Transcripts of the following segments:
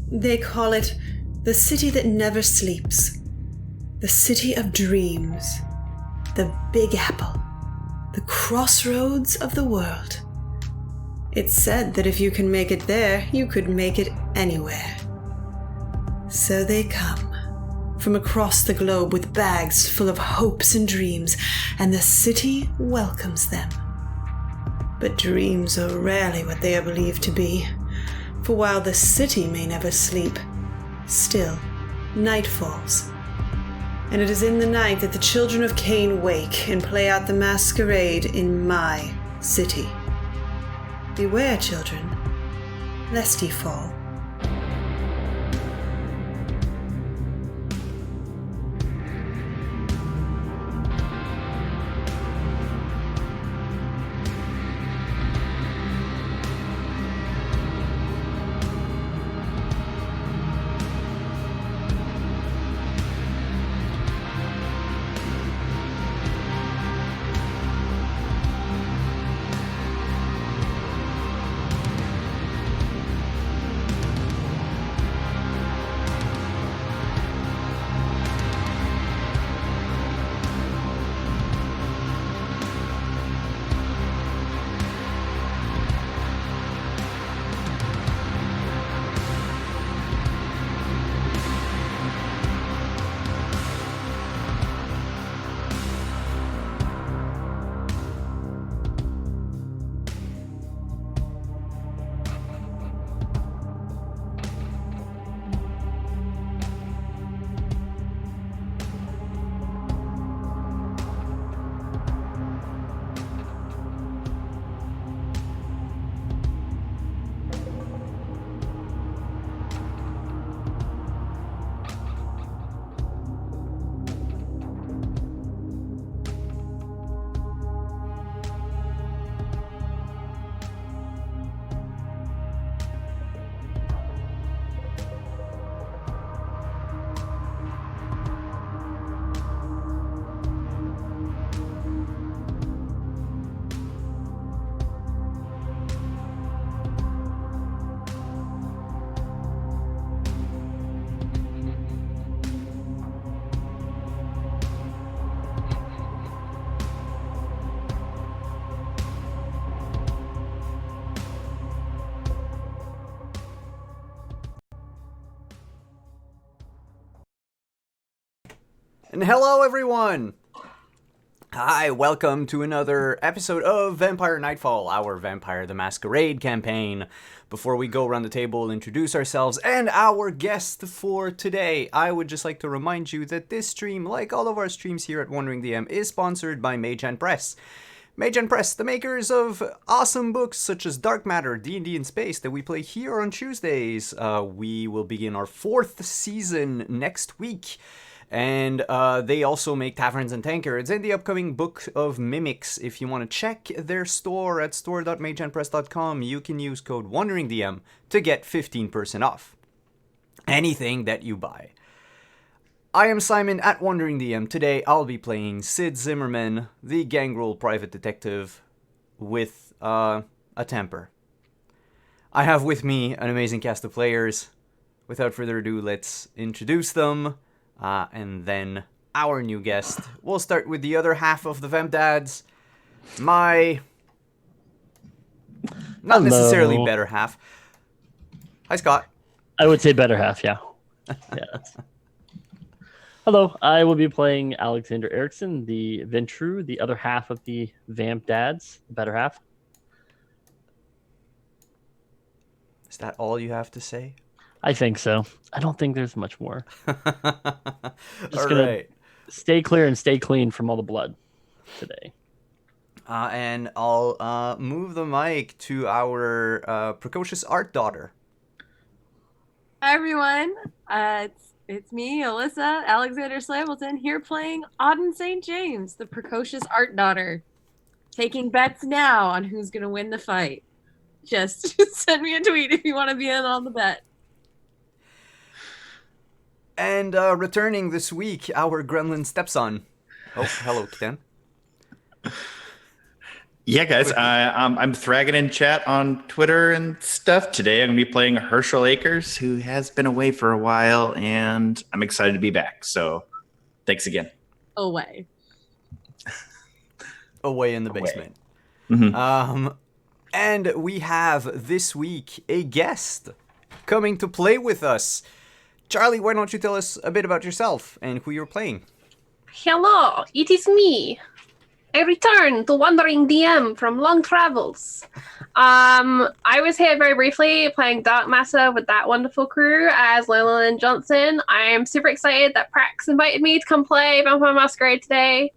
They call it the city that never sleeps, the city of dreams, the Big Apple, the crossroads of the world. It's said that if you can make it there, you could make it anywhere. So they come from across the globe with bags full of hopes and dreams, and the city welcomes them. But dreams are rarely what they are believed to be, for while the city may never sleep, still night falls. And it is in the night that the children of Cain wake and play out the masquerade in my city. Beware, children, lest ye fall. And hello, everyone! Hi, welcome to another episode of Vampire Nightfall, our Vampire the Masquerade campaign. Before we go around the table, introduce ourselves and our guest for today, I would just like to remind you that this stream, like all of our streams here at Wandering DM, is sponsored by Mage and Press. Mage and Press, the makers of awesome books such as Dark Matter, D&D in Space that we play here on Tuesdays. We will begin our 4th season next week. And they also make Taverns and Tankards and the upcoming Book of Mimics. If you want to check their store at store.mageandpress.com, you can use code WanderingDM to get 15% off anything that you buy. I am Simon at WanderingDM. Today I'll be playing Sid Zimmerman, the gangrel private detective with a temper. I have with me an amazing cast of players. Without further ado, let's introduce them. And then our new guest. We'll start with the other half of the Vamp Dads. My... not necessarily better half. Hi, Scott. I would say better half, yeah. Yes. Hello, I will be playing Alexander Erickson, the Ventru, the other half of the Vamp Dads, the better half. Is that all you have to say? I think so. I don't think there's much more. Just all gonna right. Stay clear and stay clean from all the blood today. And I'll move the mic to our precocious art daughter. Hi everyone, it's me, Alyssa Alexander Slambleton, here playing Auden St. James, the precocious art daughter, taking bets now on who's gonna win the fight. Just send me a tweet if you want to be in on the bet. And returning this week, our gremlin stepson. Oh, hello, Ken. Yeah, guys, I'm Thragon in chat on Twitter and stuff. Today I'm going to be playing Herschel Akers, who has been away for a while, and I'm excited to be back. So thanks again. Away. Away in the Away. basement. Mhm. And we have this week a guest coming to play with us. Charlie, why don't you tell us a bit about yourself and who you're playing? Hello, it is me. I return to Wandering DM from long travels. I was here very briefly playing Dark Matter with that wonderful crew as Llewellyn Johnson. I am super excited that Prax invited me to come play Vampire Masquerade today.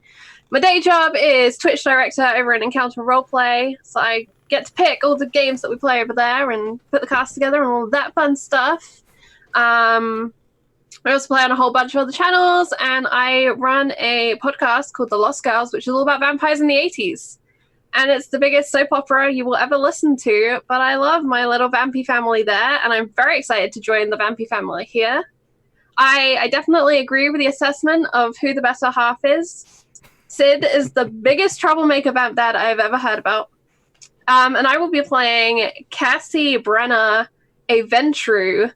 My day job is Twitch director over at Encounter Roleplay, so I get to pick all the games that we play over there and put the cast together and all that fun stuff. I also play on a whole bunch of other channels, and I run a podcast called The Lost Girls, which is all about vampires in the 80s. And it's the biggest soap opera you will ever listen to, but I love my little vampy family there, and I'm very excited to join the vampy family here. I definitely agree with the assessment of who the better half is. Sid is the biggest troublemaker vamp dad I've ever heard about. And I will be playing Cassie Brenner, a Ventru,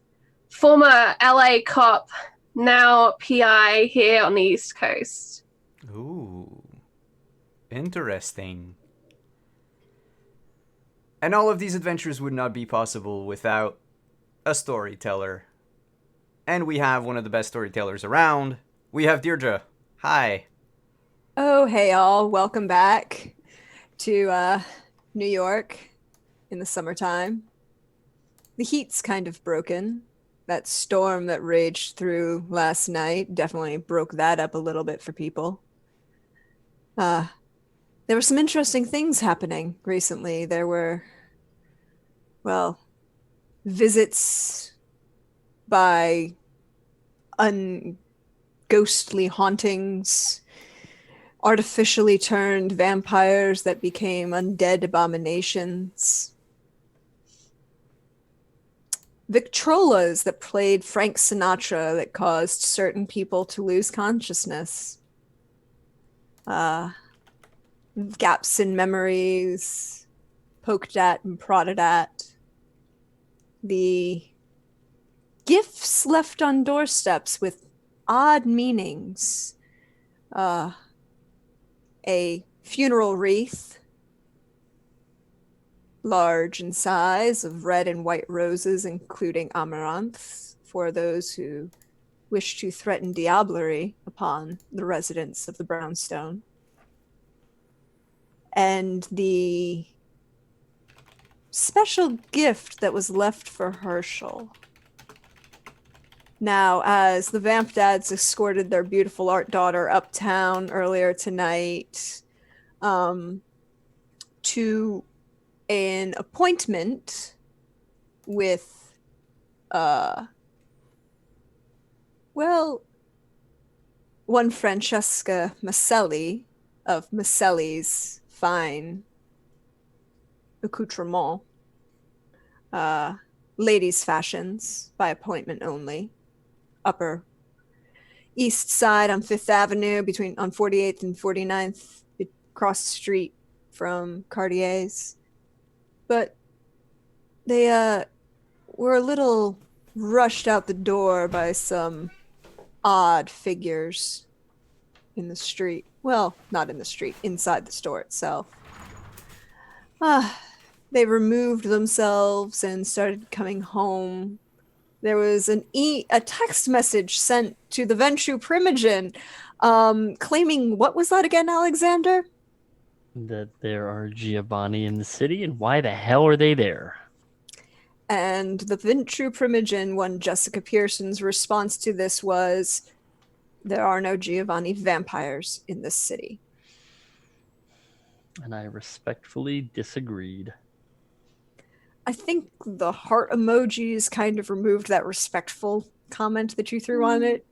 former LA cop, now PI here on the East Coast. Ooh, interesting. And all of these adventures would not be possible without a storyteller. And we have one of the best storytellers around. We have Deirdre. Hi. Oh, hey all, welcome back to New York in the summertime. The heat's kind of broken. That storm that raged through last night definitely broke that up a little bit for people. There were some interesting things happening recently. There were, well, visits by ghostly hauntings, artificially turned vampires that became undead abominations, Victrolas that played Frank Sinatra that caused certain people to lose consciousness, gaps in memories, poked at and prodded at, the gifts left on doorsteps with odd meanings, a funeral wreath, large in size, of red and white roses, including amaranth, for those who wish to threaten diablerie upon the residents of the Brownstone. And the special gift that was left for Herschel. Now, as the Vamp Dads escorted their beautiful art daughter uptown earlier tonight, to an appointment with, one Francesca Maselli of Maselli's fine accoutrement, ladies' fashions by appointment only, Upper East Side on 5th Avenue on 48th and 49th, across the street from Cartier's. But they were a little rushed out the door by some odd figures in the street. Well, not in the street, inside the store itself. They removed themselves and started coming home. There was a text message sent to the Ventru Primogen, claiming, what was that again, Alexander? That there are Giovanni in the city, and why the hell are they there? And the Ventru Primogen, one Jessica Pearson's response to this was, there are no Giovanni vampires in this city. And I respectfully disagreed. I think the heart emojis kind of removed that respectful comment that you threw on it.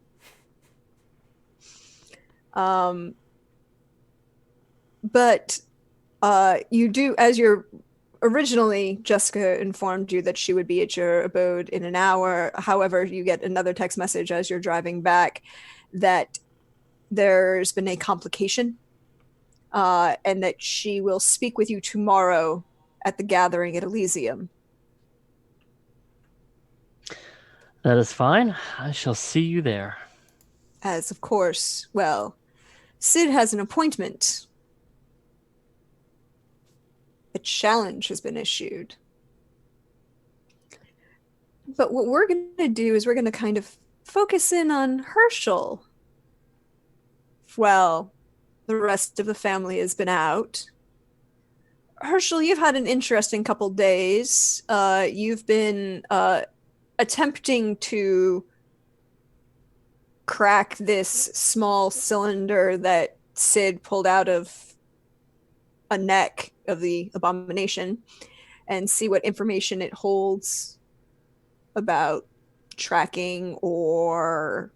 But you do, as you're originally, Jessica informed you that she would be at your abode in an hour. However, you get another text message as you're driving back that there's been a complication and that she will speak with you tomorrow at the gathering at Elysium. That is fine. I shall see you there. As, of course, well, Sid has an appointment. A challenge has been issued. But what we're going to do is we're going to kind of focus in on Herschel. Well, the rest of the family has been out. Herschel, you've had an interesting couple days. You've been attempting to crack this small cylinder that Sid pulled out of a neck of the abomination and see what information it holds about tracking or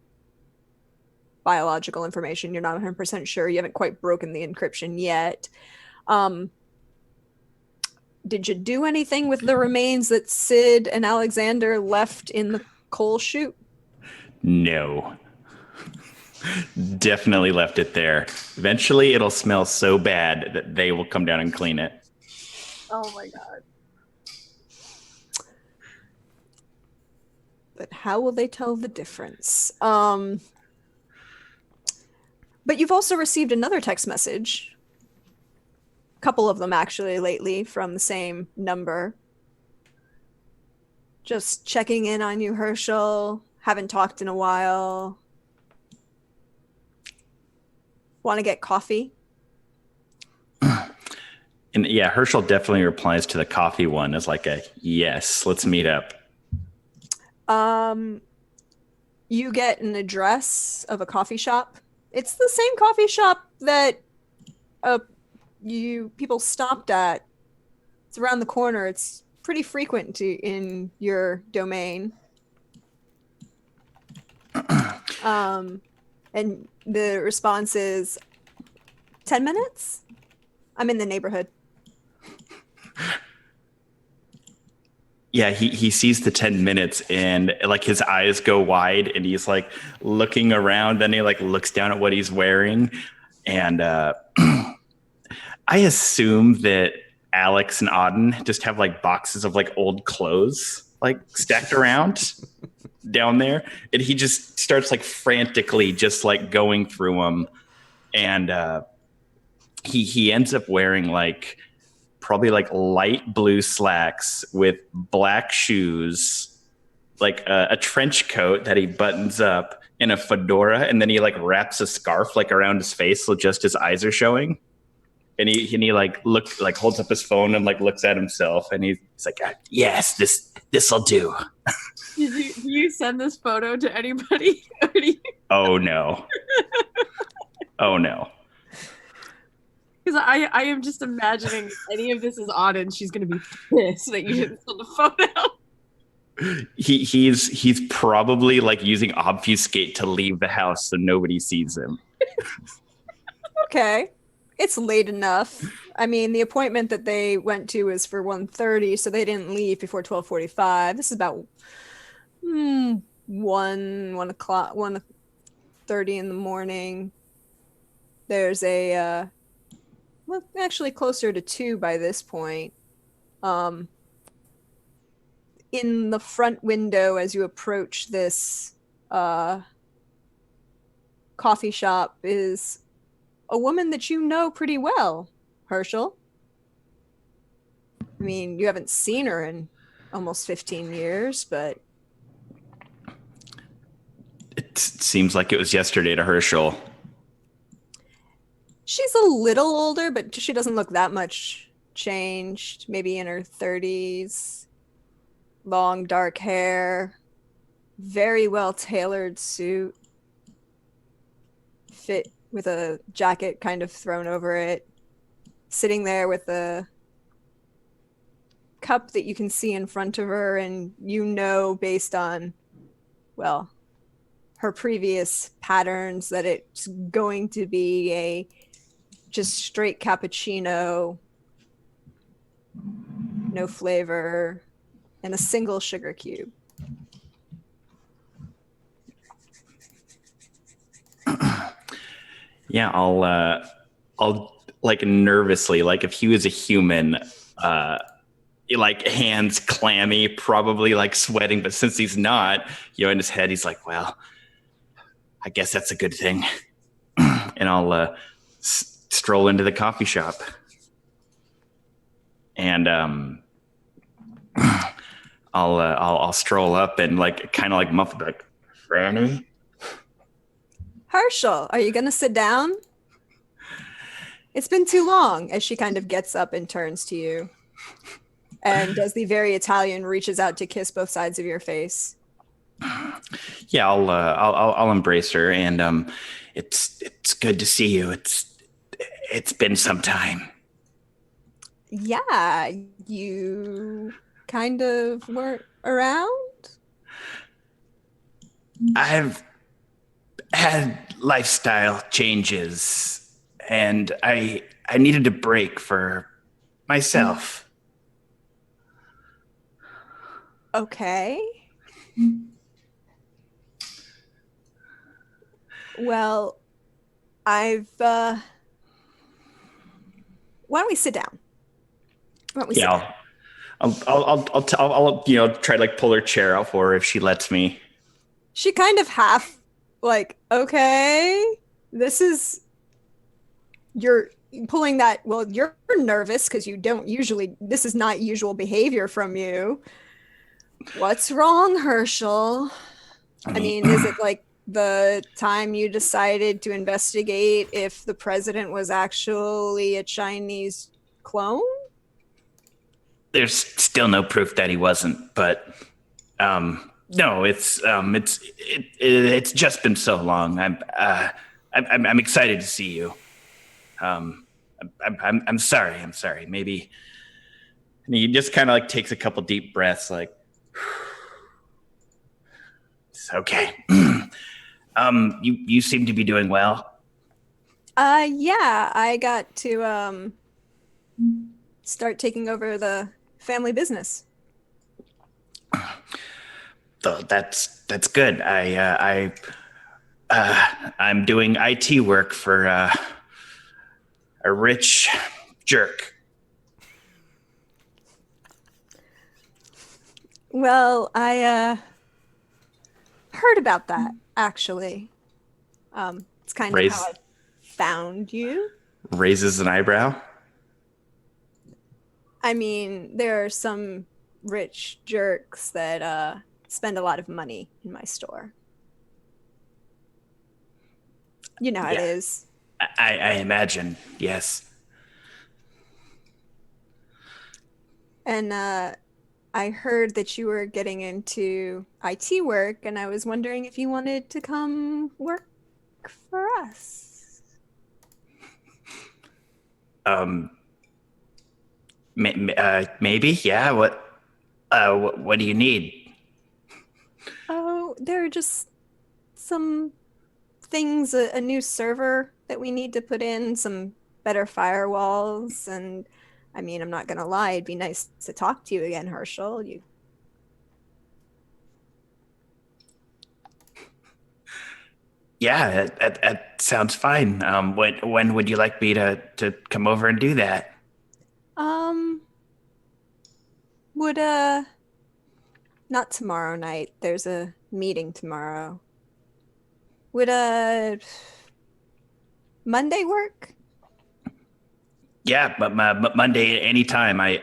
biological information. You're not 100% sure. You haven't quite broken the encryption yet. Did you do anything with the remains that Sid and Alexander left in the coal chute? No. Definitely left it there. Eventually, it'll smell so bad that they will come down and clean it. Oh my god. But how will they tell the difference? But you've also received another text message. A couple of them actually lately from the same number. Just checking in on you, Herschel. Haven't talked in a while. Want to get coffee? And yeah, Herschel definitely replies to the coffee one as like a yes, let's meet up. You get an address of a coffee shop. It's the same coffee shop that people stopped at. It's around the corner. It's pretty frequent in your domain. And the response is 10 minutes? I'm in the neighborhood. Yeah, he sees the 10 minutes and like his eyes go wide and he's like looking around, then he like looks down at what he's wearing. And I assume that Alex and Auden just have like boxes of like old clothes like stacked around down there. And he just starts like frantically just like going through them. And he ends up wearing like probably like light blue slacks with black shoes, like a trench coat that he buttons up, and a fedora, and then he like wraps a scarf like around his face so just his eyes are showing. And he like holds up his phone and like looks at himself, and he's like, yes, this'll do. Do you send this photo to anybody? Oh no. Oh no. Because I am just imagining if any of this is Auden, she's going to be pissed that you didn't send the photo. He's probably like using obfuscate to leave the house so nobody sees him. Okay. It's late enough. I mean, the appointment that they went to was for 1:30, so they didn't leave before 12:45. This is about 1 o'clock, 1:30 in the morning. There's a well, actually closer to 2 by this point. In the front window as you approach this coffee shop is a woman that you know pretty well, Herschel. I mean, you haven't seen her in almost 15 years, but It seems like it was yesterday to Herschel. she's a little older, but she doesn't look that much changed. Maybe in her 30s. Long dark hair. Very well tailored suit. Fit with a jacket kind of thrown over it. Sitting there with a cup that you can see in front of her, and you know based on, well, her previous patterns that it's going to be a just straight cappuccino, no flavor, and a single sugar cube. Yeah, I'll like nervously, like if he was a human, like hands clammy, probably like sweating. But since he's not, in his head, he's like, well, I guess that's a good thing. And I'll stroll into the coffee shop. And I'll stroll up and like kind of like muffled, like, Franny? Herschel, are you going to sit down? It's been too long, as she kind of gets up and turns to you. And does the very Italian reaches out to kiss both sides of your face. Yeah, I'll embrace her, and it's good to see you. It's been some time. Yeah, you kind of weren't around? I've had lifestyle changes, and I needed a break for myself. Okay. Well, why don't we sit down? Why don't we sit down? I'll try to like pull her chair out for her if she lets me. She kind of half like, okay, you're pulling that. Well, you're nervous because you don't usually, this is not usual behavior from you. What's wrong, Herschel? I mean, is it like the time you decided to investigate if the president was actually a Chinese clone? There's still no proof that he wasn't, but no, it's just been so long. I'm excited to see you. I'm sorry. Maybe. And he just kind of like takes a couple deep breaths, like. It's okay. You seem to be doing well. Yeah, I got to start taking over the family business. That's good. I'm doing IT work for a rich jerk. Well, I heard about that, actually. It's kind of how I found you. Raises an eyebrow. I mean, there are some rich jerks that spend a lot of money in my store. You know how it is. I imagine, yes. And I heard that you were getting into IT work, and I was wondering if you wanted to come work for us. Maybe, yeah. What do you need? Oh, there are just some things, a new server that we need to put in, some better firewalls, and I mean, I'm not gonna lie, it'd be nice to talk to you again, Herschel. Yeah, that sounds fine. When would you like me to come over and do that? Would not tomorrow night. There's a meeting tomorrow. Would Monday work? Yeah, but Monday anytime. I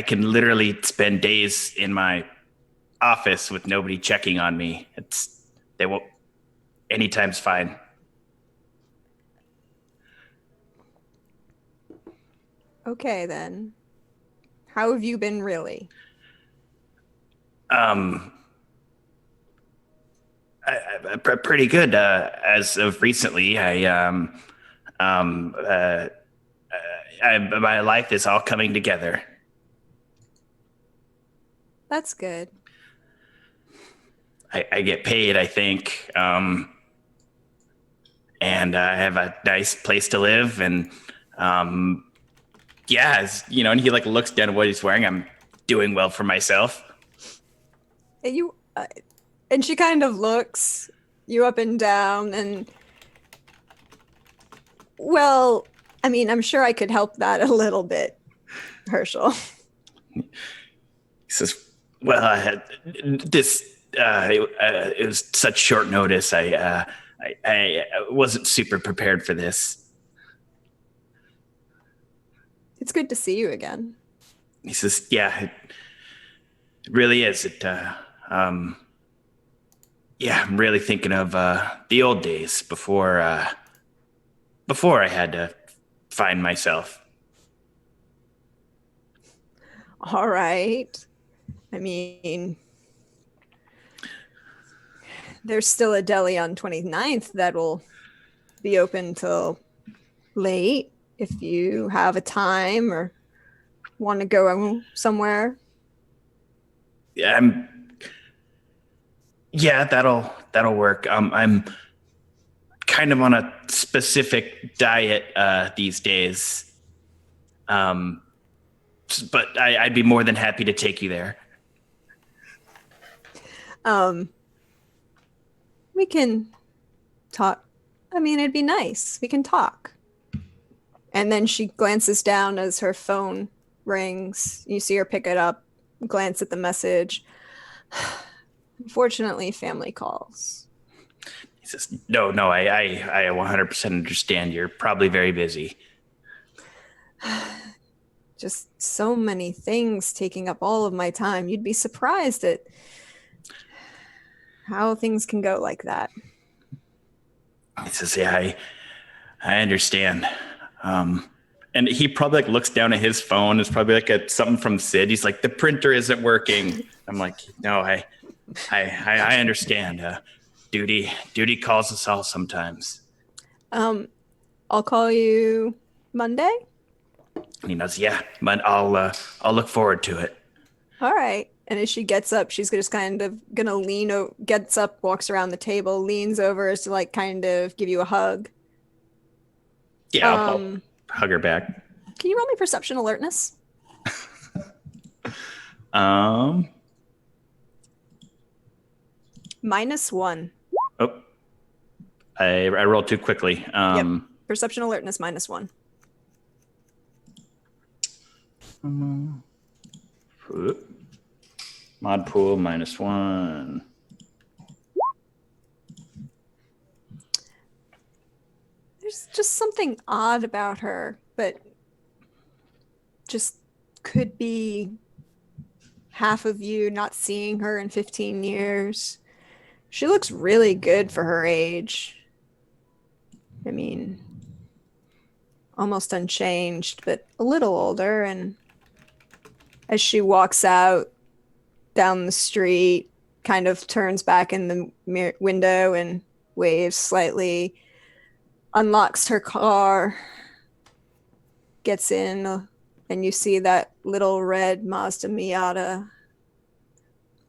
can literally spend days in my office with nobody checking on me. They won't. Anytime's fine. Okay then. How have you been really? Pretty good. As of recently, my life is all coming together. That's good. I get paid, I think, and I have a nice place to live, and yeah, and he like looks down at what he's wearing. I'm doing well for myself. And she kind of looks you up and down, and well, I mean, I'm sure I could help that a little bit, Herschel. He says, "Well, I had this. It was such short notice. I wasn't super prepared for this." It's good to see you again. He says, "Yeah, it really is. Yeah, I'm really thinking of the old days before I had to find myself." All right. I mean, there's still a deli on 29th that will be open till late if you have a time or want to go somewhere. Yeah, that'll work. I'm kind of on a specific diet these days. But I'd be more than happy to take you there. We can talk. I mean, it'd be nice. We can talk. And then she glances down as her phone rings. You see her pick it up, glance at the message. Unfortunately, family calls. He says, No, I 100% understand. You're probably very busy. Just so many things taking up all of my time. You'd be surprised at how things can go like that. He says, "Yeah, I understand." And he probably looks down at his phone. It's probably at something from Sid. He's like, "The printer isn't working." I'm like, "No, I understand. Duty calls us all sometimes." I'll call you Monday. And he knows, "Yeah, but I'll look forward to it." All right. And as she gets up, she's just kind of gonna gets up, walks around the table, leans over as to kind of give you a hug. Yeah, I'll hug her back. Can you roll me perception alertness? -1. Oh, I rolled too quickly. Yep. Perception alertness -1. Mod pool -1. There's just something odd about her, but just could be half of you not seeing her in 15 years. She looks really good for her age. I mean, almost unchanged, but a little older. And as she walks out down the street, kind of turns back in the window and waves slightly, unlocks her car, gets in, and you see that little red Mazda Miata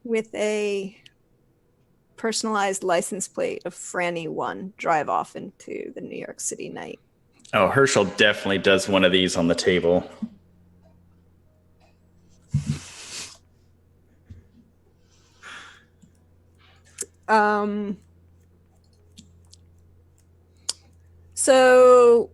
with a personalized license plate of Franny1 drive off into the New York City night. Oh, Herschel definitely does one of these on the table. So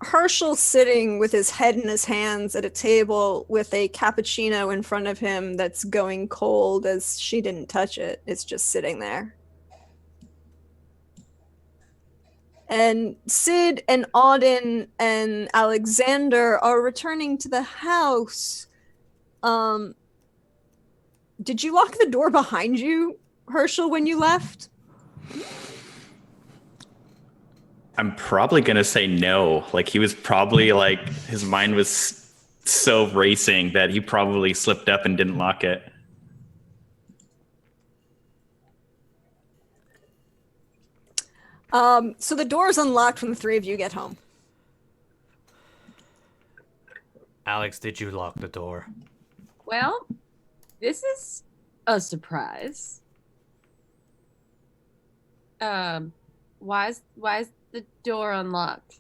Herschel's sitting with his head in his hands at a table with a cappuccino in front of him that's going cold as she didn't touch it. It's just sitting there. And Sid and Auden and Alexander are returning to the house. Did you lock the door behind you, Herschel, when you left? I'm probably going to say no. He was probably his mind was so racing that he probably slipped up and didn't lock it. So the door is unlocked when the three of you get home. Alex, did you lock the door? Well, this is a surprise. Why is the door unlocked?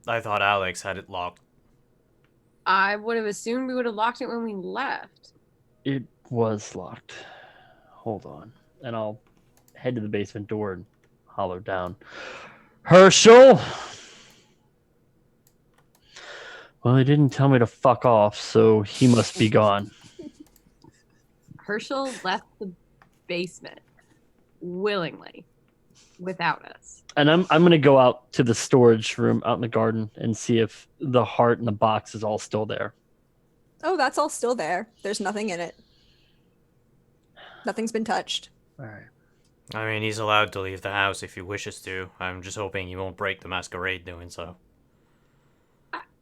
I thought Alex had it locked. I would have assumed we would have locked it when we left. It was locked. Hold on. And I'll head to the basement door and holler down. Herschel! Well, he didn't tell me to fuck off, so he must be gone. Herschel left the basement willingly without us. And I'm gonna go out to the storage room out in the garden and see if the heart in the box is all still there. Oh, that's all still there. There's nothing in it. Nothing's been touched. All right. I mean, he's allowed to leave the house if he wishes to. I'm just hoping he won't break the masquerade doing so.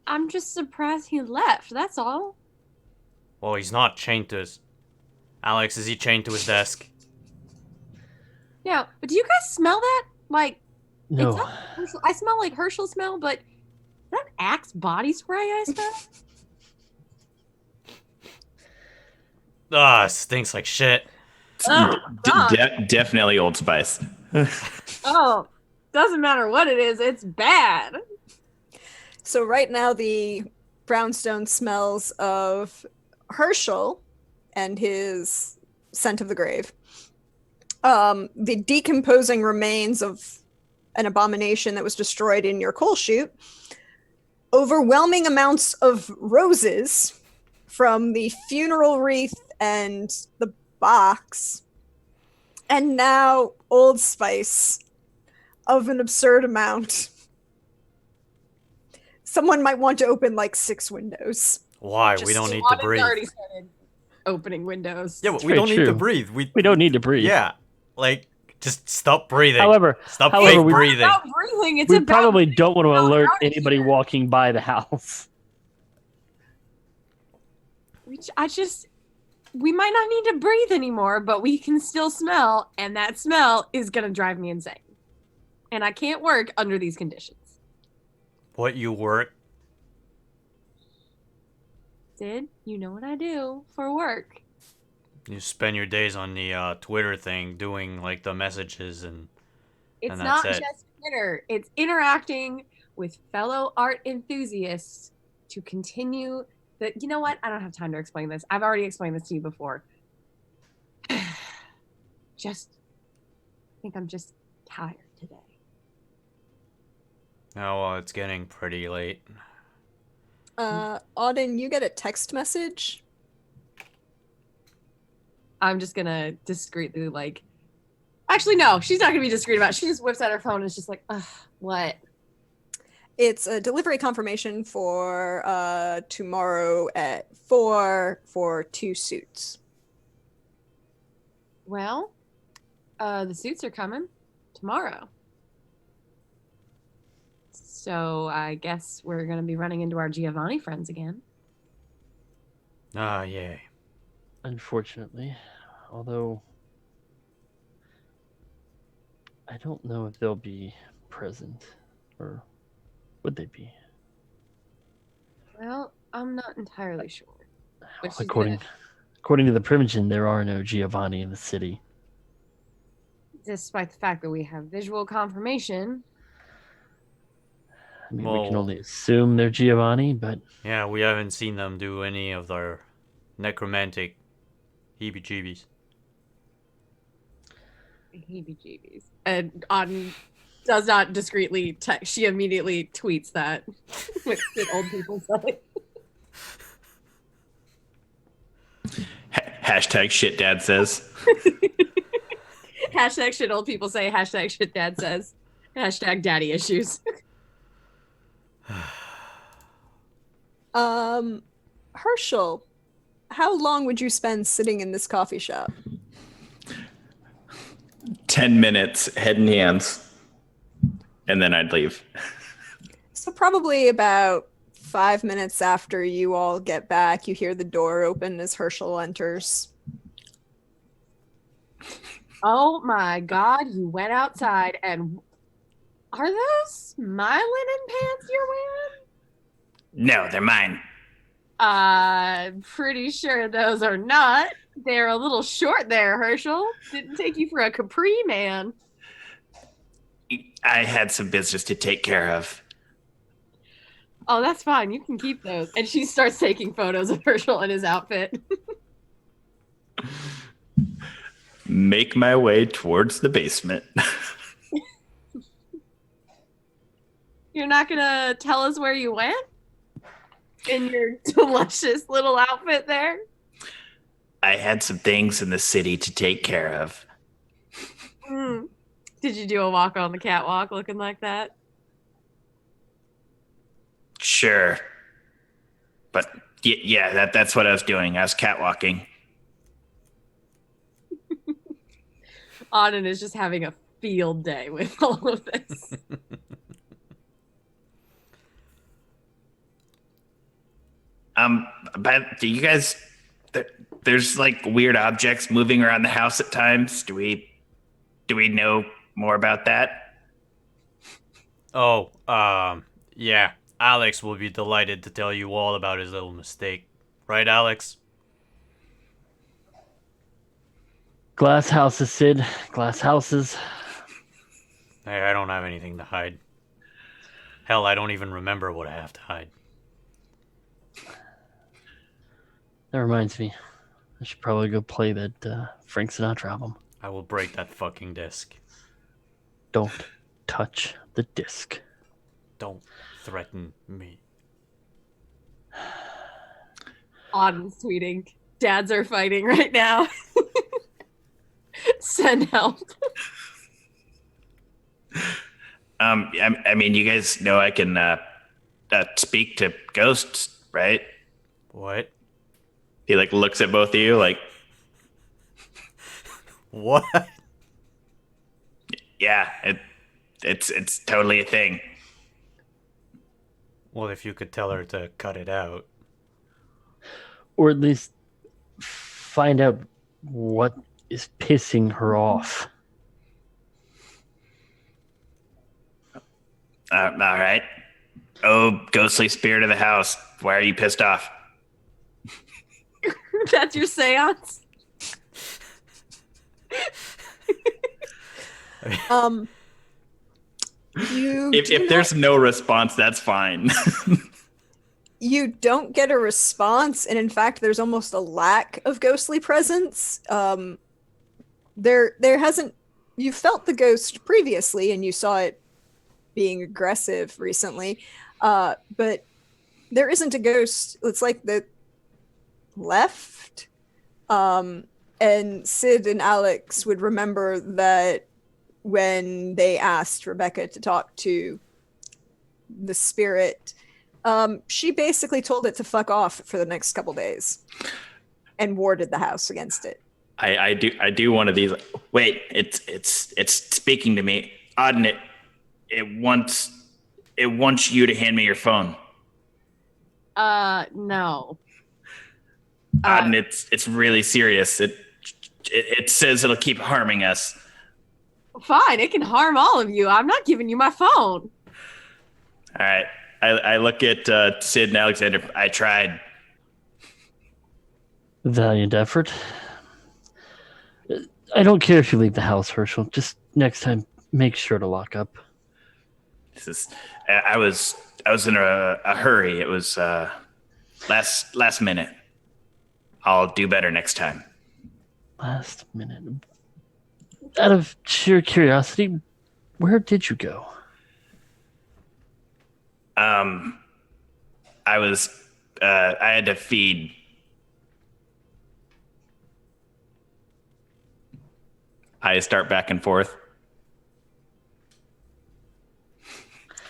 I'm just surprised he left, that's all. Well, he's not chained to his... Alex, is he chained to his desk? Yeah, but do you guys smell that? Like, No. it's not Herschel. I smell like Herschel smell, but is that Axe body spray I smell? Ah, stinks like shit. Oh, God. Definitely Old Spice. Oh, doesn't matter what it is, it's bad. So right now the brownstone smells of Herschel and his scent of the grave. The decomposing remains of an abomination that was destroyed in your coal chute. Overwhelming amounts of roses from the funeral wreath and the box. And now Old Spice of an absurd amount. Someone might want to open like 6 windows. Why? We don't need to Auden breathe. already started opening windows. Yeah, but we very don't need to true. breathe. We don't need to breathe. Yeah, like, just stop breathing. However, Stop however, fake we- breathing. About breathing, it's we about probably don't want to breathing alert out anybody here. walking by the house. We might not need to breathe anymore, but we can still smell, and that smell is gonna drive me insane. And I can't work under these conditions. What, you work? Sid, you know what I do for work. You spend your days on the Twitter thing doing, like, the messages and... It's And not that's it. just Twitter. It's interacting with fellow art enthusiasts to continue the... You know what? I don't have time to explain this. I've already explained this to you before. I think I'm just tired today. Oh, well, it's getting pretty late. Auden, you get a text message. I'm just gonna discreetly, like... Actually, no. She's not gonna be discreet about it. She just whips out her phone and is just like, ugh, what? It's a delivery confirmation for tomorrow at 4 for 2 suits. Well, the suits are coming tomorrow. So I guess we're gonna be running into our Giovanni friends again. Ah, yay. Unfortunately, although I don't know if they'll be present, or would they be? Well, I'm not entirely sure. But she's According to the Primogen, there are no Giovanni in the city. despite the fact that we have visual confirmation. I mean, we can Well- only assume they're Giovanni, but Yeah, we haven't seen them do any of their necromantic heebie-jeebies. Heebie-jeebies. And Auden does not discreetly text. She immediately tweets that. What did old people say? Hashtag shit dad says. Hashtag shit old people say. Hashtag shit dad says. Hashtag daddy issues. Herschel, how long would you spend sitting in this coffee shop? 10 minutes, head and hands. And then I'd leave. So probably about 5 minutes after you all get back, you hear the door open as Herschel enters. Oh my god, you went outside and are those my linen pants you're wearing? No, they're mine. I'm pretty sure those are not. They're a little short there, Herschel. Didn't take you for a capri man. I had some business to take care of. Oh, that's fine. You can keep those. And she starts taking photos of Herschel in his outfit. Make my way towards the basement. You're not gonna tell us where you went? in your luscious little outfit there. I had some things in the city to take care of. Did you do a walk on the catwalk looking like that? Sure. But yeah, that's what I was doing. I was catwalking. Auden is just having a field day with all of this. But do you guys... There's like weird objects moving around the house at times. Do we know more about that? Oh, yeah. Alex will be delighted to tell you all about his little mistake. Right, Alex? Glass houses, Sid. Glass houses. Hey, I don't have anything to hide. Hell, I don't even remember what I have to hide. That reminds me. I should probably go play that Frank Sinatra album. I will break that fucking disc. Don't touch the disc. Don't threaten me. Auden's tweeting, dads are fighting right now. Send help. I mean, you guys know I can speak to ghosts, right? What? He like looks at both of you like, What? yeah, it's totally a thing. Well, if you could tell her to cut it out. Or at least find out what is pissing her off. All right. Oh, ghostly spirit of the house, why are you pissed off? That's your seance? If there's no response, that's fine. You don't get a response, and in fact, there's almost a lack of ghostly presence. There hasn't. You felt the ghost previously, and you saw it being aggressive recently, but there isn't a ghost. It's like the left. And Sid and Alex would remember that when they asked Rebecca to talk to the spirit, she basically told it to fuck off for the next couple days and warded the house against it. I do one of these. Wait, it's speaking to me. Auden, it wants you to hand me your phone. No. Auden, it's really serious. It says it'll keep harming us. Fine, it can harm all of you. I'm not giving you my phone. All right. I look at Sid and Alexander. I tried. Valiant effort. I don't care if you leave the house, Herschel. Just next time, make sure to lock up. I was in a hurry. It was last minute. I'll do better next time. Last minute. Out of sheer curiosity, where did you go? I had to feed. I start back and forth.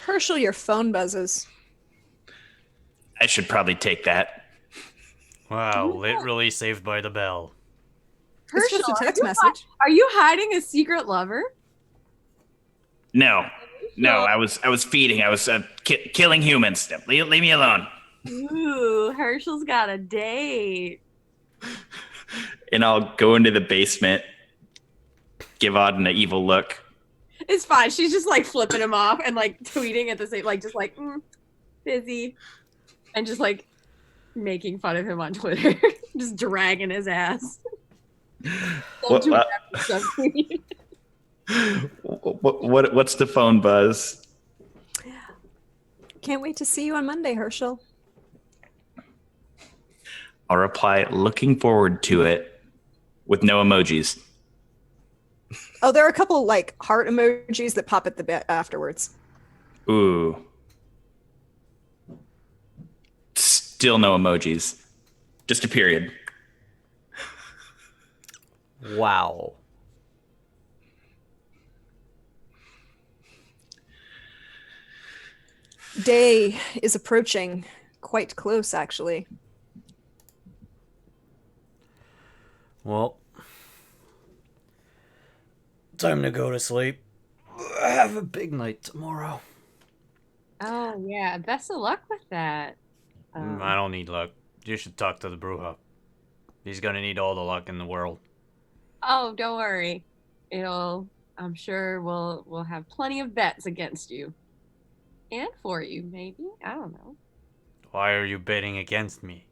Herschel, your phone buzzes. I should probably take that. Wow, literally saved by the bell. It's just a Herschel, text message. Are you hiding a secret lover? No, I was feeding. I was killing humans. Leave me alone. Ooh, Herschel's got a date. And I'll go into the basement, give Auden an evil look. It's fine. She's just like flipping him off and like tweeting at the same, like just like busy, and just like making fun of him on Twitter, just dragging his ass. What's the phone buzz? Can't wait to see you on Monday, Herschel. I'll reply, looking forward to it, with no emojis. Oh, there are a couple like heart emojis that pop at the bit afterwards. Ooh. Still no emojis. Just a period. Wow. Day is approaching quite close, actually. Well, time to go to sleep. I have a big night tomorrow. Oh yeah, best of luck with that. I don't need luck. You should talk to the Bruja. He's gonna need all the luck in the world. Oh, don't worry. I'm sure we'll have plenty of bets against you. And for you, maybe. I don't know. Why are you betting against me?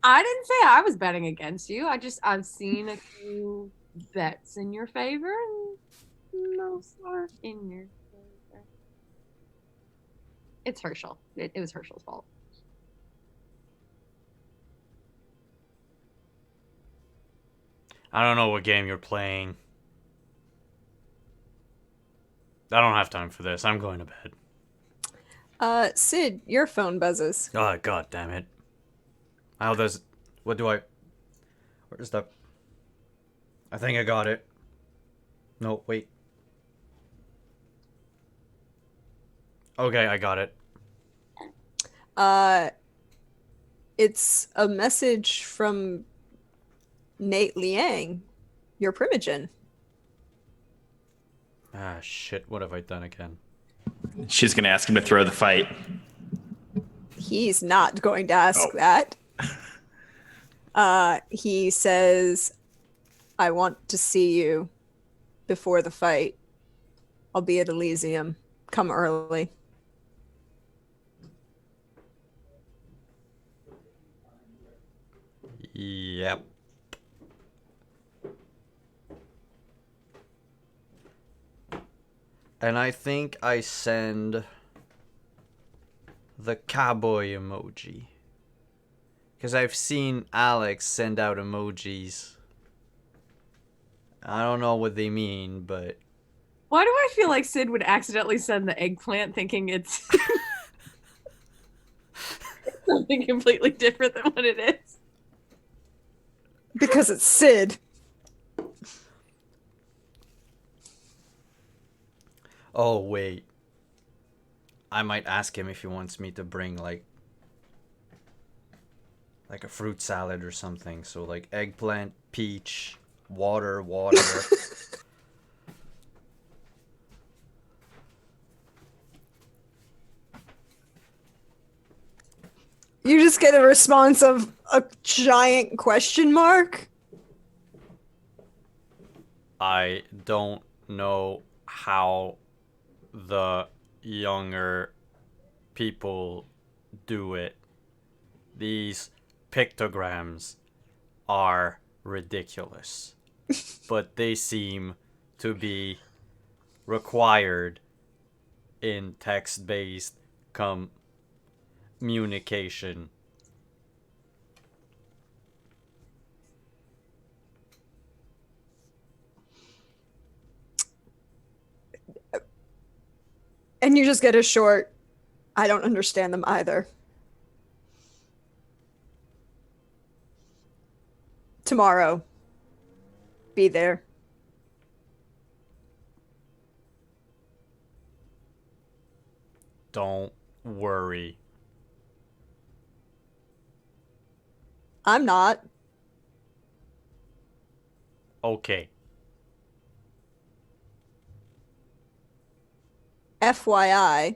I didn't say I was betting against you. I've seen a few bets in your favor, and most are in your favor. It's Herschel. It was Herschel's fault. I don't know what game you're playing. I don't have time for this. I'm going to bed. Sid, your phone buzzes. Oh, god damn it. How does... What do I... Where's the... I think I got it. No, wait. Okay, I got it. It's a message from Nate Liang, your Primogen. Ah, shit. What have I done again? She's going to ask him to throw the fight. He's not going to ask that. He says, I want to see you before the fight. I'll be at Elysium. Come early. Yep. And I think I send the cowboy emoji. Because I've seen Alex send out emojis. I don't know what they mean, but... Why do I feel like Sid would accidentally send the eggplant thinking it's something completely different than what it is? Because it's Sid. Oh, wait. I might ask him if he wants me to bring, like a fruit salad or something. So, like, eggplant, peach, water. You just get a response of a giant question mark. I don't know how the younger people do it. These pictograms are ridiculous, but they seem to be required in text-based communication. And you just get a short, I don't understand them either. Tomorrow. Be there. Don't worry. I'm not. Okay. FYI,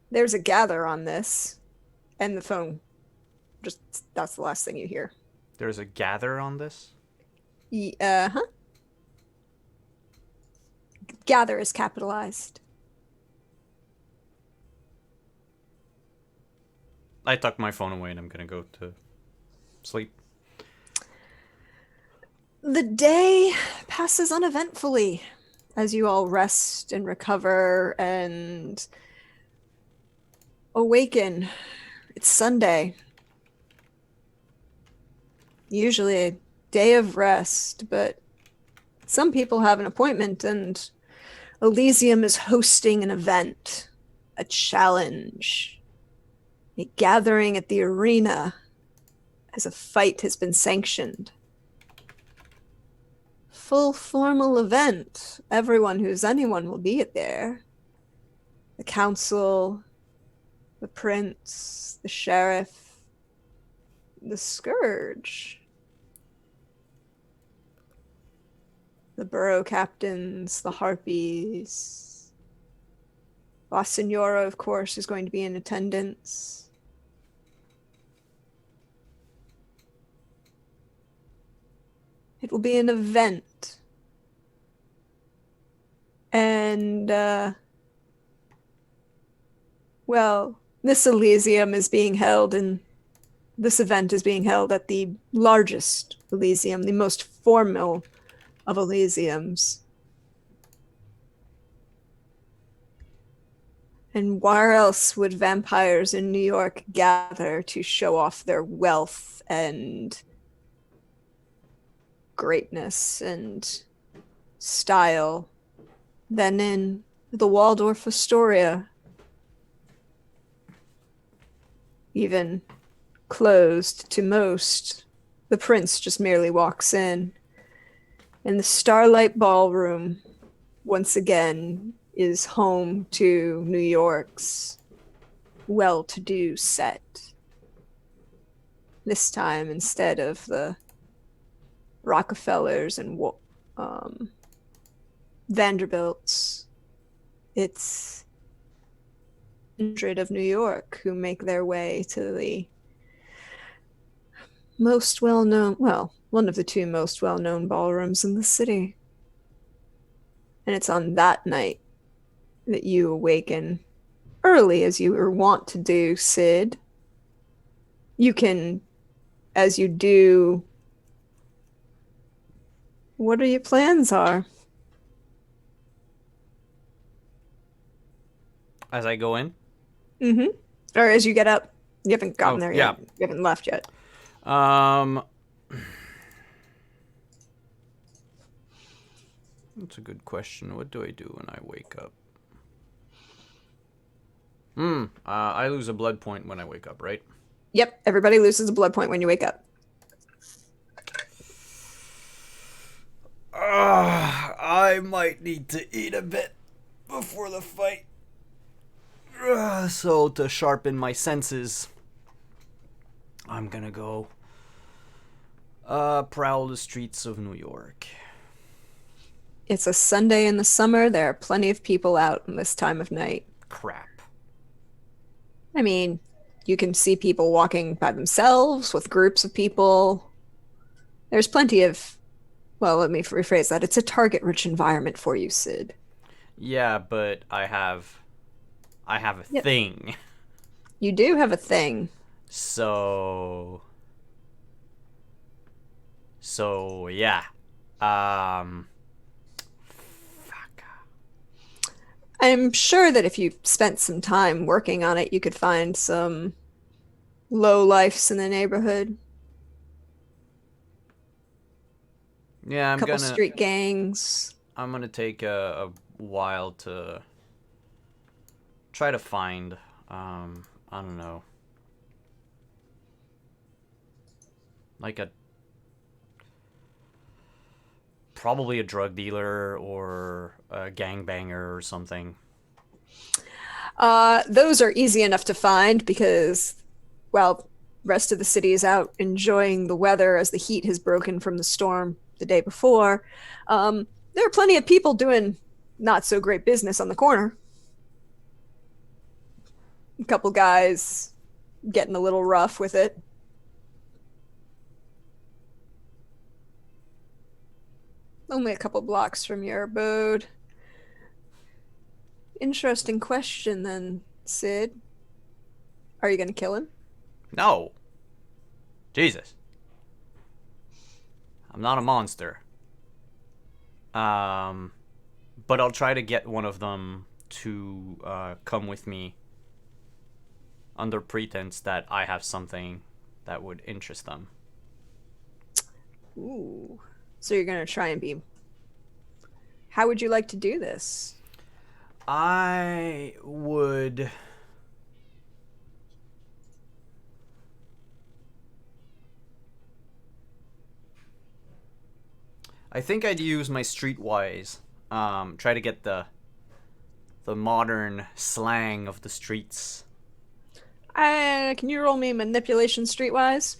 there's a gather on this, and the phone that's the last thing you hear. There's a gather on this? Uh-huh. Gather is capitalized. I tuck my phone away and I'm gonna go to sleep. The day passes uneventfully as you all rest and recover and awaken. It's Sunday. Usually a day of rest, but some people have an appointment and Elysium is hosting an event, a challenge. a gathering at the arena as a fight has been sanctioned. Full formal event. Anyone will be there. The council, the prince, the sheriff, the scourge, the borough captains, the harpies. La Signora, of course, is going to be in attendance. It will be an event. And, well, this Elysium is being held this event is being held at the largest Elysium, the most formal of Elysiums. And where else would vampires in New York gather to show off their wealth and greatness and style than in the Waldorf Astoria? Even closed to most, the prince just merely walks in. And the Starlight Ballroom, once again, is home to New York's well-to-do set. This time, instead of the Rockefellers and Vanderbilts, it's 100 of New York who make their way to the most well-known, well, one of the two most well-known ballrooms in the city. And it's on that night that you awaken early, as you were wont to do, Sid. You can, as you do, what are your plans are? As I go in? Mm-hmm. Or as you get up. You haven't gotten there yeah. yet. You haven't left yet. That's a good question. What do I do when I wake up? I lose a blood point when I wake up, right? Yep, everybody loses a blood point when you wake up. I might need to eat a bit before the fight. So to sharpen my senses, I'm gonna go prowl the streets of New York. It's a Sunday in the summer. There are plenty of people out in this time of night. Crap. I mean, you can see people walking by themselves with groups of people. There's plenty of, well, let me rephrase that. It's a target-rich environment for you, Sid. Yeah, but I have a thing. You do have a thing. So yeah. Fuck. I'm sure that if you spent some time working on it, you could find some low lifes in the neighborhood. Yeah, A couple street gangs. I'm gonna take a while to try to find, I don't know, like probably a drug dealer or a gangbanger or something. Those are easy enough to find because, well, rest of the city is out enjoying the weather as the heat has broken from the storm the day before. There are plenty of people doing not so great business on the corner. A couple guys getting a little rough with it. Only a couple blocks from your abode. Interesting question then, Sid. Are you going to kill him? No. Jesus. I'm not a monster. But I'll try to get one of them to come with me under pretense that I have something that would interest them. Ooh. So you're going to try and be... How would you like to do this? I would I think I'd use my streetwise. Try to get the modern slang of the streets. Can you roll me manipulation streetwise?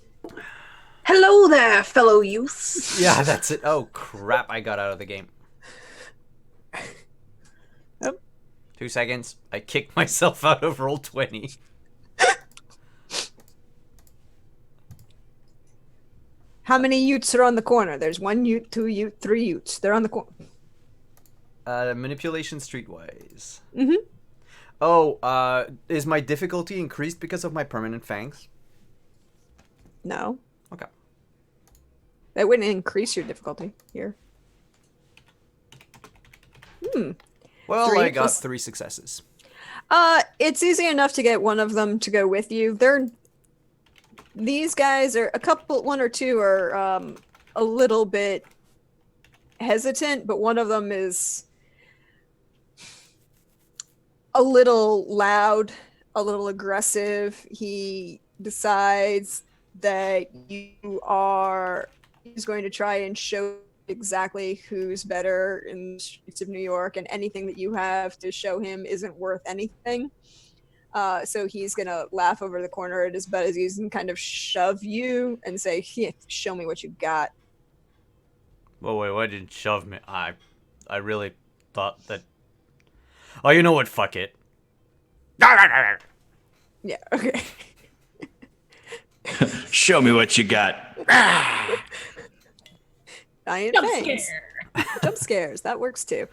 Hello there, fellow youths. Yeah, that's it. Oh crap! I got out of the game. Yep. 2 seconds. I kicked myself out of Roll20. How many Utes are on the corner? There's 1 Ute, 2 Ute, 3 Utes. They're on the corner. Manipulation streetwise. Mm-hmm. Oh, is my difficulty increased because of my permanent fangs? No. Okay. That wouldn't increase your difficulty here. Well, 3 I got plus- 3 successes. It's easy enough to get one of them to go with you. These guys are one or two are a little bit hesitant, but one of them is a little loud, a little aggressive. He decides that he's going to try and show exactly who's better in the streets of New York, and anything that you have to show him isn't worth anything. So he's gonna laugh over the corner at his buddies and kind of shove you and say, "Yeah, show me what you got." Well, wait, why didn't shove me? I really thought that... Oh, you know what? Fuck it. Yeah, okay. Show me what you got. Giant Jump fangs. scare. Jump scares. That works too.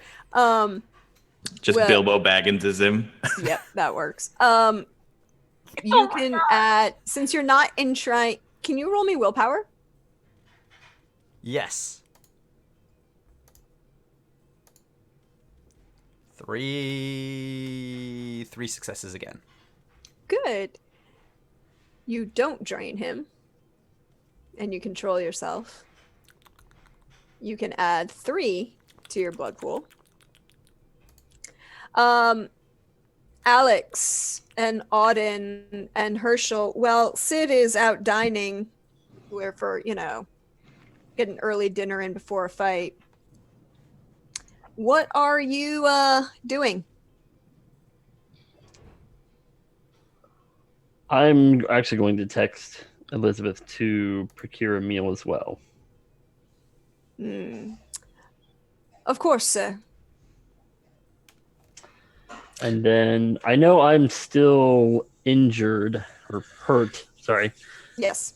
Just Well- Bilbo Baggins is him. Yep, that works. You can add, since you're not in shrine, can you roll me willpower? Yes. 3 successes again. Good. You don't drain him, and you control yourself. You can add 3 to your blood pool. Alex and Auden and Herschel. Well, Sid is out dining, where for get an early dinner in before a fight. What are you doing? I'm actually going to text Elizabeth to procure a meal as well. Of course, sir. And then I know I'm still injured or hurt. Sorry. Yes.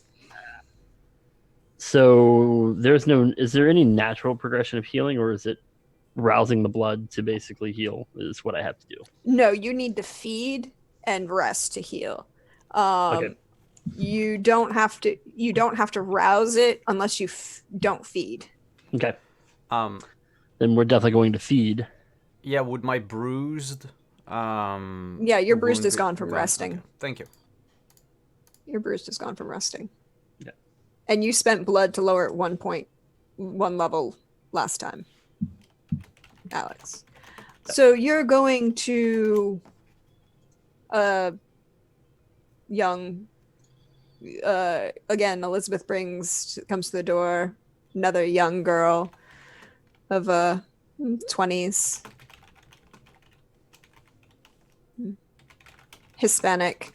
So is there any natural progression of healing, or is it rousing the blood to basically heal is what I have to do? No, you need to feed and rest to heal. Okay. You don't have to rouse it unless you don't feed. Okay. Um, Then we're definitely going to feed. yeah, would my bruised... Yeah, your bruised wound is be gone from gone? resting. Okay, thank you. Your bruised is gone from resting. Yeah. And you spent blood to lower it 1 level last time, Alex. So you're going to young again, Elizabeth comes to the door, another young girl of 20s. Hispanic.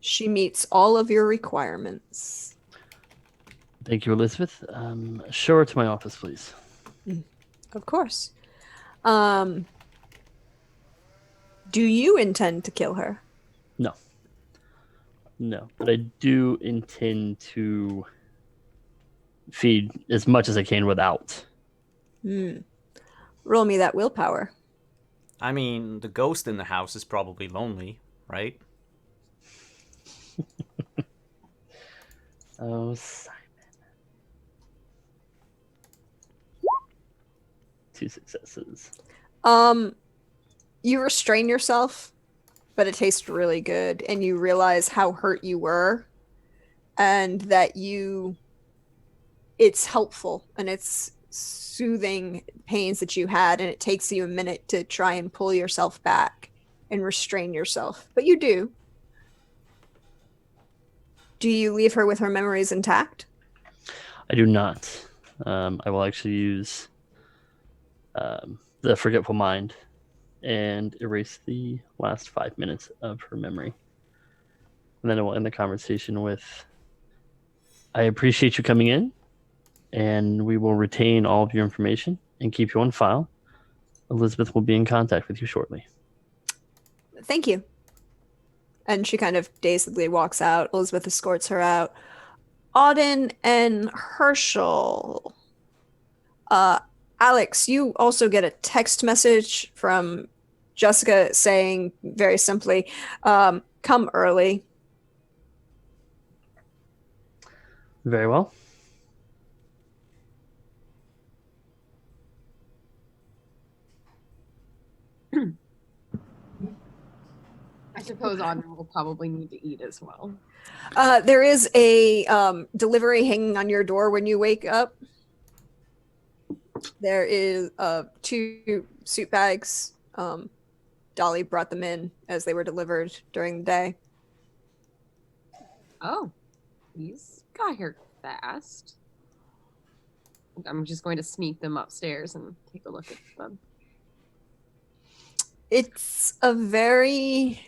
She meets all of your requirements. Thank you, Elizabeth. Show her to my office, please. Of course. Do you intend to kill her? No, but I do intend to feed as much as I can without. Roll me that willpower. I mean, the ghost in the house is probably lonely, right? Oh, Simon. 2 successes. You restrain yourself, but it tastes really good, and you realize how hurt you were, and that it's helpful, and it's soothing pains that you had, and it takes you a minute to try and pull yourself back and restrain yourself, but you do. Do you leave her with her memories intact? I do not. I will actually use the Forgetful Mind and erase the last 5 minutes of her memory. And then I will end the conversation with, I appreciate you coming in, and we will retain all of your information and keep you on file. Elizabeth will be in contact with you shortly. Thank you. And she kind of dazedly walks out. Elizabeth escorts her out. Auden and Herschel. Alex, you also get a text message from Jessica saying very simply, come early. Very well. I suppose Auden will probably need to eat as well. There is a delivery hanging on your door when you wake up. There is 2 suit bags. Dolly brought them in as they were delivered during the day. Oh, he's got here fast. I'm just going to sneak them upstairs and take a look at them. It's a very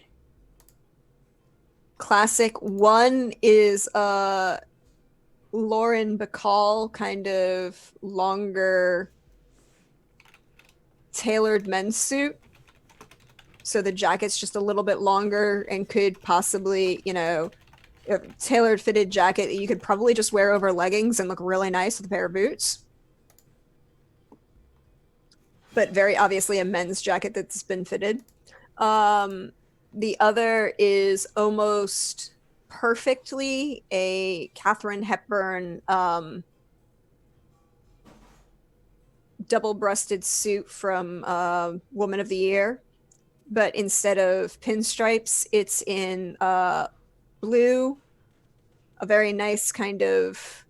classic. One is Lauren Bacall, kind of longer tailored men's suit. So the jacket's just a little bit longer and could possibly, a tailored fitted jacket that you could probably just wear over leggings and look really nice with a pair of boots. But very obviously a men's jacket that's been fitted. The other is almost perfectly a Katharine Hepburn double-breasted suit from Woman of the Year. But instead of pinstripes, it's in blue, a very nice kind of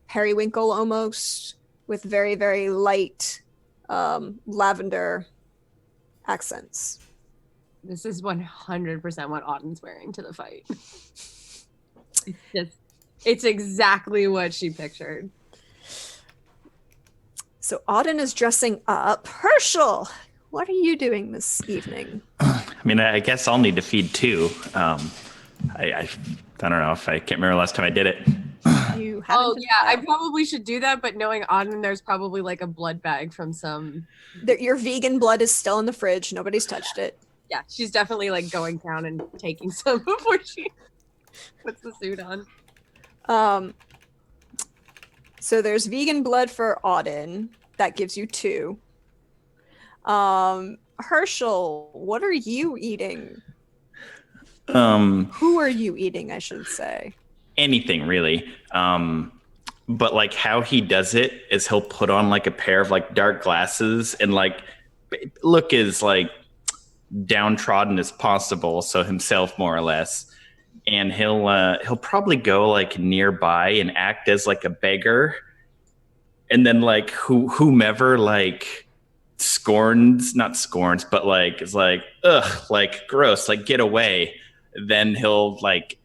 periwinkle almost, with very, very light lavender accents. This is 100% what Auden's wearing to the fight. It's exactly what she pictured. So Auden is dressing up. Herschel, what are you doing this evening? I mean, I guess I'll need to feed too. I don't know if I can't remember last time I did it. You Oh yeah, I probably should do that, but knowing Auden, there's probably like a blood bag from some. Your vegan blood is still in the fridge. Nobody's touched it. Yeah, she's definitely like going down and taking some before she puts the suit on. So there's vegan blood for Auden. That gives you 2. Herschel, what are you eating? Who are you eating, I should say? Anything really. But like how he does it is he'll put on like a pair of like dark glasses and like look as like downtrodden as possible, so himself more or less. And he'll probably go like nearby and act as like a beggar, and then like whomever like not scorns, but like is like ugh, like gross, like get away. Then he'll like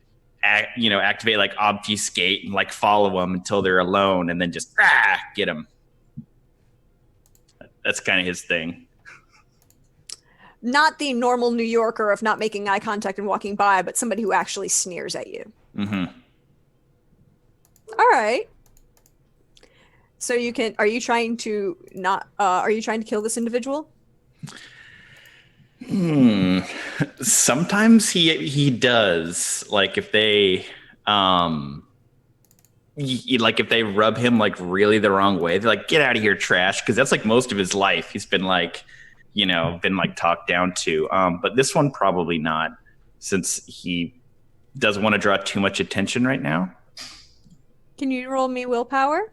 activate like obfuscate and like follow them until they're alone, and then just get them. That's kind of his thing. Not the normal New Yorker of not making eye contact and walking by, but somebody who actually sneers at you. Mm-hmm. All right. So are you trying to kill this individual? Sometimes he does. Like if they if they rub him like really the wrong way, they're like, get out of here, trash. Because that's like most of his life. He's been like, been like talked down to. But this one probably not, since he doesn't want to draw too much attention right now. Can you roll me willpower?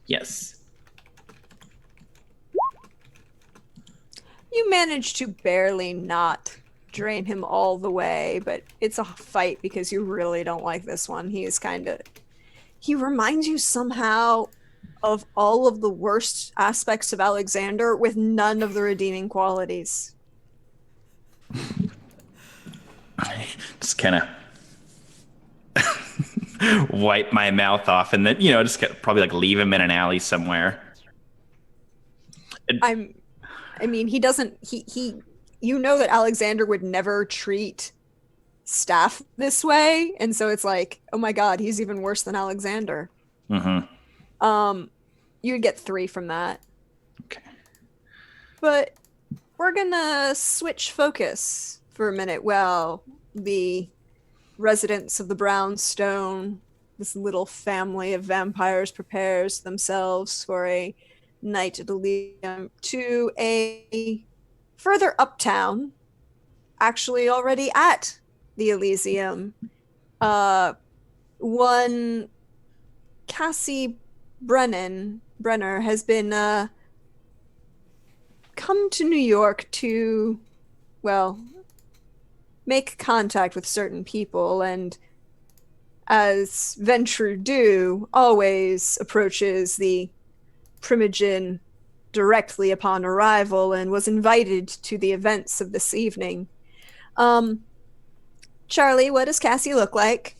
Yes. You managed to barely not drain him all the way, but it's a fight because you really don't like this one. He reminds you somehow of all of the worst aspects of Alexander with none of the redeeming qualities. Just kind of wipe my mouth off, and then just probably like leave him in an alley somewhere. I mean, he doesn't. He. You know that Alexander would never treat staff this way, and so it's like, oh my god, he's even worse than Alexander. Mm-hmm. You'd get 3 from that. Okay. But we're gonna switch focus for a minute while the residents of the Brownstone, this little family of vampires, prepares themselves for a night at Elysium to a further uptown, actually already at the Elysium. One Cassie Brenner has been come to New York to, well, make contact with certain people, and as Ventrue do, always approaches the Primogen directly upon arrival and was invited to the events of this evening. Charlie, what does Cassie look like?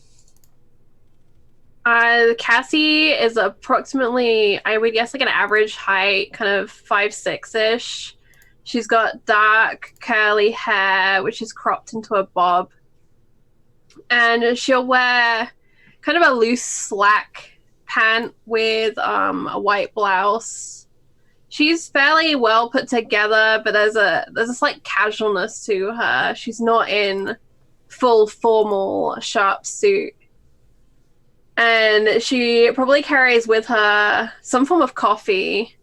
Cassie is approximately, I would guess, like an average height, kind of 5'6"-ish. She's got dark curly hair, which is cropped into a bob. And she'll wear kind of a loose slack pant with a white blouse. She's fairly well put together, but there's a slight casualness to her. She's not in full formal sharp suit. And she probably carries with her some form of coffee,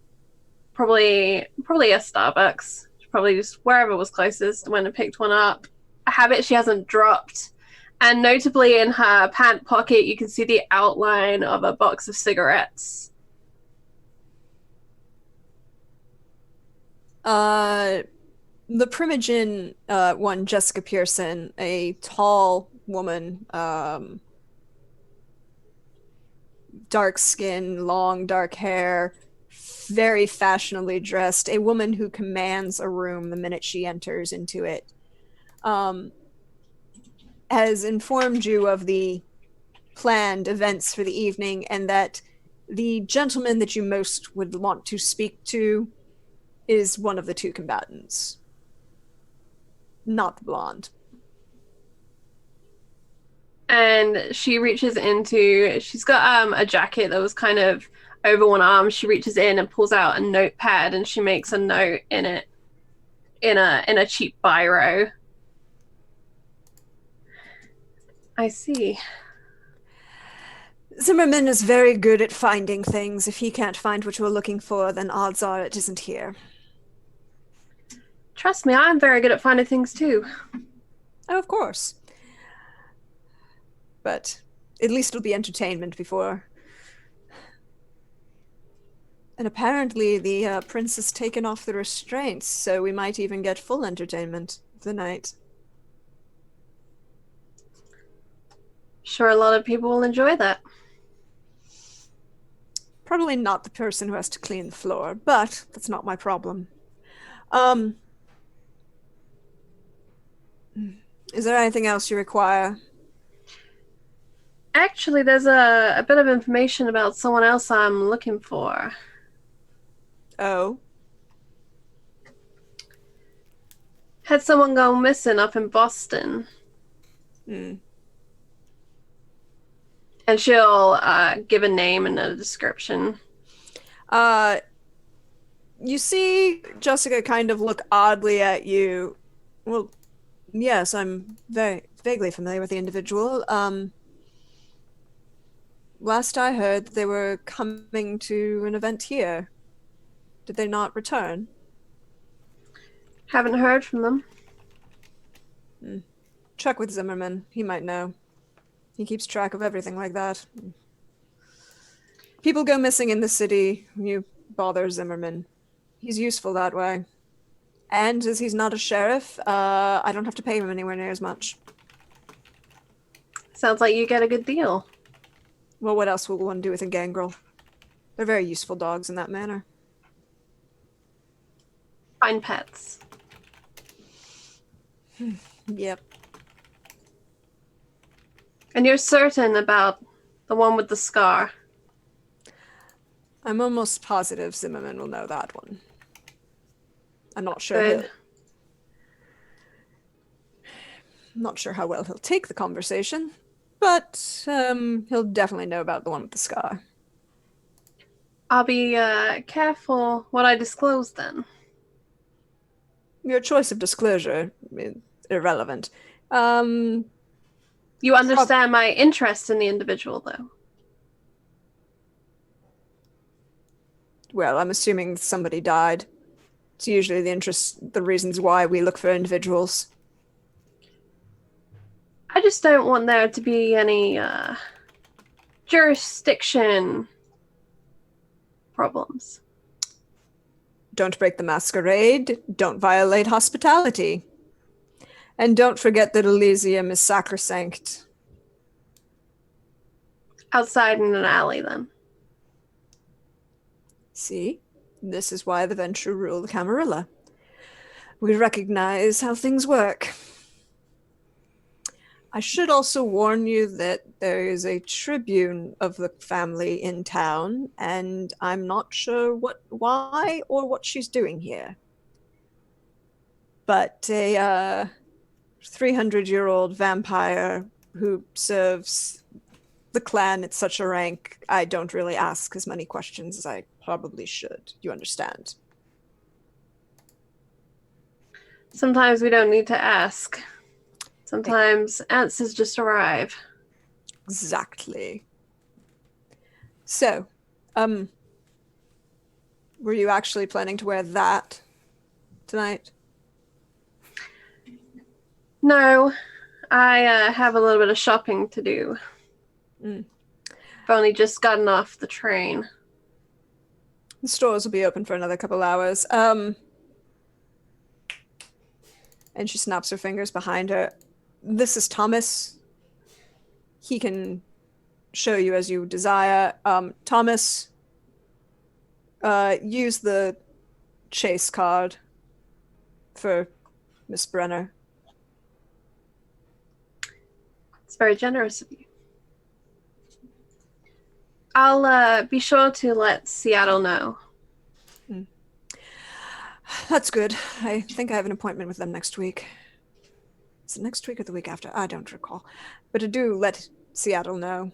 probably a Starbucks. She probably just wherever was closest went and picked one up. A habit she hasn't dropped. And notably in her pant pocket, you can see the outline of a box of cigarettes. The Primogen one, Jessica Pearson, a tall woman, dark skin, long dark hair, very fashionably dressed, a woman who commands a room the minute she enters into it, has informed you of the planned events for the evening, and that the gentleman that you most would want to speak to is one of the 2 combatants, not the blonde. And she reaches into, she's got a jacket that was kind of over one arm. She reaches in and pulls out a notepad, and she makes a note in it in a cheap biro. I see. Zimmerman is very good at finding things. If he can't find what you're looking for, then odds are it isn't here. Trust me, I'm very good at finding things too. Oh, of course. But at least it'll be entertainment before. And apparently the prince has taken off the restraints, so we might even get full entertainment the night. Sure, a lot of people will enjoy that. Probably not the person who has to clean the floor, but that's not my problem. Is there anything else you require? Actually, there's a bit of information about someone else I'm looking for. Oh? Had someone go missing up in Boston. Hmm. And she'll give a name and a description. You see Jessica kind of look oddly at you. Well, yes, I'm very vaguely familiar with the individual. Last I heard, they were coming to an event here. Did they not return? Haven't heard from them. Check with Zimmerman. He might know. He keeps track of everything like that. People go missing in the city. You bother Zimmerman. He's useful that way. And as he's not a sheriff, I don't have to pay him anywhere near as much. Sounds like you get a good deal. Well, what else will one do with a gangrel? They're very useful dogs in that manner. Fine pets. Yep. And you're certain about The one with the scar. I'm almost positive Zimmerman will know that one. I'm not sure Good. I'm not sure how well he'll take the conversation, but he'll definitely know about the one with the scar. I'll be careful what I disclose then. Your choice of disclosure is irrelevant. You understand my interest in the individual, though. Well, I'm assuming somebody died. It's usually the reasons why we look for individuals. I just don't want there to be any jurisdiction problems. Don't break the masquerade. Don't violate hospitality. And don't forget that Elysium is sacrosanct. Outside in an alley, then. See? This is why the Ventrue rule the Camarilla. We recognize how things work. I should also warn you that there is a tribune of the family in town, and I'm not sure why or what she's doing here. But a 300-year-old vampire who serves the clan at such a rank, I don't really ask as many questions as I probably should. You understand? Sometimes we don't need to ask. Sometimes answers just arrive. Exactly. So, were you actually planning to wear that tonight? No, I have a little bit of shopping to do. I've only just gotten off the train. The stores will be open for another couple hours. And she snaps her fingers behind her. This is Thomas. He can show you as you desire. Thomas, use the chase card for Miss Brenner. It's very generous of you. I'll be sure to let Seattle know. That's good. I think I have an appointment with them next week. Is it next week or the week after? I don't recall. But I do let Seattle know.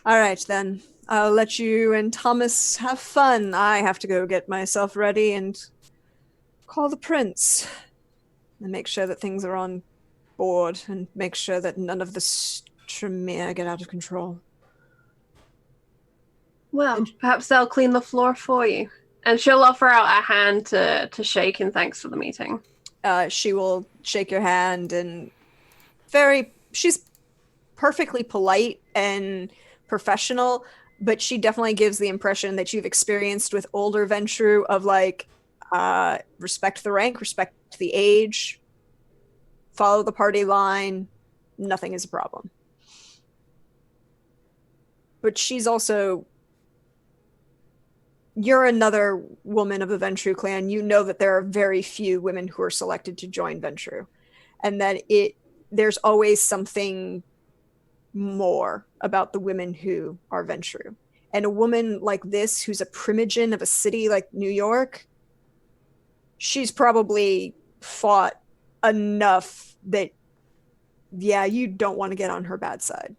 All right, then. I'll let you and Thomas have fun. I have to go get myself ready and call the prince. And make sure that things are on board and make sure that none of the Tremere get out of control. Well, perhaps they'll clean the floor for you. And she'll offer out a hand to shake in thanks for the meeting. She will shake your hand and she's perfectly polite and professional, but she definitely gives the impression that you've experienced with older Ventrue of respect the rank, respect the age, follow the party line, nothing is a problem. But she's also... You're another woman of the Ventrue clan. You know that there are very few women who are selected to join Ventrue, and that there's always something more about the women who are Ventrue. And a woman like this, who's a primogen of a city like New York, she's probably fought enough that, yeah, you don't want to get on her bad side.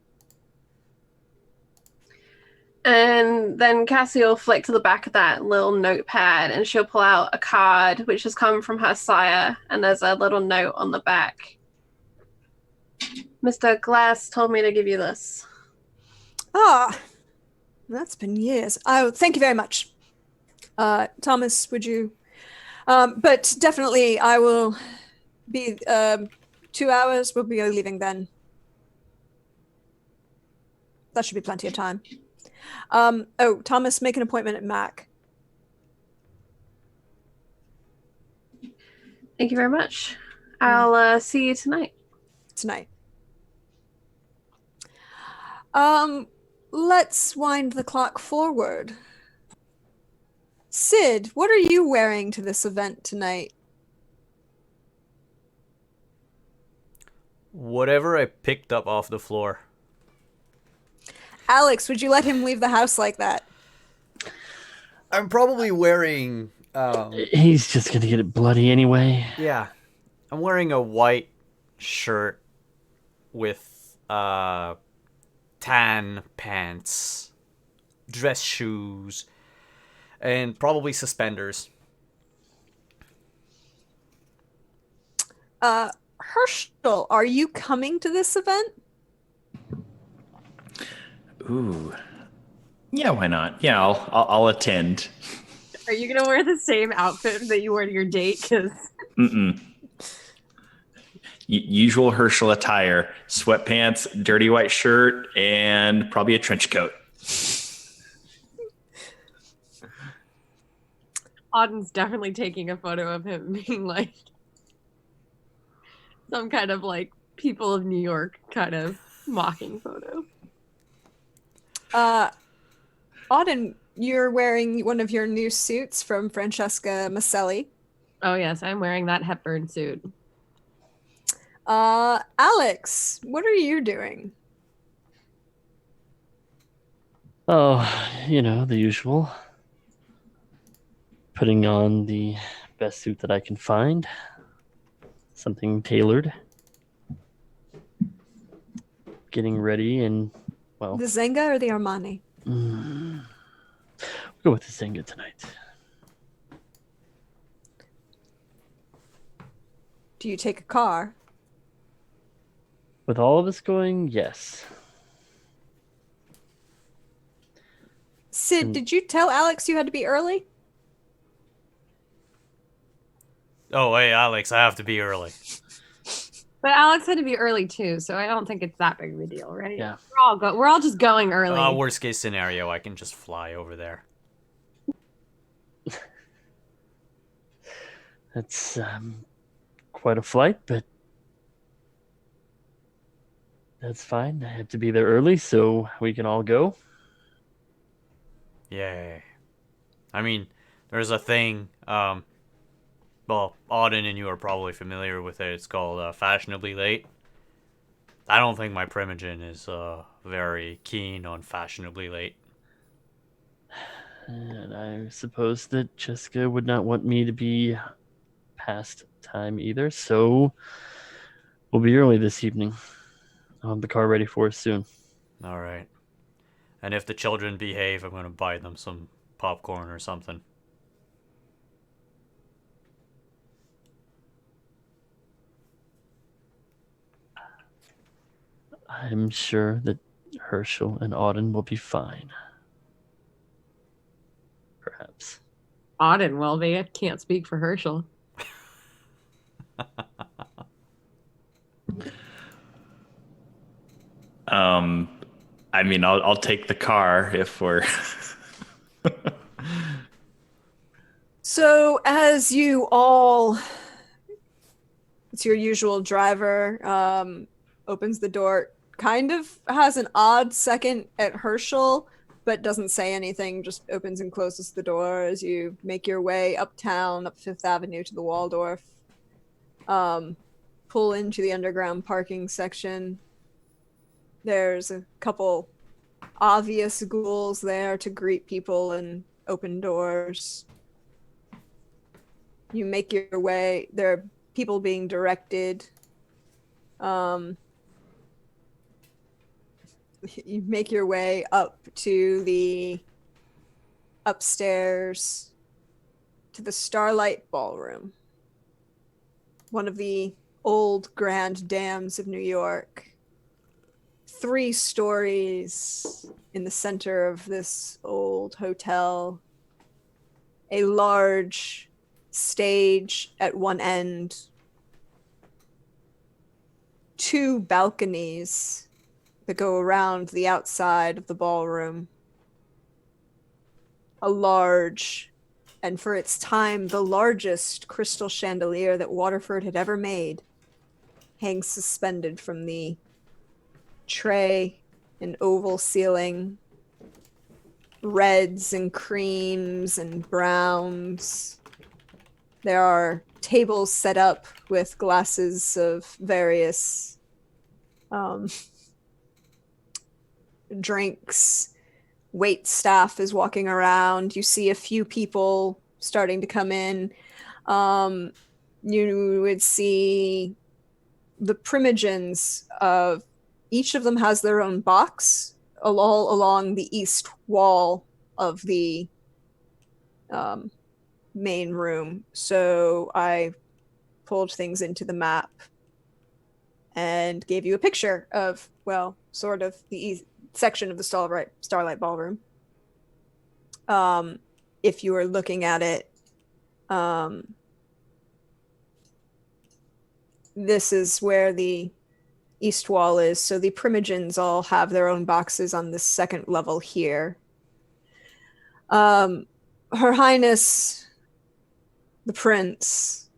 And then Cassie will flick to the back of that little notepad and she'll pull out a card which has come from her sire, and there's a little note on the back. Mr. Glass told me to give you this. Ah, that's been years. Oh, thank you very much. Thomas, would you... but definitely I will be... 2 hours, we'll be leaving then. That should be plenty of time. Thomas, make an appointment at Mac. Thank you very much. I'll see you tonight. Tonight. Let's wind the clock forward. Sid, what are you wearing to this event tonight? Whatever I picked up off the floor. Alex, would you let him leave the house like that? I'm probably wearing, He's just gonna get it bloody anyway. yeah, I'm wearing a white shirt with tan pants, dress shoes, and probably suspenders. Herschel, are you coming to this event? Ooh. Yeah, why not? Yeah, I'll attend. Are you gonna wear the same outfit that you wore to your date? Because Mm-mm. Usual Herschel attire: sweatpants, dirty white shirt, and probably a trench coat. Auden's definitely taking a photo of him being like some kind of like people of New York kind of mocking photo. Auden, you're wearing one of your new suits from Francesca Maselli. Oh yes, I'm wearing that Hepburn suit. Alex, what are you doing? Oh, the usual. Putting on the best suit that I can find. Something tailored. Getting ready and, well, The Zenga or the Armani? we'll go with the Zenga tonight. Do you take a car? With all of us going, yes. Sid, did you tell Alex you had to be early? Oh, hey, Alex, I have to be early. But Alex had to be early too, so I don't think it's that big of a deal, right? Yeah. We're all just going early. Worst case scenario, I can just fly over there. That's quite a flight, but that's fine. I have to be there early so we can all go. Yay. I mean, there's a thing, well, Auden and you are probably familiar with it. It's called Fashionably Late. I don't think my Primogen is very keen on Fashionably Late. And I suppose that Jessica would not want me to be past time either, so we'll be early this evening. I'll have the car ready for us soon. All right. And if the children behave, I'm going to buy them some popcorn or something. I'm sure that Herschel and Auden will be fine. Perhaps. Auden will be. I can't speak for Herschel. I mean, I'll take the car if we're. So, as you all, it's your usual driver, opens the door, kind of has an odd second at Herschel, but doesn't say anything, just opens and closes the door as you make your way uptown, up Fifth Avenue to the Waldorf. Pull into the underground parking section. There's a couple obvious ghouls there to greet people and open doors. You make your way. There are people being directed. You make your way up to the upstairs to the Starlight Ballroom, one of the old grand dams of New York. 3 stories in the center of this old hotel. A large stage at one end. 2 balconies that go around the outside of the ballroom. A large, and for its time, the largest crystal chandelier that Waterford had ever made hangs suspended from the tray, an oval ceiling, reds and creams and browns. There are tables set up with glasses of various drinks. Wait staff is walking around. You see a few people starting to come in. You would see the primogens of each of them has their own box all along the east wall of the main room. So I pulled things into the map and gave you a picture of, well, sort of the section of the Starlight Ballroom. If you are looking at it, this is where the east wall is. So the primogens all have their own boxes on the second level here. Her Highness, the Prince,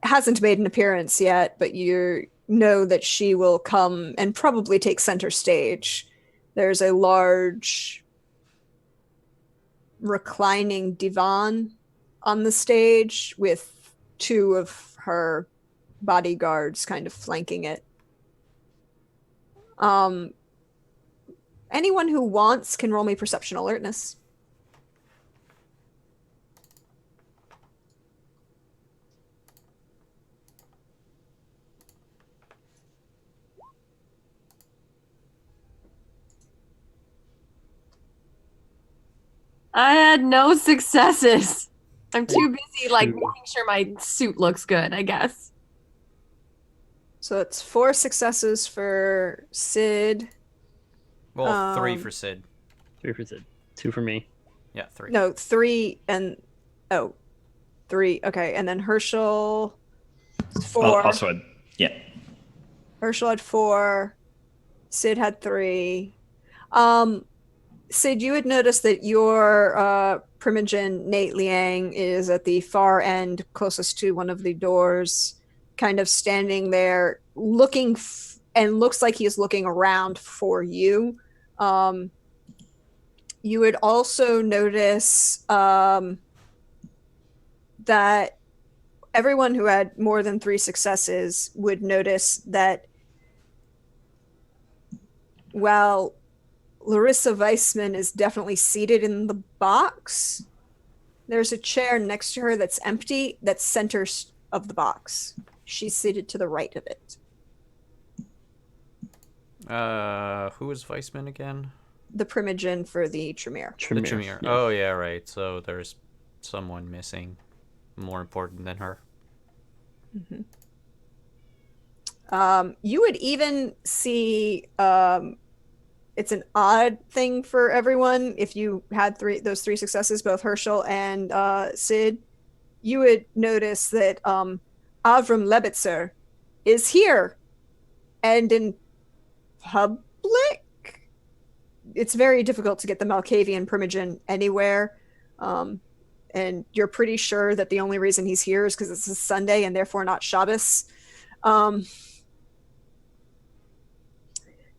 hasn't made an appearance yet, but you know that she will come and probably take center stage. There's a large reclining divan on the stage with two of her bodyguards kind of flanking it. Anyone who wants can roll me perception alertness. I had no successes. I'm too busy making sure my suit looks good, I guess. So it's 4 successes for Sid. Well, 3 for Sid. 3 for Sid. 2 for me. Yeah, 3. No, 3 and 3. Okay, and then Herschel 4. Also, yeah. Herschel had 4. Sid had 3. Sid, you had noticed that your primogen, Nate Liang, is at the far end, closest to one of the doors, kind of standing there, looking, and looks like he's looking around for you. You would also notice that everyone who had more than 3 successes would notice that while Larissa Weissman is definitely seated in the box, there's a chair next to her that's empty, that's center of the box. She's seated to the right of it. Who is Weissman again? The primogen for the Tremere. The Tremere. Yeah. Oh, yeah, right. So there's someone missing more important than her. Mm-hmm. You would even see it's an odd thing for everyone. If you had those 3 successes, both Herschel and Sid, you would notice that Avram Lebitzer is here and in public. It's very difficult to get the Malkavian primogen anywhere. And you're pretty sure that the only reason he's here is because it's a Sunday and therefore not Shabbos.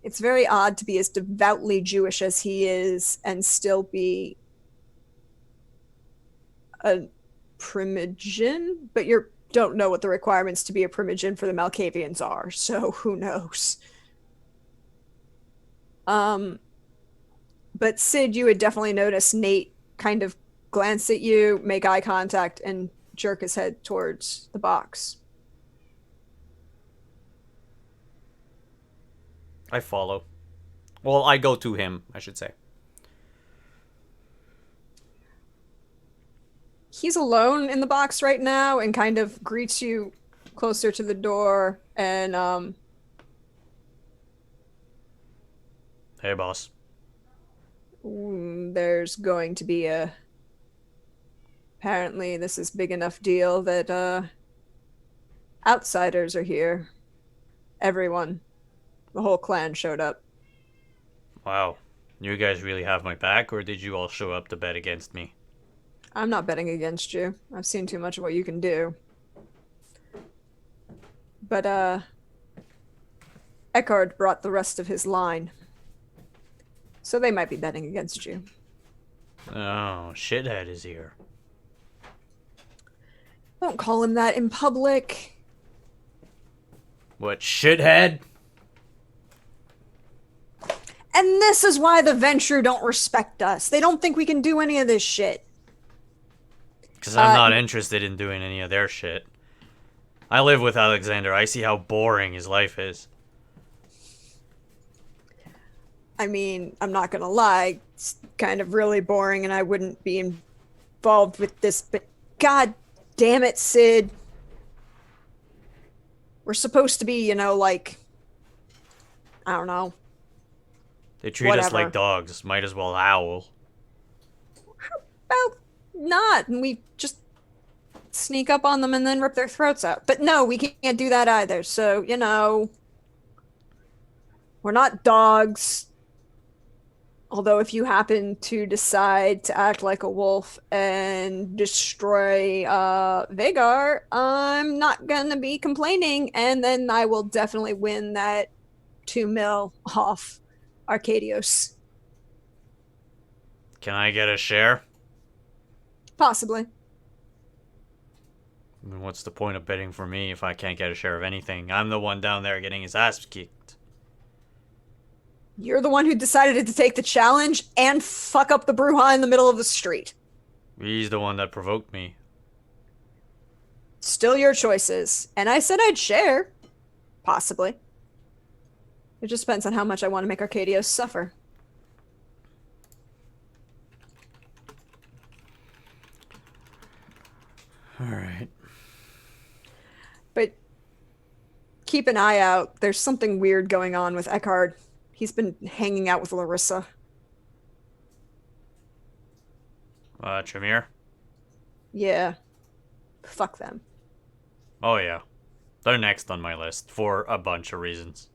It's very odd to be as devoutly Jewish as he is and still be a primogen, but you don't know what the requirements to be a primogen for the Malkavians are, so who knows? But Sid, you would definitely notice Nate kind of glance at you, make eye contact, and jerk his head towards the box. I follow. Well, I go to him, I should say. He's alone in the box right now and kind of greets you closer to the door and Hey, boss. there's going to be apparently this is big enough deal that outsiders are here. Everyone. The whole clan showed up. Wow. You guys really have my back, or did you all show up to bet against me? I'm not betting against you. I've seen too much of what you can do. But Eckhard brought the rest of his line. So they might be betting against you. Oh, shithead is here. Don't call him that in public. What, shithead? And this is why the Ventrue don't respect us. They don't think we can do any of this shit. Because I'm not interested in doing any of their shit. I live with Alexander. I see how boring his life is. I mean, I'm not gonna lie, it's kind of really boring and I wouldn't be involved with this, but god damn it, Sid. We're supposed to be, like, I don't know. They treat us Whatever. like dogs. Might as well howl. Well, not. And we just sneak up on them and then rip their throats out. But no, we can't do that either. So, we're not dogs. Although if you happen to decide to act like a wolf and destroy Vagar, I'm not gonna be complaining, and then I will definitely win that 2 mil off Arcadios. Can I get a share? Possibly. I mean, what's the point of bidding for me if I can't get a share of anything? I'm the one down there getting his ass kicked. You're the one who decided to take the challenge and fuck up the Bruja in the middle of the street. He's the one that provoked me. Still your choices. And I said I'd share. Possibly. It just depends on how much I want to make Arcadios suffer. Alright. But keep an eye out. There's something weird going on with Eckhard. He's been hanging out with Larissa. Tremere? Yeah. Fuck them. Oh yeah. They're next on my list for a bunch of reasons.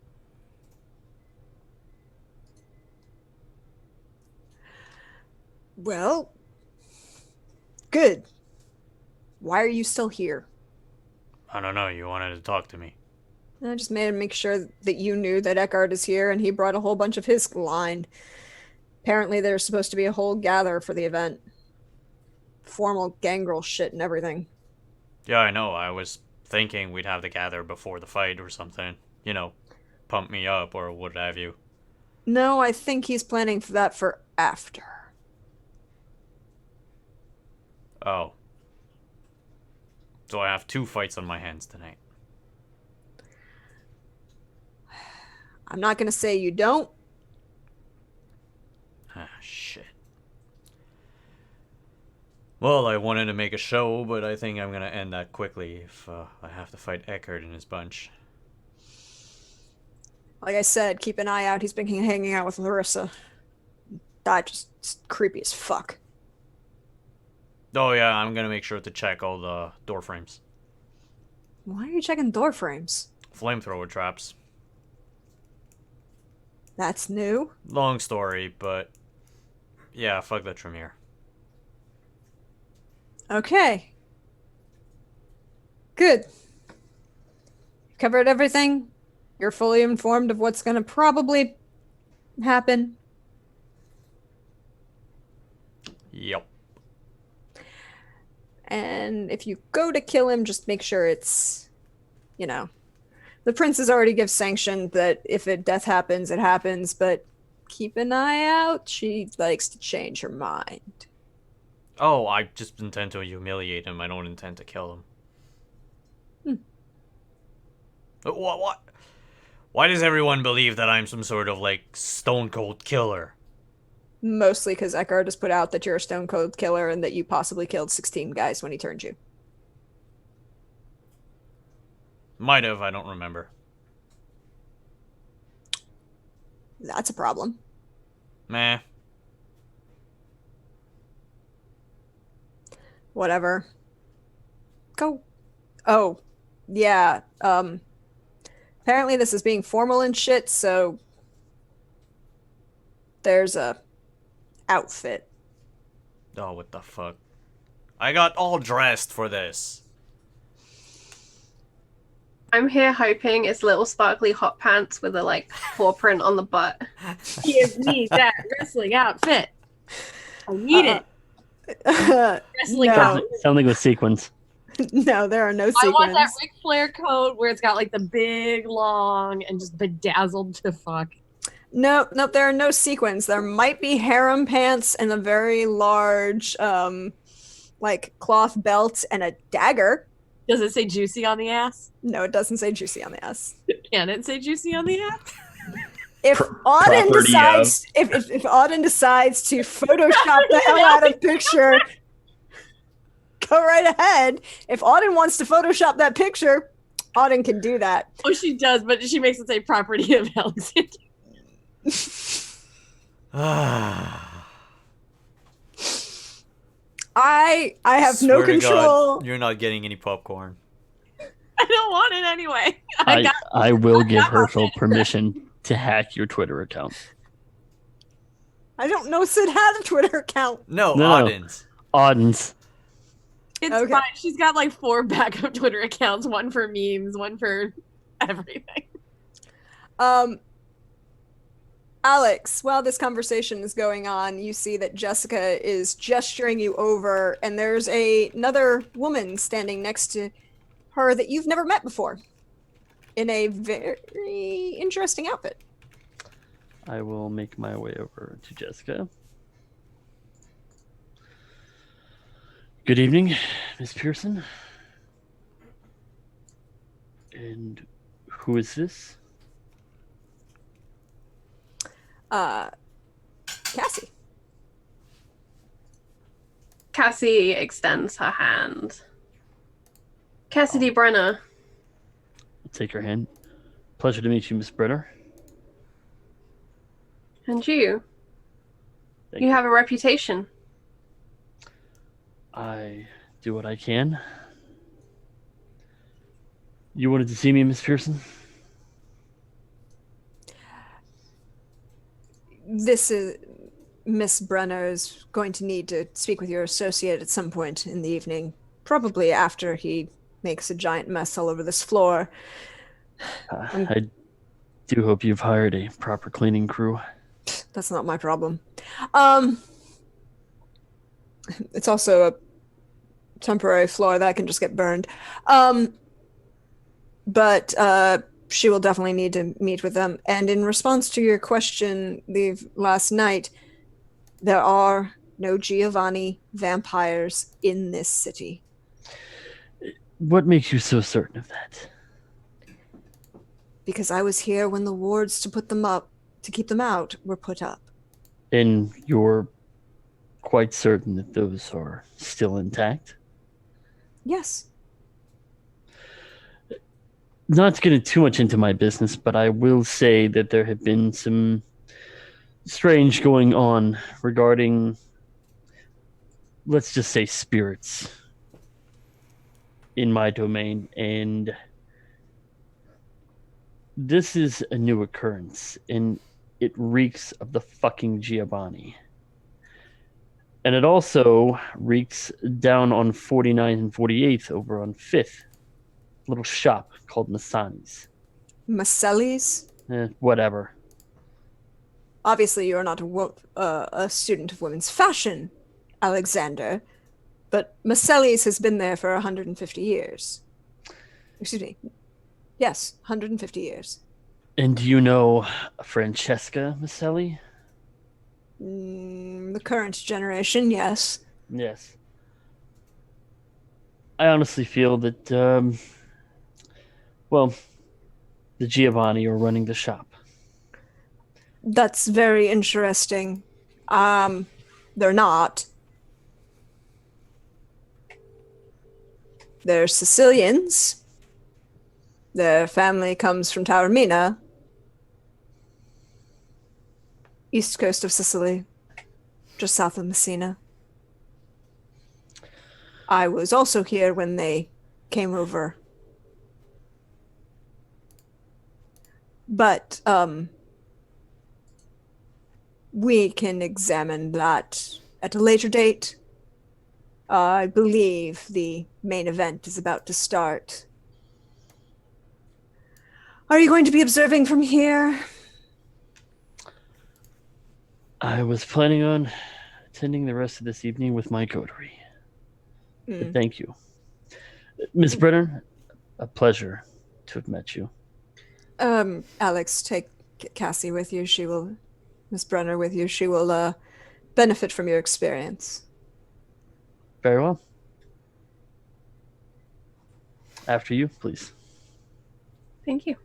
Well, good. Why are you still here? I don't know, you wanted to talk to me. I just made him make sure that you knew that Eckhard is here, and he brought a whole bunch of his line. Apparently there's supposed to be a whole gather for the event. Formal gangrel shit and everything. Yeah, I know. I was thinking we'd have the gather before the fight or something. Pump me up or what have you. No, I think he's planning for that for after. Oh. So I have 2 fights on my hands tonight. I'm not gonna say you don't. Ah, shit. Well, I wanted to make a show, but I think I'm gonna end that quickly if I have to fight Eckhard and his bunch. Like I said, keep an eye out. He's been hanging out with Larissa. That just creepy as fuck. Oh yeah, I'm gonna make sure to check all the door frames. Why are you checking door frames? Flamethrower traps. That's new. Long story, but yeah, fuck that Tremere. Okay. Good. Covered everything. You're fully informed of what's gonna probably happen. Yep. And if you go to kill him, just make sure it's, the princess already gives sanction that if a death happens, it happens, but keep an eye out. She likes to change her mind. Oh, I just intend to humiliate him. I don't intend to kill him. What? Why does everyone believe that I'm some sort of, stone cold killer? Mostly because Eckhard has put out that you're a stone cold killer and that you possibly killed 16 guys when he turned you. Might have, I don't remember. That's a problem. Meh. Whatever. Go. Oh, yeah. Apparently this is being formal and shit, so there's a outfit. Oh, what the fuck? I got all dressed for this. I'm here hoping it's little sparkly hot pants with a paw print on the butt. Give me that wrestling outfit. I need it. Wrestling No. coat. Something with sequins. No, there are no I sequins. want that Ric Flair coat where it's got the big long and just bedazzled to fuck. Nope, there are no sequins. There might be harem pants and a very large, like cloth belt and a dagger. Does it say juicy on the ass? No, it doesn't say juicy on the ass. Can it say juicy on the ass? If Auden decides, if Auden decides to Photoshop the hell out of picture, go right ahead. If Auden wants to Photoshop that picture, Auden can do that. Oh, she does, but she makes it say property of Alexander. I have no Swear to control. God, you're not getting any popcorn. I don't want it anyway. I will give Herschel permission to hack your Twitter account. I don't know Sid has a Twitter account. No, No. Auden's. Auden's. It's Okay. fine. She's got like 4 backup Twitter accounts, one for memes, one for everything. Alex, while this conversation is going on, you see that Jessica is gesturing you over, and there's another woman standing next to her that you've never met before in a very interesting outfit. I will make my way over to Jessica. Good evening, Miss Pearson. And who is this? Cassie. Cassie extends her hand. Cassidy Brenner. I'll take her hand. Pleasure to meet you, Miss Brenner. And you. Thank You have a reputation. I do what I can. You wanted to see me, Miss Pearson? This is Miss Brenner is going to need to speak with your associate at some point in the evening, probably after he makes a giant mess all over this floor. I do hope you've hired a proper cleaning crew. That's not my problem. It's also a temporary floor that can just get burned. But she will definitely need to meet with them. And in response to your question last night, there are no Giovanni vampires in this city. What makes you so certain of that? Because I was here when the wards to put them up, to keep them out, were put up. And you're quite certain that those are still intact? Yes. Not to get too much into my business, but I will say that there have been some strange going on regarding, let's just say, spirits in my domain, and this is a new occurrence, and it reeks of the fucking Giovanni. And it also reeks down on 49th and 48th over on 5th. Little shop called Masani's. Maselli's? Whatever. Obviously, you're not a student of women's fashion, Alexander, but Maselli's has been there for 150 years. Excuse me. Yes, 150 years. And do you know Francesca Maselli? The current generation, yes. Yes. I honestly feel that, well, the Giovanni are running the shop. That's very interesting. They're not. They're Sicilians. Their family comes from Taormina, east coast of Sicily, just south of Messina. I was also here when they came over. But, we can examine that at a later date. I believe the main event is about to start. Are you going to be observing from here? I was planning on attending the rest of this evening with my coterie. But thank you. Miss Brenner, a pleasure to have met you. Alex, take get Cassie with you. She will, Miss Brenner with you. She will benefit from your experience. Very well. After you, please. Thank you.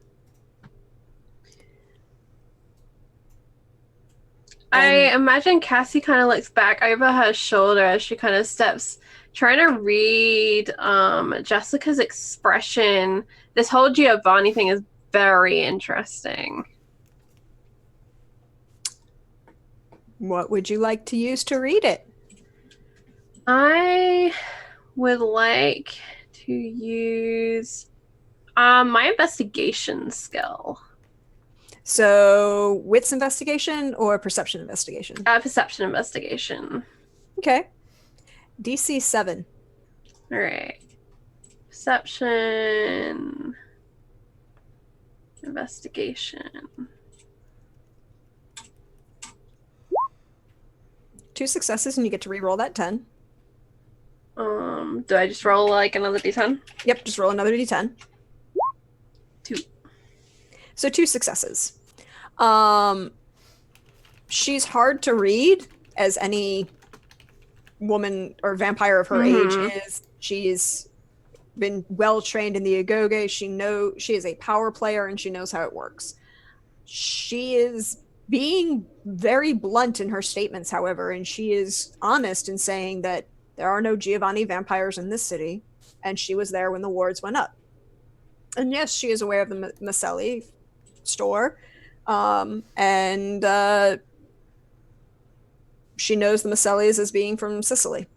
I imagine Cassie kind of looks back over her shoulder as she kind of steps, trying to read Jessica's expression. This whole Giovanni thing is very interesting. What would you like to use to read it? I would like to use my investigation skill. So, wits investigation or perception investigation? Perception investigation. Okay. DC 7. All right. Perception investigation. 2 successes, and you get to re-roll that 10. Do I just roll like another d10? Yep, just roll another d10. 2. So 2 successes. She's hard to read, as any woman or vampire of her age is. She's been well trained in the Agoge. She is a power player and she knows how it works. She is being very blunt in her statements, however, and she is honest in saying that there are no Giovanni vampires in this city, and she was there when the wards went up. And yes, she is aware of the Maselli store, and she knows the Masellis as being from Sicily.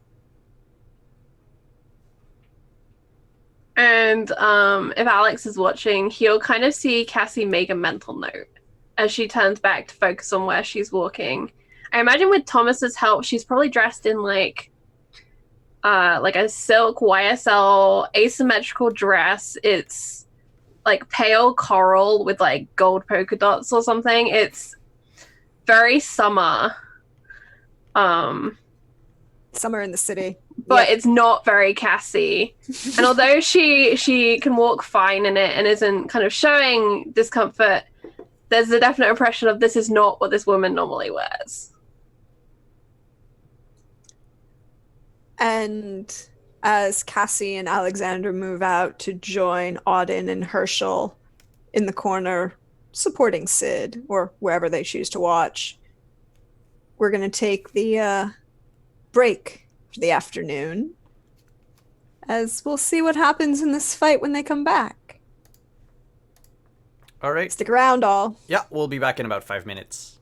And if Alex is watching, he'll kind of see Cassie make a mental note as she turns back to focus on where she's walking. I imagine with Thomas's help, she's probably dressed in like a silk YSL asymmetrical dress. It's like pale coral with like gold polka dots or something. It's very summer. Summer in the city. But it's not very Cassie. And although she can walk fine in it and isn't kind of showing discomfort, there's a definite impression of this is not what this woman normally wears. And as Cassie and Alexander move out to join Auden and Herschel in the corner, supporting Sid, or wherever they choose to watch, we're going to take the break for the afternoon, as we'll see what happens in this fight when they come back. All right. Stick around, all. Yeah, we'll be back in about 5 minutes.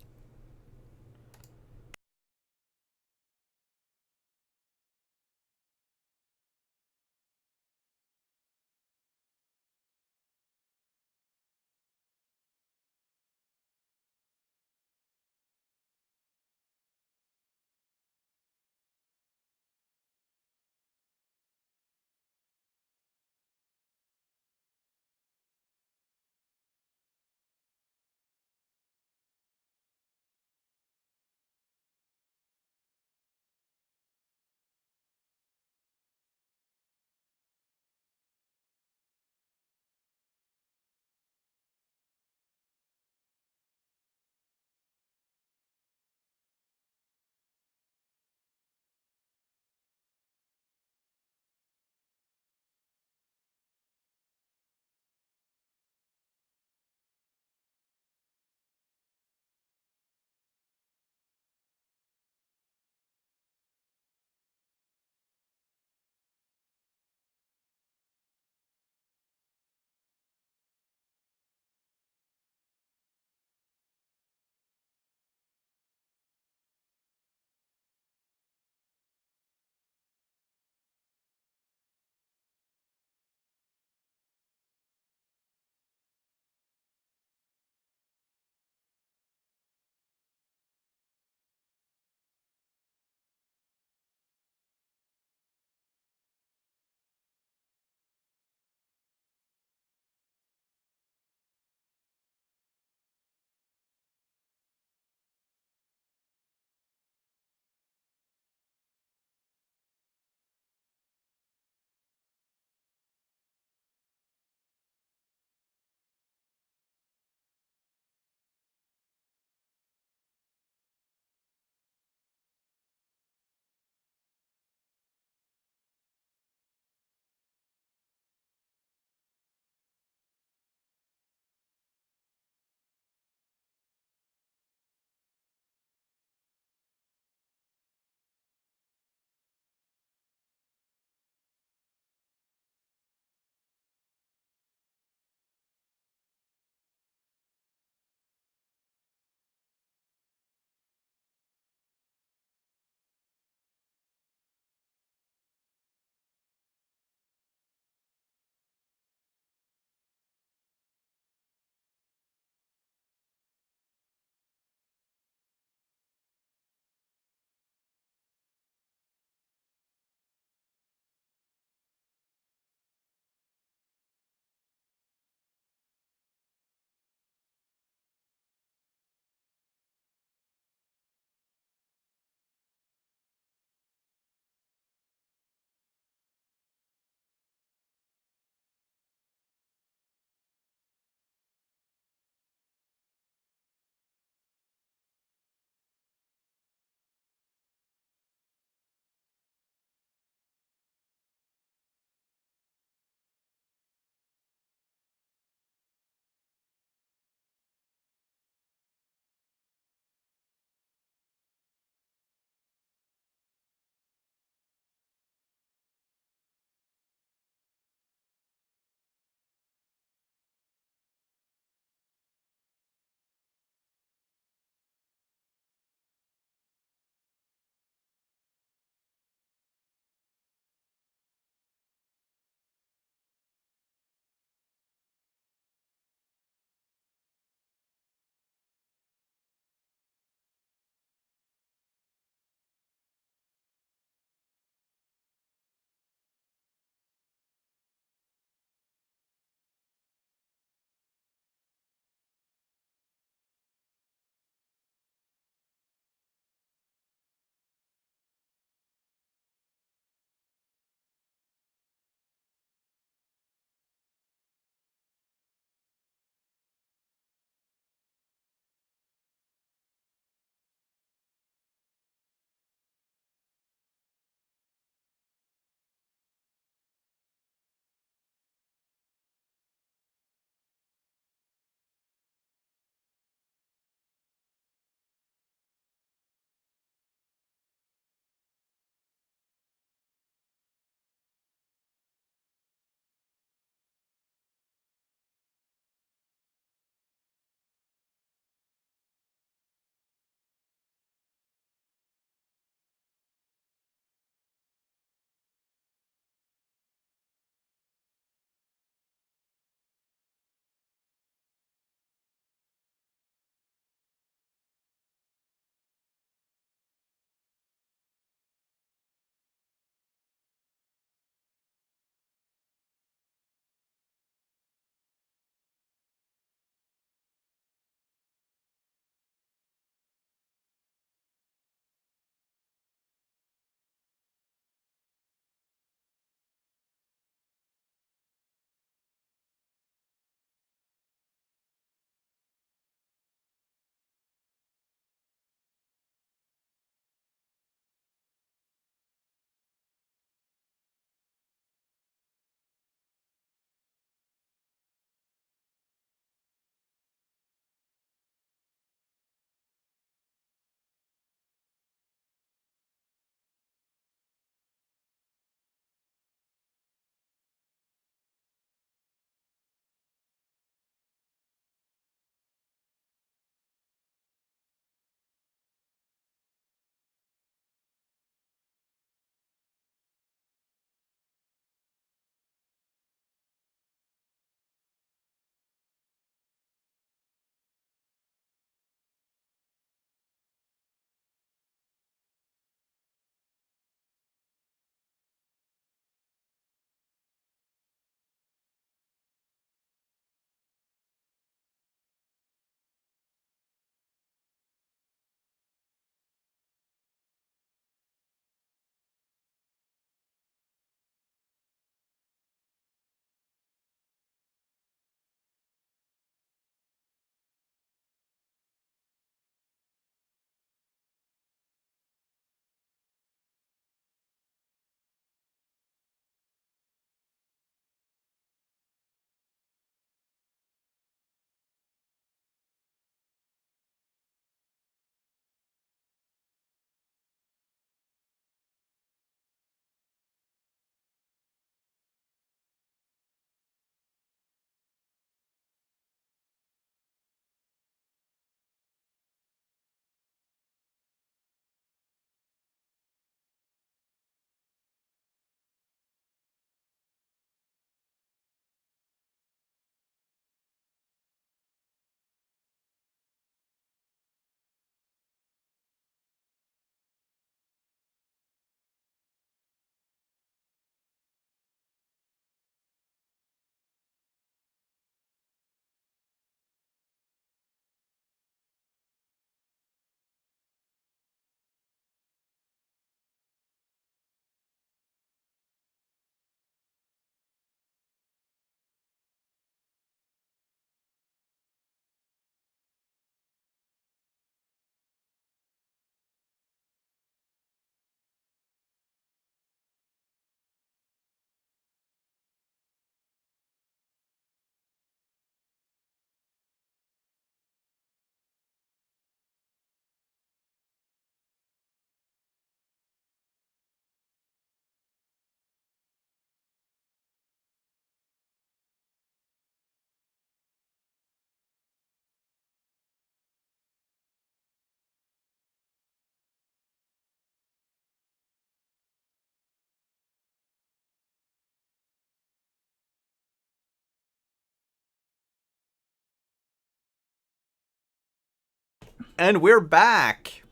And we're back.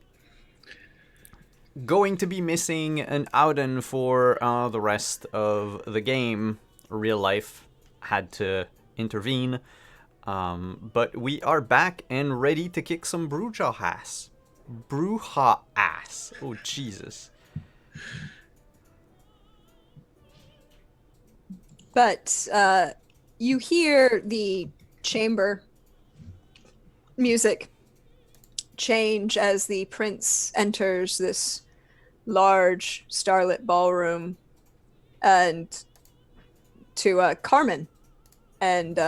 Going to be missing an Auden for the rest of the game. Real life had to intervene. But we are back and ready to kick some Brujah ass. Brujah ass. Oh, Jesus. But you hear the chamber music change as the prince enters this large starlit ballroom, and to Carmen, and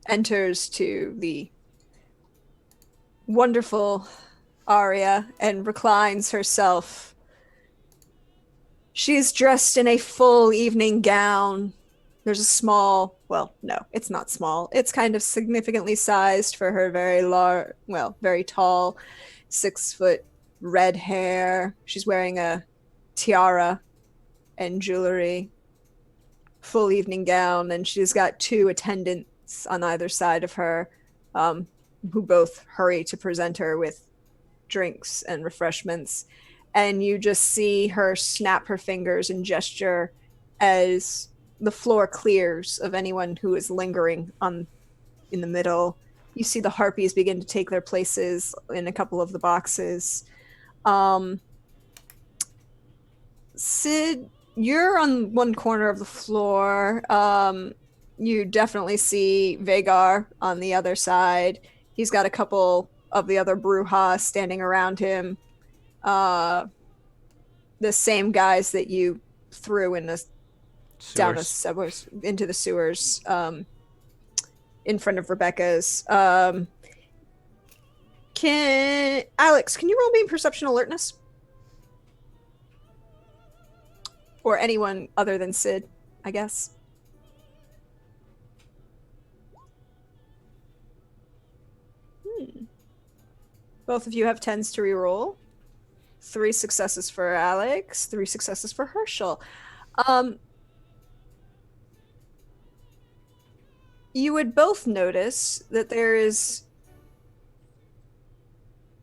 enters to the wonderful aria and reclines herself. She's dressed in a full evening gown. There's a small, well, no, it's not small. It's kind of significantly sized for her very large, well, very tall, 6-foot red hair. She's wearing a tiara and jewelry, full evening gown, and she's got 2 attendants on either side of her, who both hurry to present her with drinks and refreshments. And you just see her snap her fingers and gesture as the floor clears of anyone who is lingering in the middle. You see the harpies begin to take their places in a couple of the boxes. Sid, you're on one corner of the floor. You definitely see Vagar on the other side. He's got a couple of the other Brujah standing around him. The same guys that you threw in the down a sewers into the sewers in front of Rebecca's. Can Alex, can you roll me perception alertness? Or anyone other than Sid, I guess. Both of you have 10s to reroll. 3 successes for Alex, 3 successes for Herschel. You would both notice that there is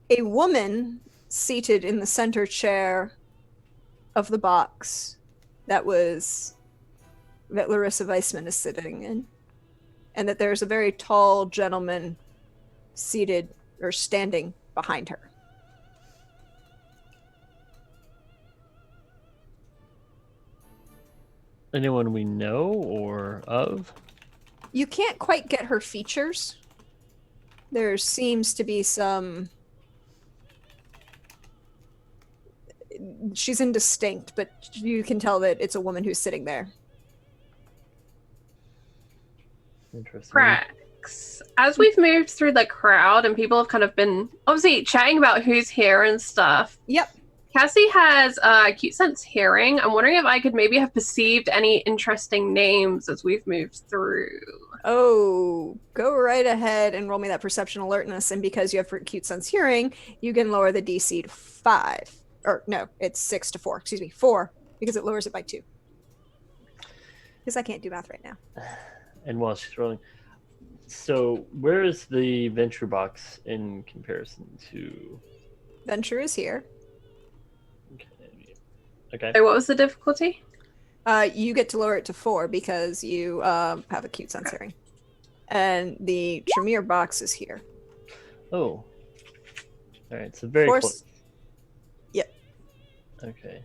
a woman seated in the center chair of the box that Larissa Weissman is sitting in, and that there's a very tall gentleman seated or standing behind her. Anyone we know or of? You can't quite get her features. There seems to be some... She's indistinct, but you can tell that it's a woman who's sitting there. Interesting. Cracks. As we've moved through the crowd and people have kind of been obviously chatting about who's here and stuff. Yep. Cassie has cute sense hearing. I'm wondering if I could maybe have perceived any interesting names as we've moved through. Oh, go right ahead and roll me that perception alertness. And because you have cute sense hearing, you can lower the DC to 5. Or no, it's 6 to 4. Excuse me, 4, because it lowers it by 2. Because I can't do math right now. And while she's rolling, so where is the venture box in comparison to? Venture is here. Okay. So what was the difficulty? You get to lower it to 4 because you have a cute sense hearing. And the Tremere box is here. Oh. All right, so very 4. close. Yep. Okay.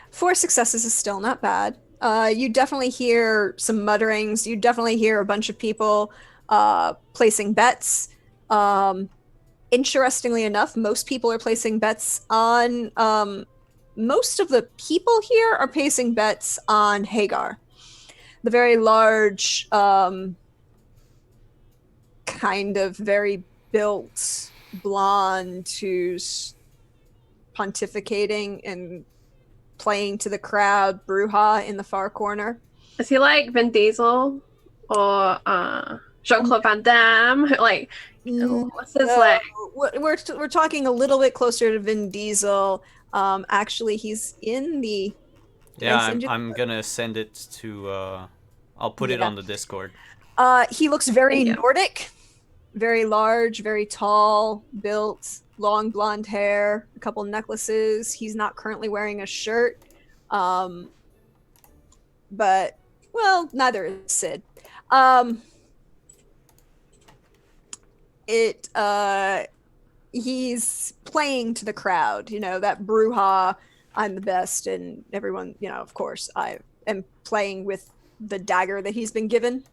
4 successes is still not bad. You definitely hear some mutterings. You definitely hear a bunch of people placing bets. Interestingly enough, most people are placing bets on... most of the people here are placing bets on Hagar. The very large, kind of very built blonde who's pontificating and playing to the crowd, Brujah in the far corner. Is he like Vin Diesel or Jean-Claude Van Damme? Like, what's his like? We're talking a little bit closer to Vin Diesel. Actually, he's in the... Yeah, I'm gonna send it to... I'll put it on the Discord. He looks very Thank you. Nordic, very large, very tall, built, long blonde hair, a couple necklaces. He's not currently wearing a shirt. But, well, neither is Sid. He's playing to the crowd, that brouhaha, I'm the best, and everyone, of course, I am playing with the dagger that he's been given.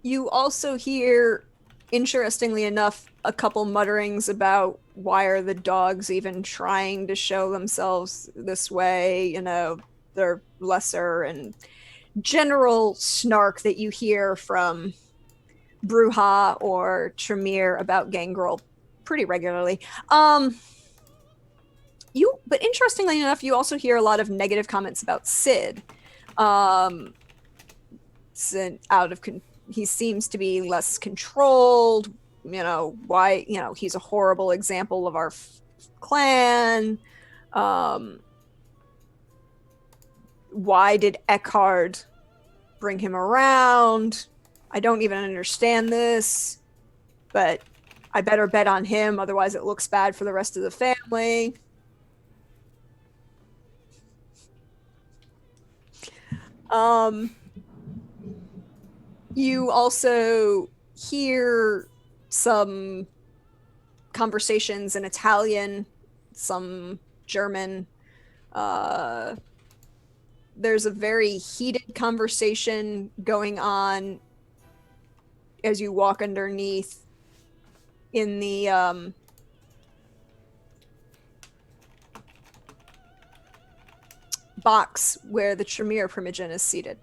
You also hear, interestingly enough, a couple mutterings about why are the dogs even trying to show themselves this way, they're lesser, and general snark that you hear from Bruja or Tremere about Gangrel pretty regularly. But interestingly enough, you also hear a lot of negative comments about Sid. He seems to be less controlled. Why? He's a horrible example of our clan. Why did Eckhard bring him around? I don't even understand this, but I better bet on him, otherwise it looks bad for the rest of the family. You also hear some conversations in Italian, some German. There's a very heated conversation going on as you walk underneath in the box where the Tremere Primogen is seated.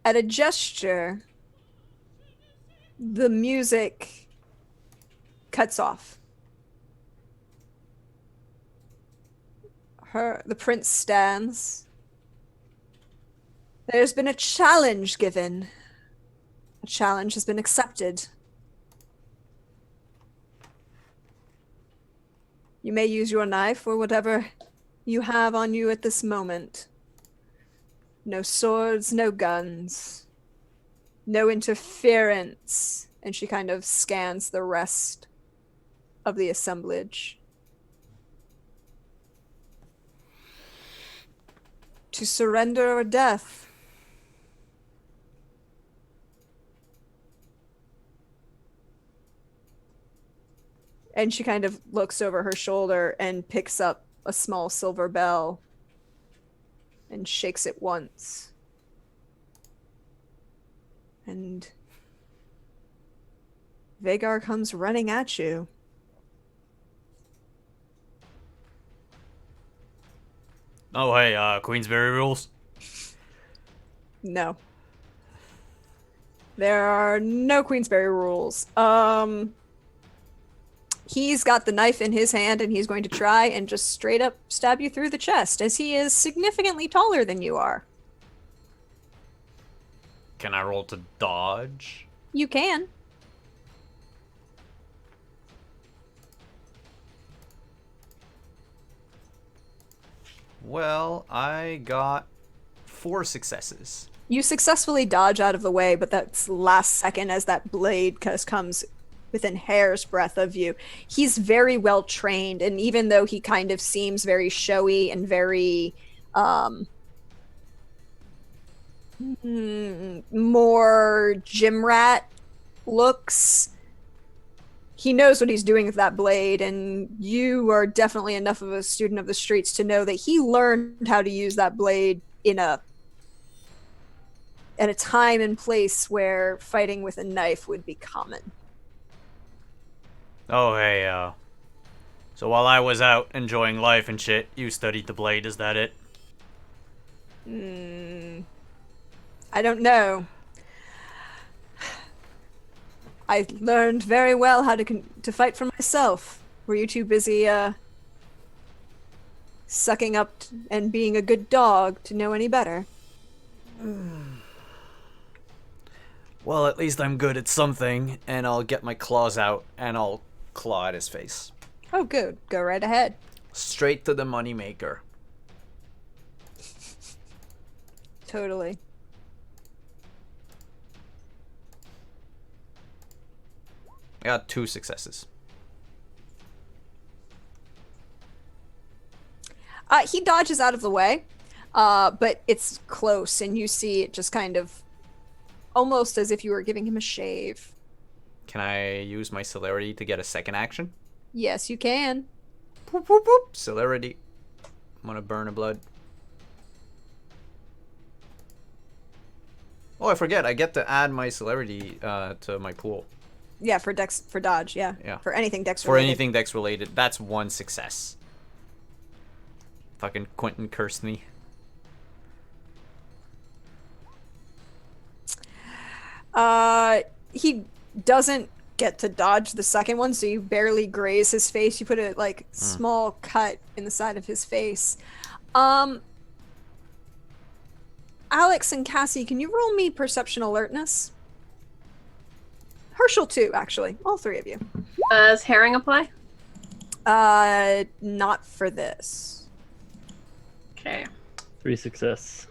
At a gesture, the music cuts off. The prince stands. There's been a challenge given. A challenge has been accepted. You may use your knife or whatever you have on you at this moment. No swords, no guns, no interference. And she kind of scans the rest of the assemblage. To surrender or death. And she kind of looks over her shoulder and picks up a small silver bell and shakes it once. And Vagar comes running at you. Oh, hey, Queensberry rules? No. There are no Queensberry rules. He's got the knife in his hand and he's going to try and just straight up stab you through the chest, as he is significantly taller than you are. Can I roll to dodge? You can. Well, I got 4 successes. You successfully dodge out of the way, but that's last second as that blade comes within hair's breadth of you. He's very well trained, and even though he kind of seems very showy and very more gym rat looks, he knows what he's doing with that blade, and you are definitely enough of a student of the streets to know that he learned how to use that blade at a time and place where fighting with a knife would be common. Oh, hey, so while I was out enjoying life and shit, you studied the blade, is that it? I don't know. I learned very well how to fight for myself. Were you too busy, sucking up and being a good dog to know any better? Well, at least I'm good at something, and I'll get my claws out, and I'll claw at his face. Oh, good. Go right ahead. Straight to the moneymaker. Totally. I got 2 successes. He dodges out of the way, but it's close, and you see it just kind of almost as if you were giving him a shave. Can I use my celerity to get a second action? Yes, you can. Boop, boop, boop. Celerity. I'm gonna burn a blood. Oh, I forget. I get to add my celerity to my pool. Yeah, for dodge, yeah. Yeah. For anything dex For related. anything dex related. That's 1 success. Fucking Quentin cursed me. He doesn't get to dodge the second one, so you barely graze his face. You put a small cut in the side of his face. Alex and Cassie, can you roll me perception alertness? Herschel too, actually. All 3 of you. Does herring apply? Not for this. Okay. 3 success.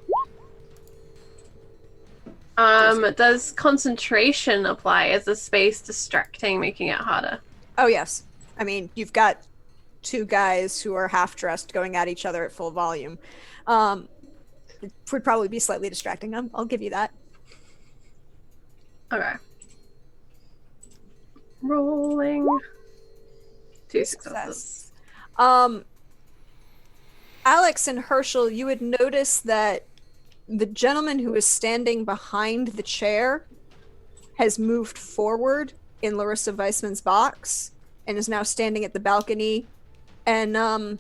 Does concentration apply? Is the space distracting, making it harder? Oh, yes. I mean, you've got 2 guys who are half dressed going at each other at full volume. It would probably be slightly distracting. I'll give you that. Okay. Rolling. 2 successes. Alex and Herschel, you would notice that the gentleman who is standing behind the chair has moved forward in Larissa Weissman's box and is now standing at the balcony. And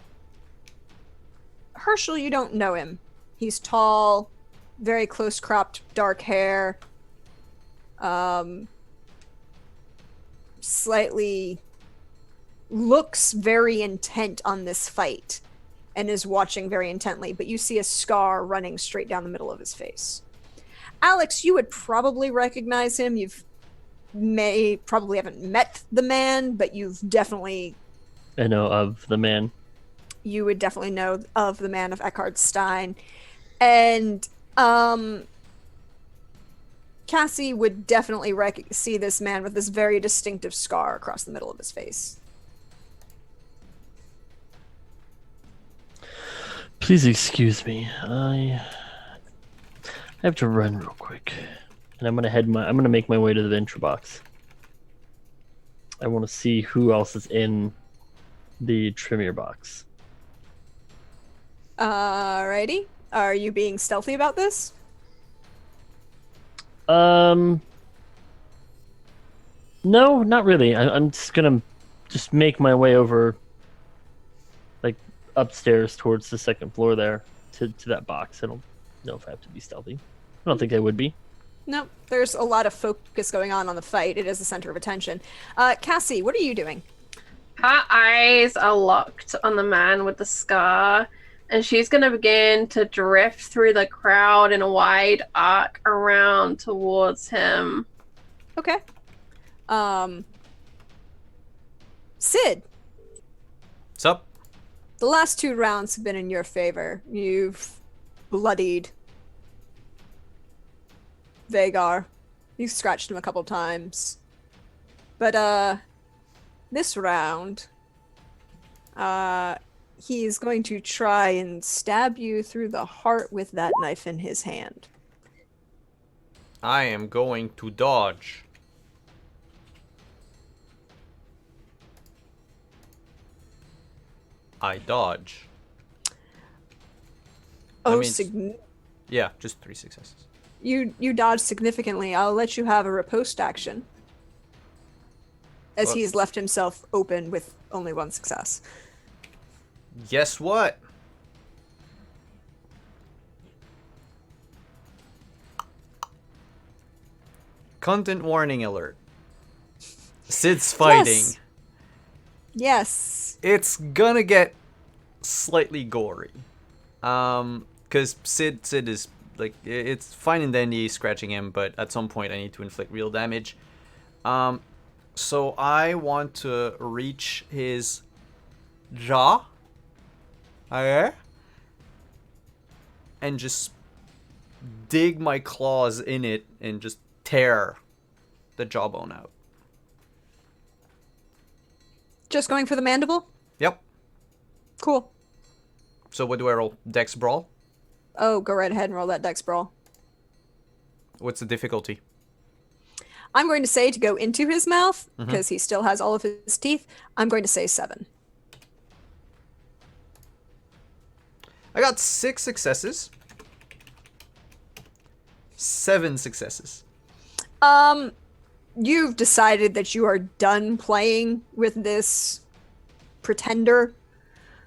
Herschel, you don't know him. He's tall, very close cropped dark hair, slightly looks very intent on this fight and is watching very intently, but you see a scar running straight down the middle of his face. Alex, you would probably recognize him. Probably haven't met the man, but you've definitely... I know of the man. You would definitely know of the man of Eckhard Stein. And Cassie would definitely see this man with this very distinctive scar across the middle of his face. Please excuse me. I have to run real quick, and I'm gonna make my way to the venture box. I want to see who else is in the Tremere box. Alrighty. Are you being stealthy about this? No, not really. I'm just gonna make my way over, like, upstairs towards the second floor there to that box. I don't know if I have to be stealthy. I don't think I would be. Nope. There's a lot of focus going on the fight. It is the center of attention. Cassie, what are you doing? Her eyes are locked on the man with the scar, and she's going to begin to drift through the crowd in a wide arc around towards him. Okay. Sid, What's up? the last 2 rounds have been in your favor. You've bloodied Vagar. You've scratched him a couple times. But, this round, he's going to try and stab you through the heart with that knife in his hand. I am going to dodge. I dodge. Oh, mean, yeah, just 3 successes. You dodge significantly. I'll let you have a riposte action. As Well- he's left himself open with only 1 success. Guess what? Content warning alert. Sid's fighting. Yes. It's gonna get slightly gory. Cause Sid is like, it's fine and dandy scratching him, but at some point I need to inflict real damage. So I want to reach his jaw. Okay. And just dig my claws in it and just tear the jawbone out. Just going for the mandible? Yep. Cool. So what do I roll? Dex Brawl? Oh, go right ahead and roll that dex brawl. What's the difficulty? I'm going to say to go into his mouth, because he still has all of his teeth, I'm going to say 7. I got 6 successes. 7 successes. You've decided that you are done playing with this pretender.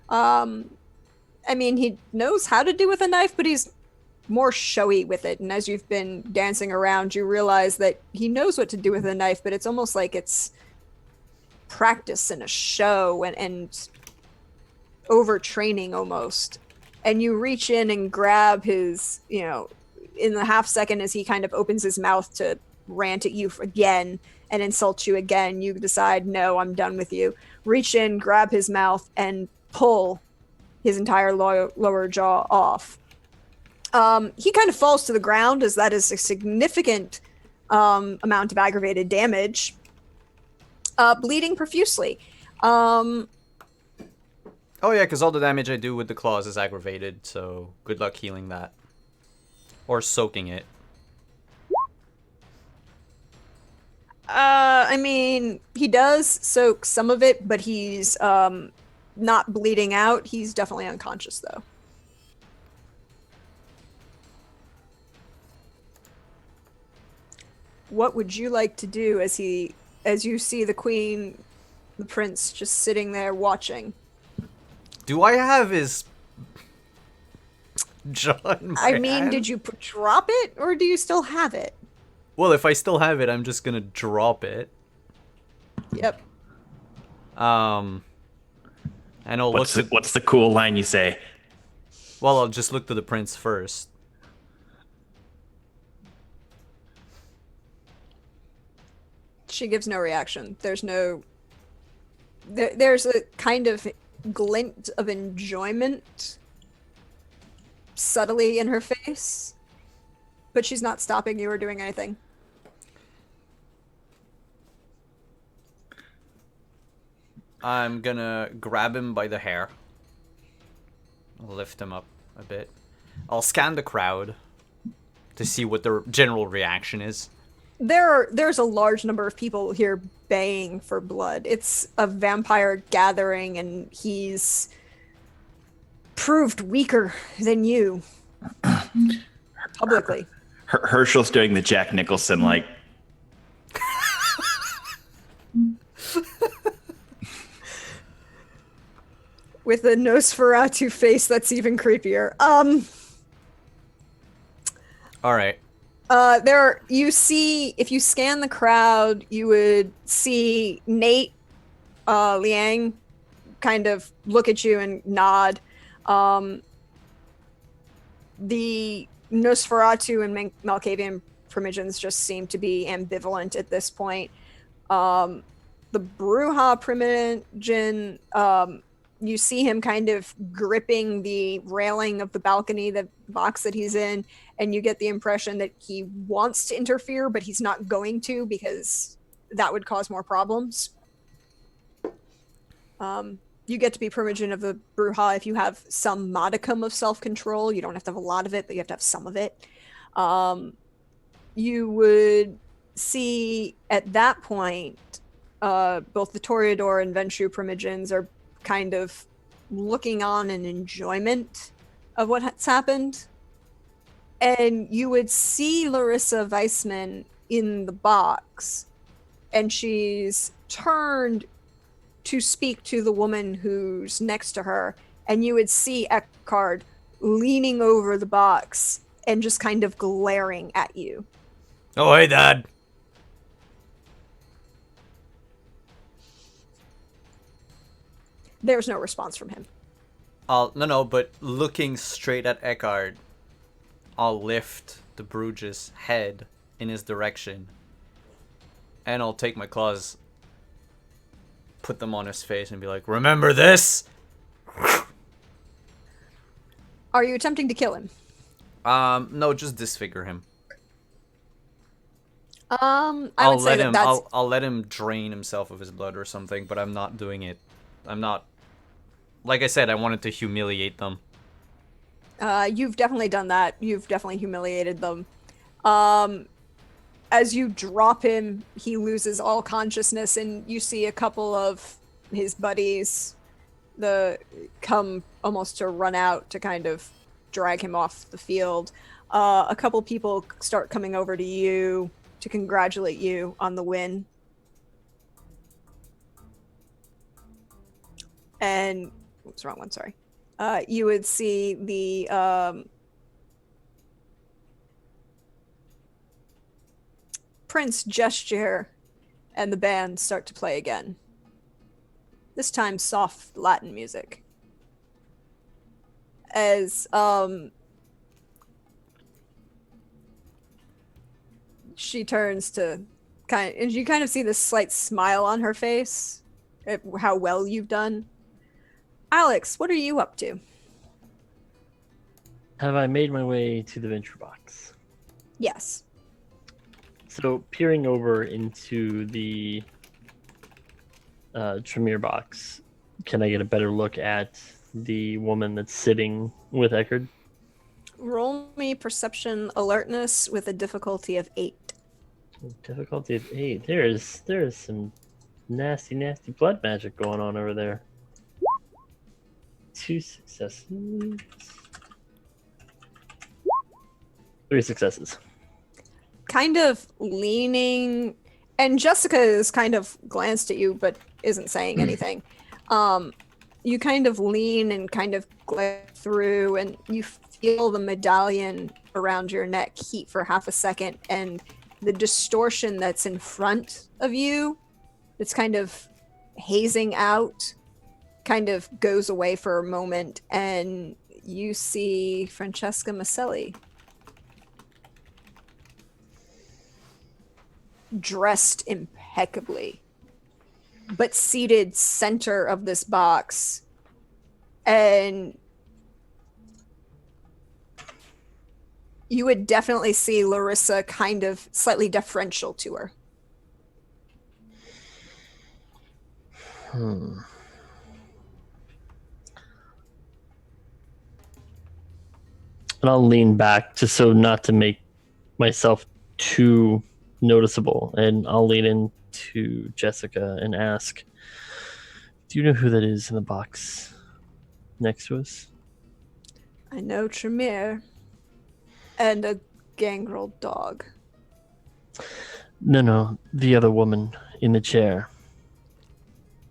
I mean, he knows how to do with a knife, but he's more showy with it. And as you've been dancing around, you realize that he knows what to do with a knife, but it's almost like it's practice in a show and overtraining almost. And you reach in and grab his, in the half second as he kind of opens his mouth to rant at you again and insult you again, you decide, no, I'm done with you. Reach in, grab his mouth, and pull his entire lower jaw off. He kind of falls to the ground, as that is a significant amount of aggravated damage, bleeding profusely. Oh yeah, because all the damage I do with the claws is aggravated, so good luck healing that. Or soaking it. I mean, he does soak some of it, but he's not bleeding out. He's definitely unconscious, though. What would you like to do as you see the queen, the prince, just sitting there watching? Do I have his jaw in my hand? Did you drop it, or do you still have it? Well, if I still have it, I'm just gonna drop it. Yep. And I'll What's the cool line you say? Well, I'll just look to the prince first. She gives no reaction. There's a kind of glint of enjoyment subtly in her face, but she's not stopping you or doing anything. I'm gonna grab him by the hair. I'll lift him up a bit. I'll scan the crowd to see what the general reaction is. There's a large number of people here baying for blood. It's a vampire gathering, and he's proved weaker than you publicly. Herschel's doing the Jack Nicholson like. With a Nosferatu face that's even creepier. Alright. If you scan the crowd, you would see Nate, Liang kind of look at you and nod. The Nosferatu and Malkavian Primogens just seem to be ambivalent at this point. The Brujah Primogen, you see him kind of gripping the railing of the balcony, the box that he's in, and you get the impression that he wants to interfere, but he's not going to, because that would cause more problems. You get to be Primogen of the Brujah if you have some modicum of self-control. You don't have to have a lot of it, but you have to have some of it. You would see at that point, both the Toreador and Ventrue Primogens are kind of looking on in enjoyment of what's happened. And you would see Larissa Weissman in the box, and she's turned to speak to the woman who's next to her, and you would see Eckhard leaning over the box and just kind of glaring at you. Oh, hey, Dad. There's no response from him. But looking straight at Eckhard, I'll lift the Bruges' head in his direction, and I'll take my claws put them on his face and be like, "Remember this?" Are you attempting to kill him? No, just disfigure him. I would say that's... I'll let him drain himself of his blood or something, but I'm not doing it. I'm not. Like I said, I wanted to humiliate them. You've definitely done that. You've definitely humiliated them. As you drop him, he loses all consciousness, and you see a couple of his buddies come almost to run out to kind of drag him off the field. A couple people start coming over to you to congratulate you on the win. And oops, wrong one, sorry. You would see the Prince gesture and the band start to play again. This time soft Latin music. As she turns to and you kind of see this slight smile on her face at how well you've done. Alex, what are you up to? Have I made my way to the venture box? Yes. So, peering over into the Tremere box, can I get a better look at the woman that's sitting with Eckerd? Roll me perception alertness with a difficulty of 8. Difficulty of 8. There is some nasty blood magic going on over there. 2 successes. 3 successes. Kind of leaning, and Jessica is kind of glanced at you but isn't saying anything. You kind of lean and kind of glance through, and you feel the medallion around your neck heat for half a second, and the distortion that's in front of you, that's kind of hazing out, kind of goes away for a moment, and you see Francesca Maselli. Dressed impeccably, but seated center of this box, and you would definitely see Larissa kind of slightly deferential to her. And I'll lean back just so not to make myself too noticeable, and I'll lean into Jessica and ask, do you know who that is in the box next to us? I know Tremere and a gangrel dog. No, the other woman in the chair.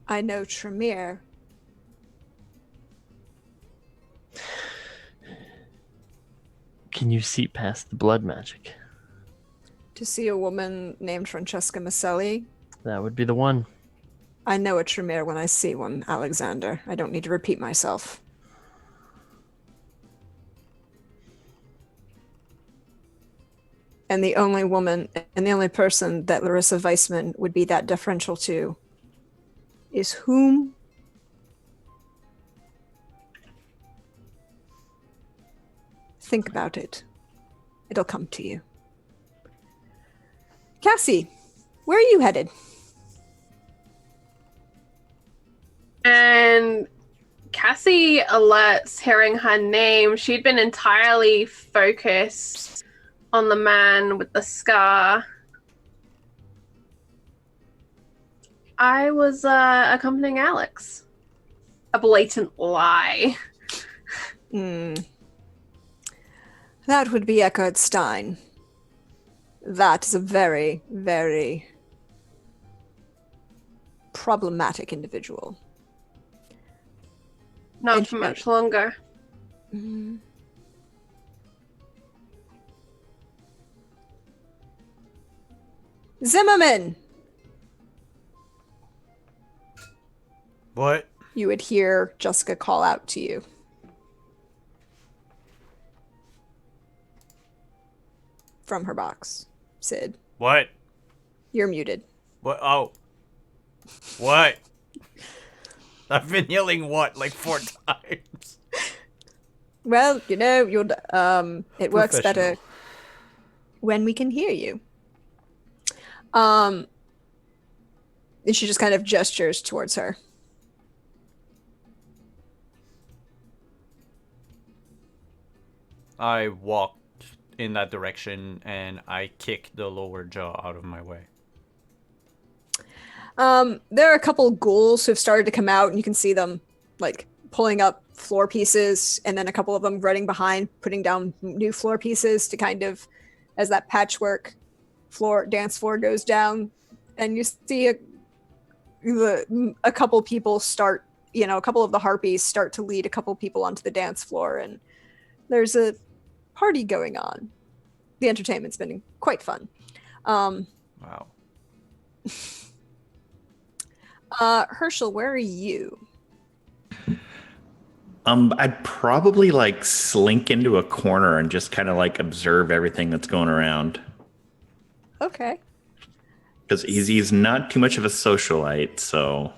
I know Tremere. Can you see past the blood magic? To see a woman named Francesca Maselli? That would be the one. I know a Tremere when I see one, Alexander. I don't need to repeat myself. And the only woman and the only person that Larissa Weissman would be that deferential to is whom? Think about it. It'll come to you. Cassie, where are you headed? And Cassie alerts hearing her name. She'd been entirely focused on the man with the scar. I was accompanying Alex. A blatant lie. That would be Eckerd Stein. That is a very, very problematic individual. Not for much longer. Zimmerman! What? You would hear Jessica call out to you. From her box. Sid, What? you're muted. What? Oh. What? I've been yelling what, like 4 times? Well, you know, it works better Professional. when we can hear you. And she just kind of gestures towards her. I walked in that direction and I kicked the lower jaw out of my way. There are a couple ghouls who've started to come out, and you can see them like pulling up floor pieces, and then a couple of them running behind, putting down new floor pieces to kind of, as that patchwork dance floor goes down, and you see a couple people start, a couple of the harpies start to lead a couple people onto the dance floor, and there's a party going on. The entertainment's been quite fun. Wow. Herschel, where are you? I'd probably like slink into a corner and just kind of like observe everything that's going around. Okay. Because he's not too much of a socialite, so.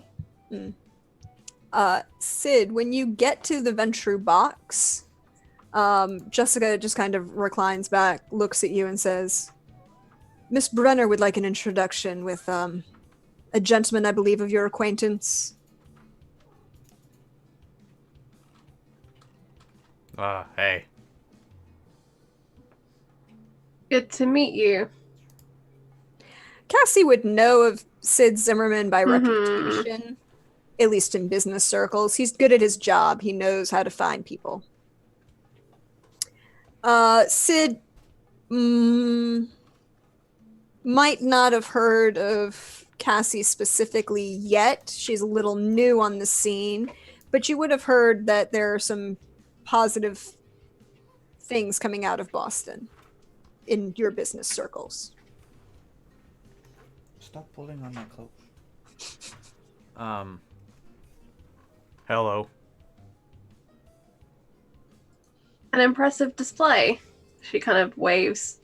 Sid, when you get to the Ventru box, Jessica just kind of reclines back, looks at you, and says, Miss Brenner would like an introduction with a gentleman, I believe, of your acquaintance. Hey. Good to meet you. Cassie would know of Sid Zimmerman by reputation, at least in business circles. He's good at his job. He knows how to find people. Sid might not have heard of Cassie specifically yet. She's a little new on the scene, but you would have heard that there are some positive things coming out of Boston in your business circles. Stop pulling on my cloak. Hello. An impressive display. She kind of waves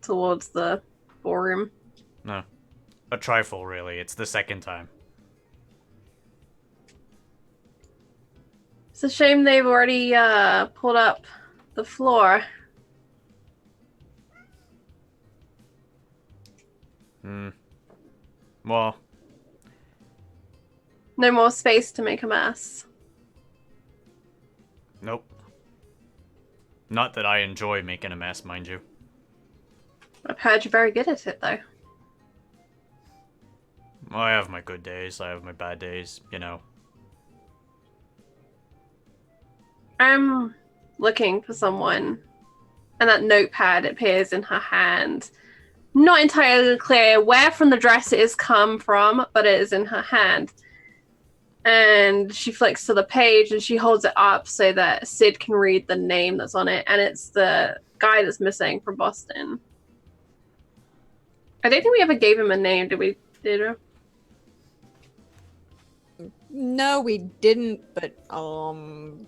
towards the ballroom. No. A trifle, really. It's the second time. It's a shame they've already pulled up the floor. Well, No more space to make a mess. nope. Not that I enjoy making a mess, mind you. I've heard you're very good at it, though. I have my good days, I have my bad days, you know. I'm looking for someone, and that notepad appears in her hand. Not entirely clear where from the dress it has come from, but it is in her hand. And she flicks to the page and she holds it up so that Sid can read the name that's on it, and it's the guy that's missing from Boston. I don't think we ever gave him a name, did we? Did we? No, we didn't, but the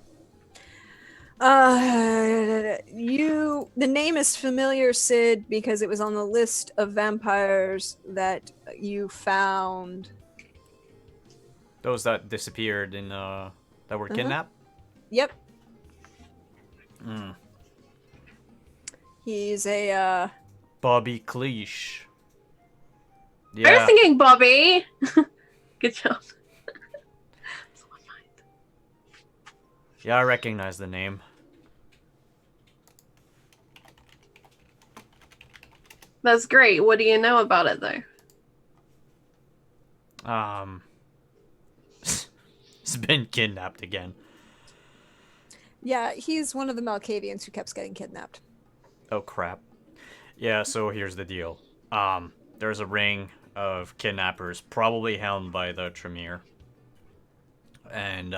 name is familiar, Sid, because it was on the list of vampires that you found. Those that disappeared in, that were kidnapped? Yep. Mm. He's a Bobby Cleash. I was Yeah. thinking Bobby. Good job. Yeah, I recognize the name. That's great. What do you know about it, though? He's been kidnapped again. Yeah, he's one of the Malkavians who kept getting kidnapped. Oh crap. Yeah, so here's the deal. There's a ring of kidnappers, probably helmed by the Tremere. And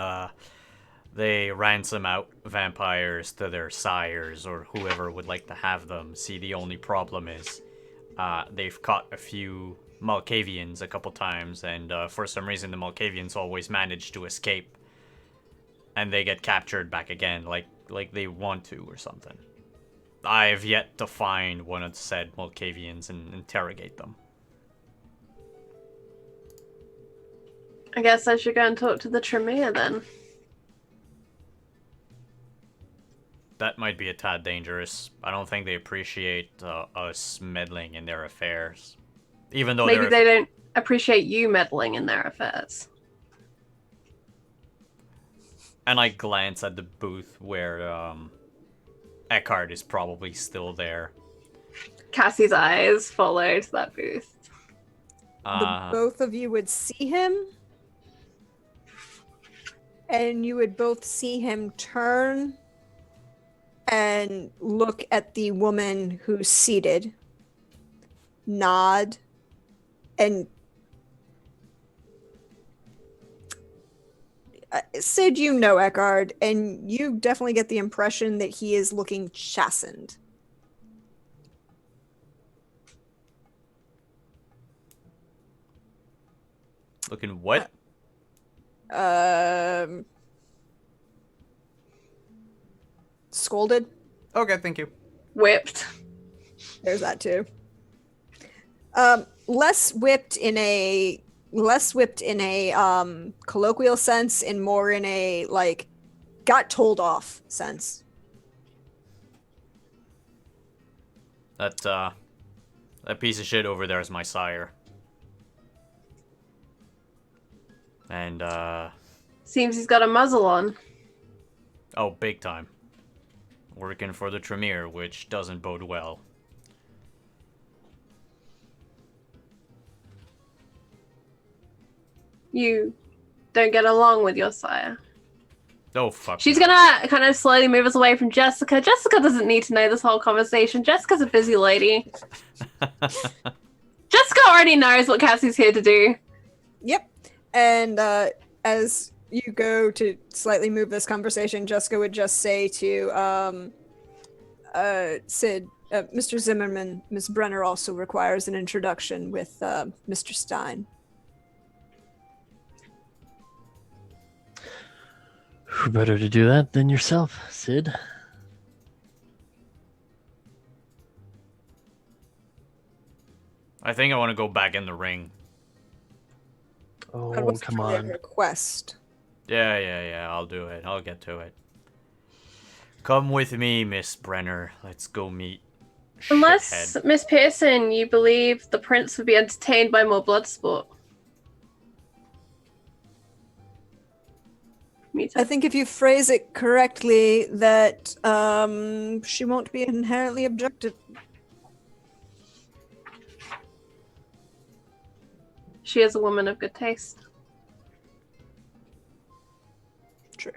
they ransom out vampires to their sires or whoever would like to have them. See, the only problem is they've caught a few Malkavians a couple times, and for some reason the Malkavians always manage to escape. And they get captured back again, like they want to or something. I have yet to find one of the said Malkavians and interrogate them. I guess I should go and talk to the Tremere then. That might be a tad dangerous. I don't think they appreciate us meddling in their affairs. Even though Maybe they don't appreciate you meddling in their affairs. And I glance at the booth where Eckhart is probably still there. Cassie's eyes follow to that booth. The both of you would see him, and you would both see him turn and look at the woman who's seated, nod, and Sid, you know Eckhard, and you definitely get the impression that he is looking chastened. Looking what? Scolded. Okay, thank you. Whipped. There's that too. Less whipped in a colloquial sense, and more in a like got told off sense. That piece of shit over there is my sire. And Seems he's got a muzzle on. oh, big time. Working for the Tremere, which doesn't bode well. You don't get along with your sire. Oh, fuck. She's no. gonna kind of slowly move us away from Jessica. Jessica doesn't need to know this whole conversation. Jessica's a busy lady. Jessica already knows what Cassie's here to do. Yep. And as you go to slightly move this conversation, Jessica would just say to Sid, Mr. Zimmerman, Ms. Brenner also requires an introduction with Mr. Stein. Who better to do that than yourself, Sid? I think I want to go back in the ring. Oh, That was come truly a on. request. Yeah, I'll do it. I'll get to it. Come with me, Miss Brenner. Let's go meet Unless, Shithead. Miss Pearson, you believe the prince would be entertained by more blood sport. Me too. I think if you phrase it correctly, that she won't be inherently objective. She is a woman of good taste. True.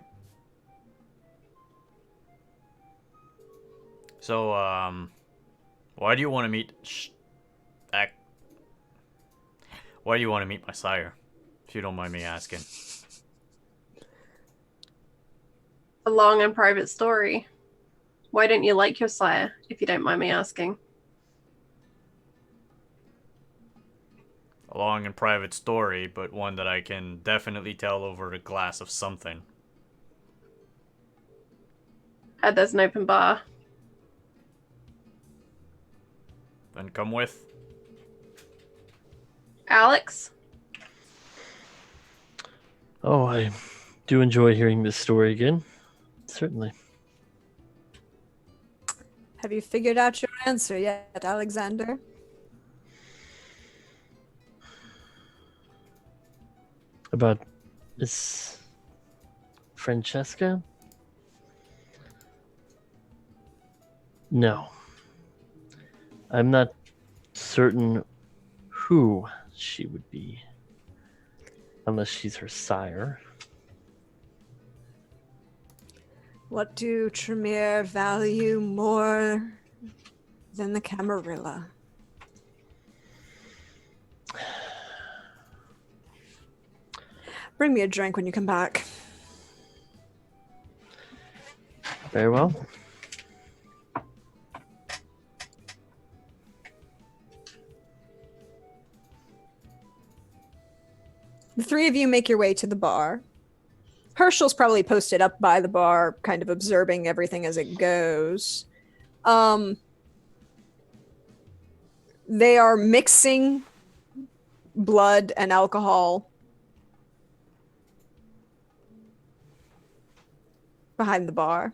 So, why do you want to meet Why do you want to meet my sire? If you don't mind me asking. A long and private story. Why don't you like your sire, if you don't mind me asking? A long and private story, but one that I can definitely tell over a glass of something. There's an open bar. Then come with. Alex? Oh, I do enjoy hearing this story again. Certainly. Have you figured out your answer yet, Alexander? About Miss Francesca? No. I'm not certain who she would be. Unless she's her sire. What do Tremere value more than the Camarilla? Bring me a drink when you come back. Very well. The three of you make your way to the bar. Herschel's probably posted up by the bar, kind of observing everything as it goes. They are mixing blood and alcohol behind the bar.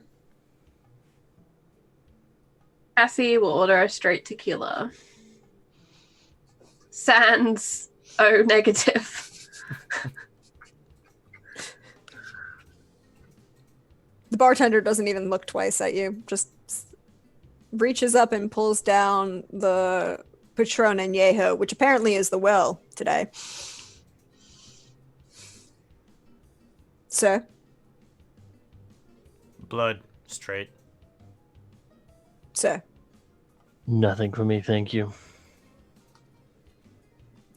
Cassie will order a straight tequila. Sans O negative. The bartender doesn't even look twice at you, just reaches up and pulls down the Patron Añejo, which apparently is the will today. Sir? Blood, straight. Sir, Nothing for me, thank you.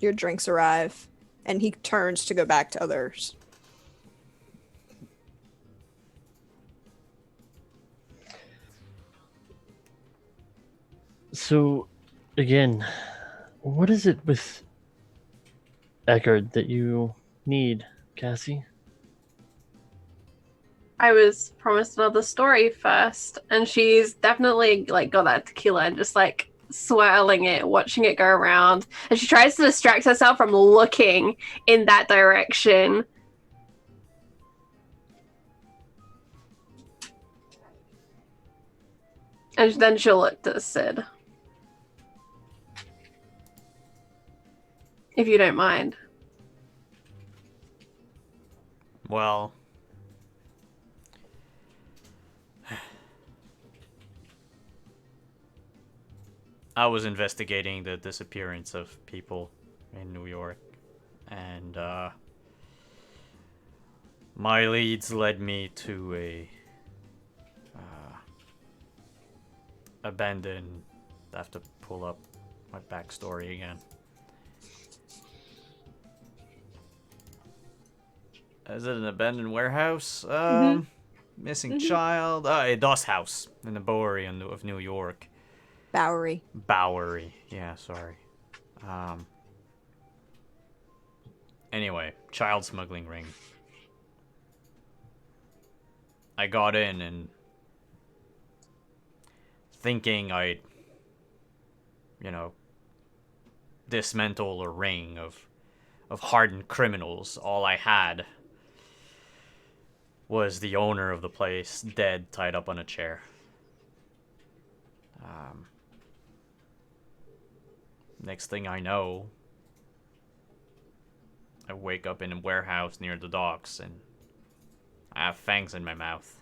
your drinks arrive, and he turns to go back to others. So, again, what is it with Eckard that you need, Cassie? I was promised another story first, and she's definitely like got that tequila and just like swirling it, watching it go around, and she tries to distract herself from looking in that direction. And then she'll look to Sid. If you don't mind. Well, I was investigating the disappearance of people in New York, and my leads led me to a abandoned. I have to pull up my backstory again. Is it an abandoned warehouse? Missing child? A dust house in the Bowery of New York. Bowery. Bowery. Yeah, sorry. Anyway, child smuggling ring. I got in and thinking I'd, dismantle a ring of hardened criminals. All I had was the owner of the place dead, tied up on a chair. Next thing I know, I wake up in a warehouse near the docks and I have fangs in my mouth.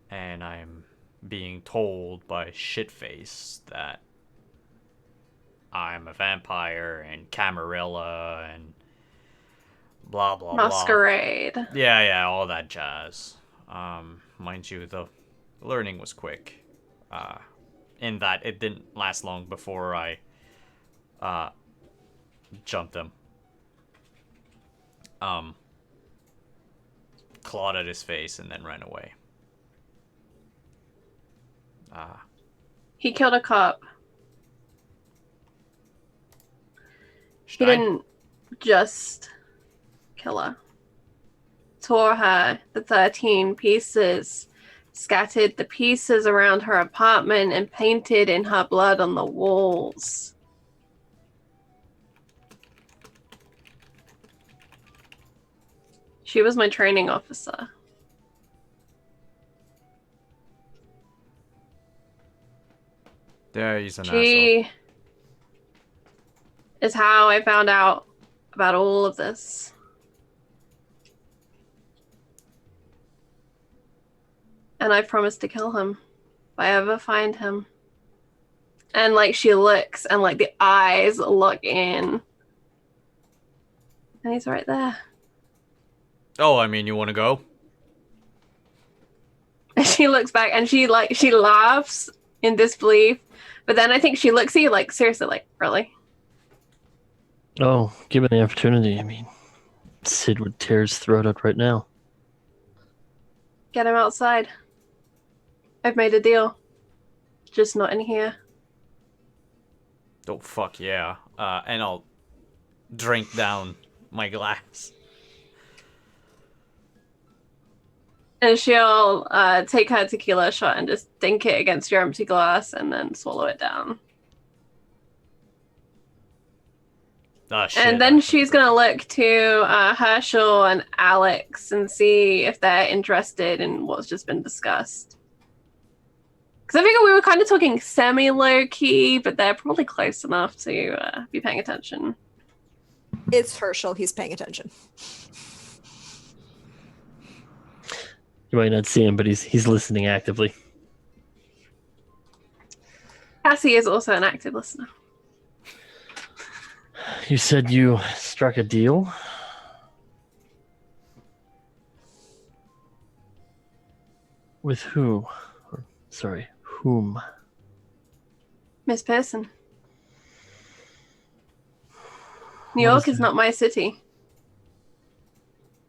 And I'm being told by Shitface that I'm a vampire and Camarilla and blah blah Masquerade. blah. Yeah, all that jazz. Mind you, the learning was quick. In that it didn't last long before I jumped him. Clawed at his face and then ran away. He killed a cop. He didn't just kill her. Tore her to 13 pieces, scattered the pieces around her apartment, and painted in her blood on the walls. She was my training officer. Yeah, he's an asshole. She is how I found out about all of this. And I promised to kill him if I ever find him. And like she looks and like the eyes look in. And he's right there. Oh, I mean, you want to go? And she looks back and she laughs in disbelief. But then I think she looks at you like, seriously, like, really? Oh, given the opportunity, I mean, Sid would tear his throat out right now. Get him outside. I've made a deal. Just not in here. Oh, fuck yeah. And I'll drink down my glass. And she'll take her tequila shot and just dink it against your empty glass and then swallow it down. Oh, shit. And then she's going to look to Herschel and Alex and see if they're interested in what's just been discussed. Because I figure we were kind of talking semi-low key, but they're probably close enough to be paying attention. It's Herschel. He's paying attention. You might not see him, but he's listening actively. Cassie is also an active listener. You said you struck a deal? With who? Sorry, whom? Miss Pearson. New York is not my city.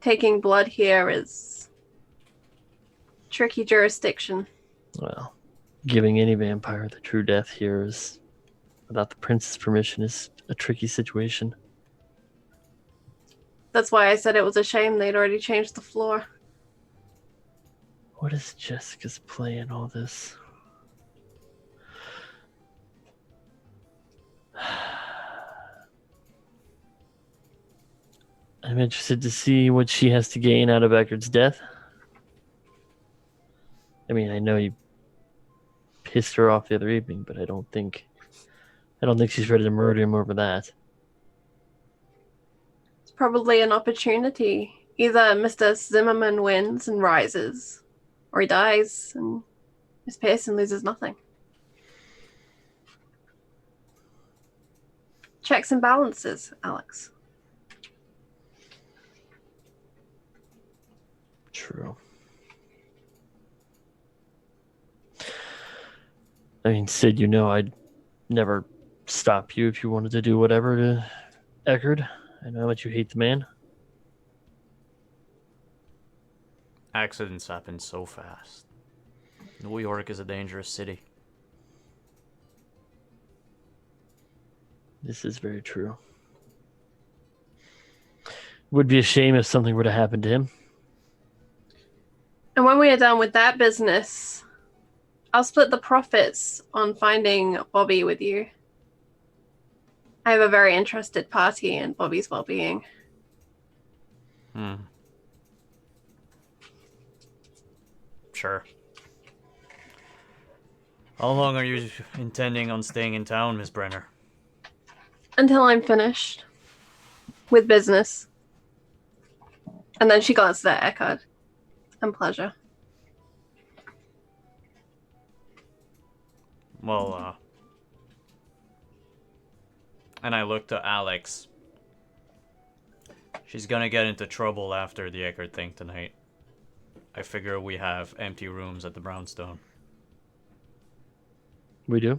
Taking blood here is tricky jurisdiction. Well, giving any vampire the true death here is, without the prince's permission, is a tricky situation. That's why I said it was a shame they'd already changed the floor. What is Jessica's play in all this? I'm interested to see what she has to gain out of Eckard's death. I mean, I know you pissed her off the other evening, but I don't think she's ready to murder him over that. It's probably an opportunity. Either Mr. Zimmerman wins and rises, or he dies and Miss Pearson loses nothing. Checks and balances, Alex. True. I mean, Sid, you know I'd never stop you if you wanted to do whatever to Eckard. I know how much you hate the man. Accidents happen so fast. New York is a dangerous city. This is very true. Would be a shame if something were to happen to him. And when we are done with that business, I'll split the profits on finding Bobby with you. I have a very interested party in Bobby's well-being. Sure. How long are you intending on staying in town, Miss Brenner? Until I'm finished with business. And then she glanced at Eckard. And pleasure. Well, and I looked at Alex. She's gonna get into trouble after the Eckard thing tonight. I figure we have empty rooms at the Brownstone. We do.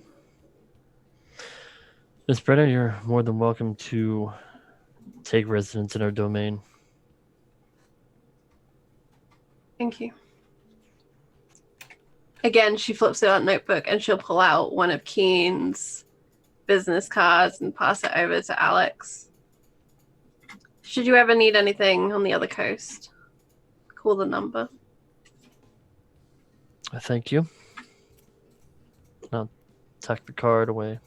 Miss Brenner, you're more than welcome to take residence in our domain. Thank you. Again, she flips out a notebook and she'll pull out one of Keen's business cards and pass it over to Alex. Should you ever need anything on the other coast, call the number. Thank you. I'll tuck the card away.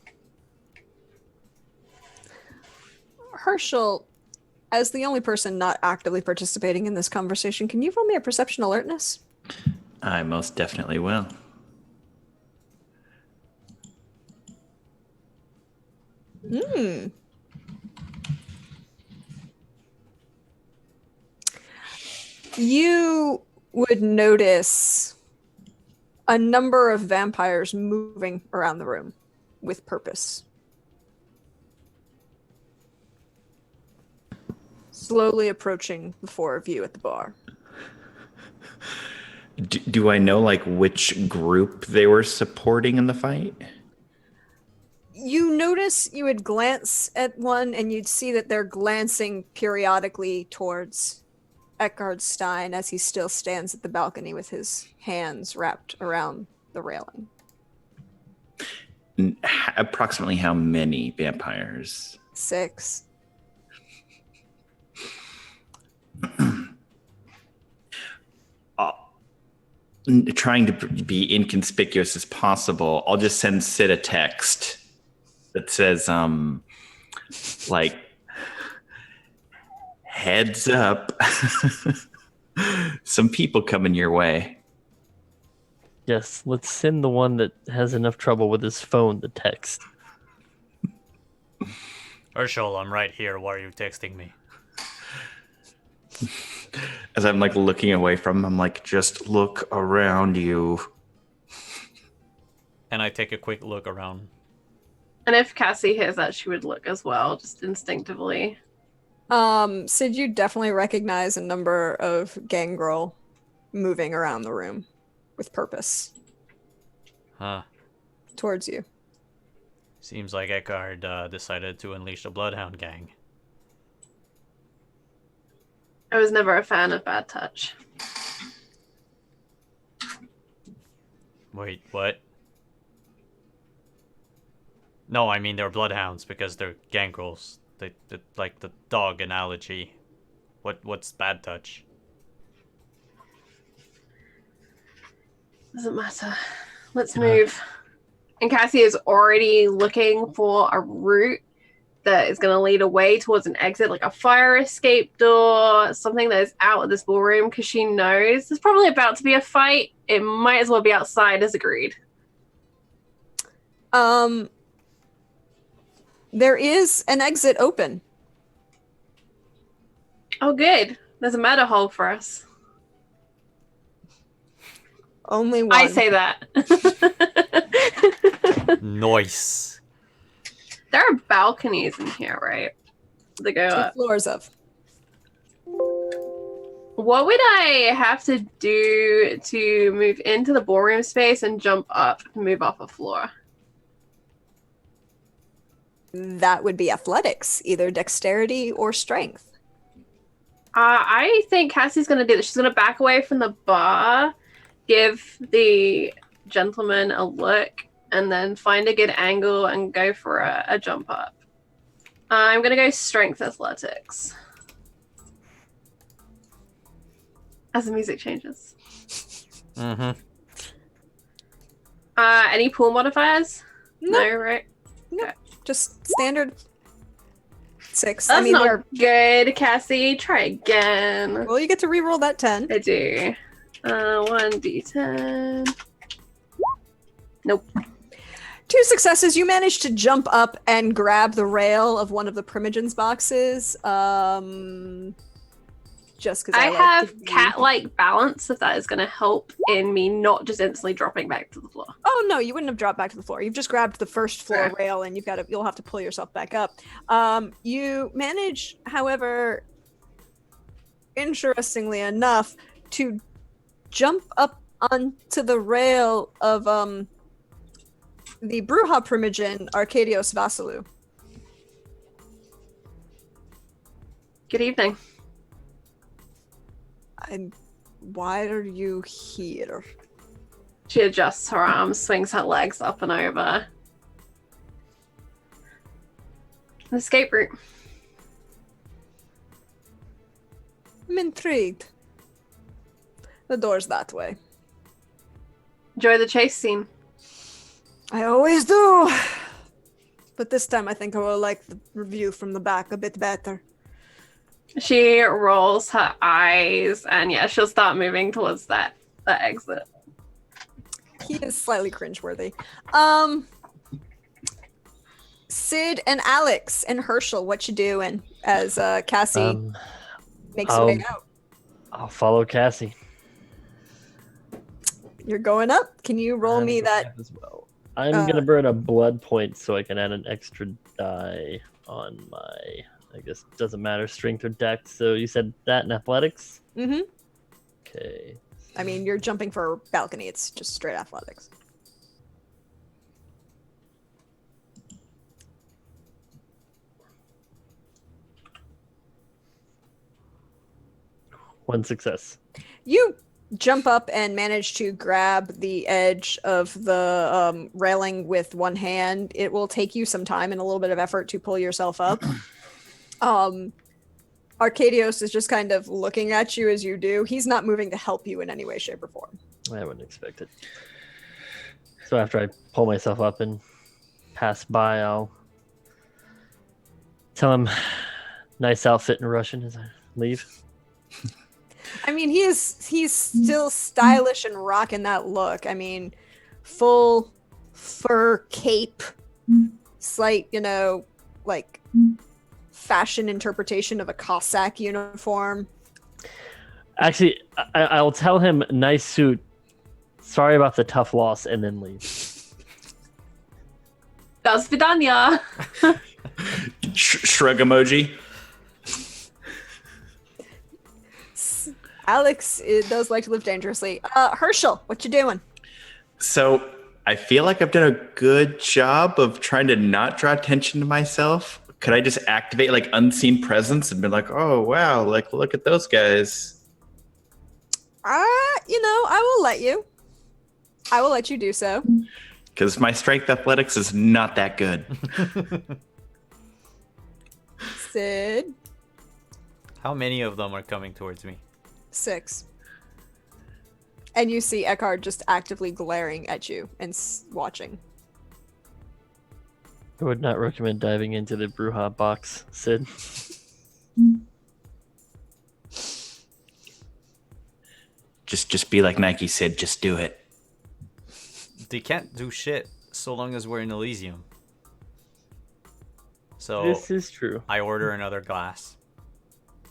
Herschel, as the only person not actively participating in this conversation, can you roll me a perception alertness? I most definitely will. You would notice a number of vampires moving around the room with purpose. Slowly approaching the four of you at the bar. Do I know like which group they were supporting in the fight? You notice, you would glance at one and you'd see that they're glancing periodically towards Eckard Stein as he still stands at the balcony with his hands wrapped around the railing. Approximately how many vampires? 6. Trying to be inconspicuous as possible, I'll just send Sid a text that says, like, Heads up. Some people coming your way. Yes, let's send the one that has enough trouble with his phone to text. Herschel, I'm right here. Why are you texting me? As I'm like looking away from him, I'm like, just look around you. And I take a quick look around. And if Cassie hears that, she would look as well, just instinctively. Sid, you definitely recognize a number of gangrel moving around the room with purpose Huh. towards you. Seems like Eckhard decided to unleash the Bloodhound Gang. I was never a fan of Bad Touch. Wait, what? No, I mean they're bloodhounds because they're gangrels. They like the dog analogy. What's Bad Touch? Doesn't matter. Let's move. And Cassie is already looking for a route that is going to lead away towards an exit, like a fire escape door, something that is out of this ballroom, because she knows there's probably about to be a fight. It might as well be outside, as agreed. There is an exit open. Oh, good. There's a matter hole for us. Only one. I say that. Nice. There are balconies in here, right? They go 2 up. floors of. What would I have to do to move into the ballroom space and jump up and move off a floor? That would be athletics, either dexterity or strength. I think Cassie's going to do this. She's going to back away from the bar, give the gentleman a look, and then find a good angle and go for a jump up. I'm going to go strength athletics. As the music changes. Mm-hmm. Any pool modifiers? No, right? Just standard 6. That's they're- not good, Cassie. Try again. well, you get to reroll that 10. I do. 1d10. Nope. 2 successes. You manage to jump up and grab the rail of one of the Primogen's boxes. Just because I like have to be- cat-like balance, if that is going to help in me not just instantly dropping back to the floor. Oh no, you wouldn't have dropped back to the floor. You've just grabbed the first floor Sure. rail, and you'll have to pull yourself back up. You manage, however, interestingly enough, to jump up onto the rail of the Bruja Primogen Arcadios Vasilou. Good evening. Why are you here? She adjusts her arms, swings her legs up and over. An escape route. I'm intrigued. The door's that way. Enjoy the chase scene. I always do. But this time I think I will like the review from the back a bit better. She rolls her eyes, and yeah, she'll start moving towards that exit. He is slightly cringeworthy. Sid and Alex and Herschel, what you doing as Cassie makes her way out? I'll follow Cassie. You're going up. Can you roll I'm me going that? up as well. I'm gonna burn a blood point so I can add an extra die on my. I guess it doesn't matter strength or dex. So you said that in athletics. Mm-hmm. Okay. I mean, you're jumping for a balcony. It's just straight athletics. One success. You jump up and manage to grab the edge of the railing with one hand. It will take you some time and a little bit of effort to pull yourself up. Arcadios is just kind of looking at you as you do. He's not moving to help you in any way, shape, or form. I wouldn't expect it. So after I pull myself up and pass by, I'll tell him, "Nice outfit in Russian," as I leave. I mean, he's still stylish and rocking that look. I mean, full fur cape, slight, like fashion interpretation of a Cossack uniform. Actually, I'll tell him, nice suit. Sorry about the tough loss, and then leave. Do svidaniya. Shrug emoji. Alex does like to live dangerously. Herschel, what you doing? So I feel like I've done a good job of trying to not draw attention to myself. Could I just activate like unseen presence and be like, oh wow, like look at those guys? I will let you. I will let you do so. Because my strength athletics is not that good. Sid, How many of them are coming towards me? 6. And you see Eckhart just actively glaring at you and watching. I would not recommend diving into the Bruja box, Sid. Just be like Nike said, just do it. They can't do shit so long as we're in Elysium. So This is true. I order another glass.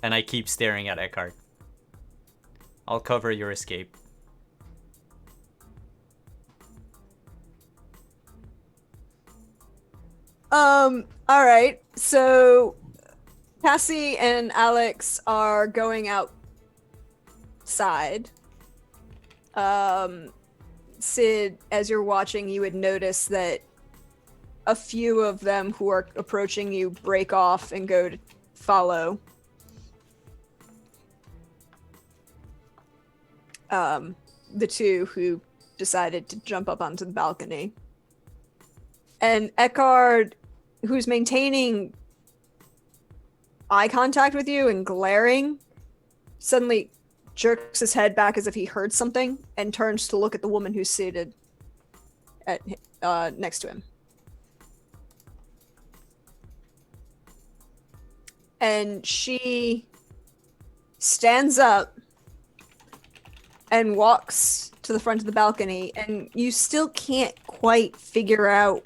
And I keep staring at Eckhart. I'll cover your escape. All right. So Cassie and Alex are going outside. Sid, as you're watching, you would notice that a few of them who are approaching you break off and go to follow. The two who decided to jump up onto the balcony. And Eckhard, who's maintaining eye contact with you and glaring, suddenly jerks his head back as if he heard something and turns to look at the woman who's seated at next to him. And she stands up and walks to the front of the balcony, and you still can't quite figure out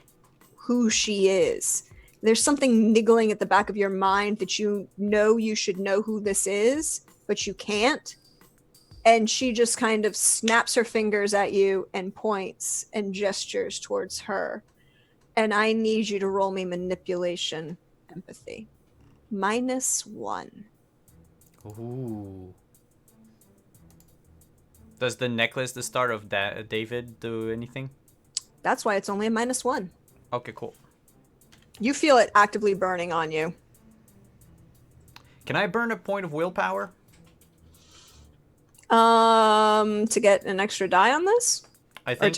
who she is. There's something niggling at the back of your mind that you know you should know who this is, but you can't. And she just kind of snaps her fingers at you and points and gestures towards her. And I need you to roll me manipulation empathy. -1. Ooh. Does the necklace, the Star of David, do anything? That's why it's only a -1. Okay, cool. You feel it actively burning on you. Can I burn a point of willpower? To get an extra die on this? I Or think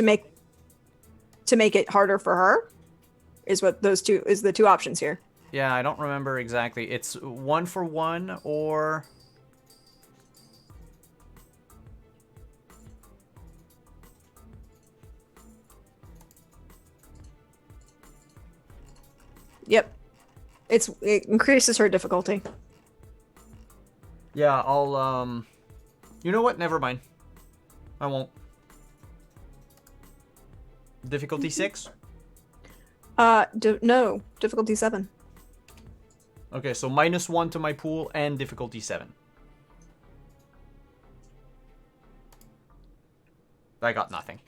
to make it harder for her? Is what the two options here. Yeah, I don't remember exactly. It's 1 for 1 or Yep. It increases her difficulty. yeah, I'll you know what? Never mind. I won't. Difficulty 6? No, difficulty 7. Okay, so -1 to my pool and difficulty 7. I got nothing.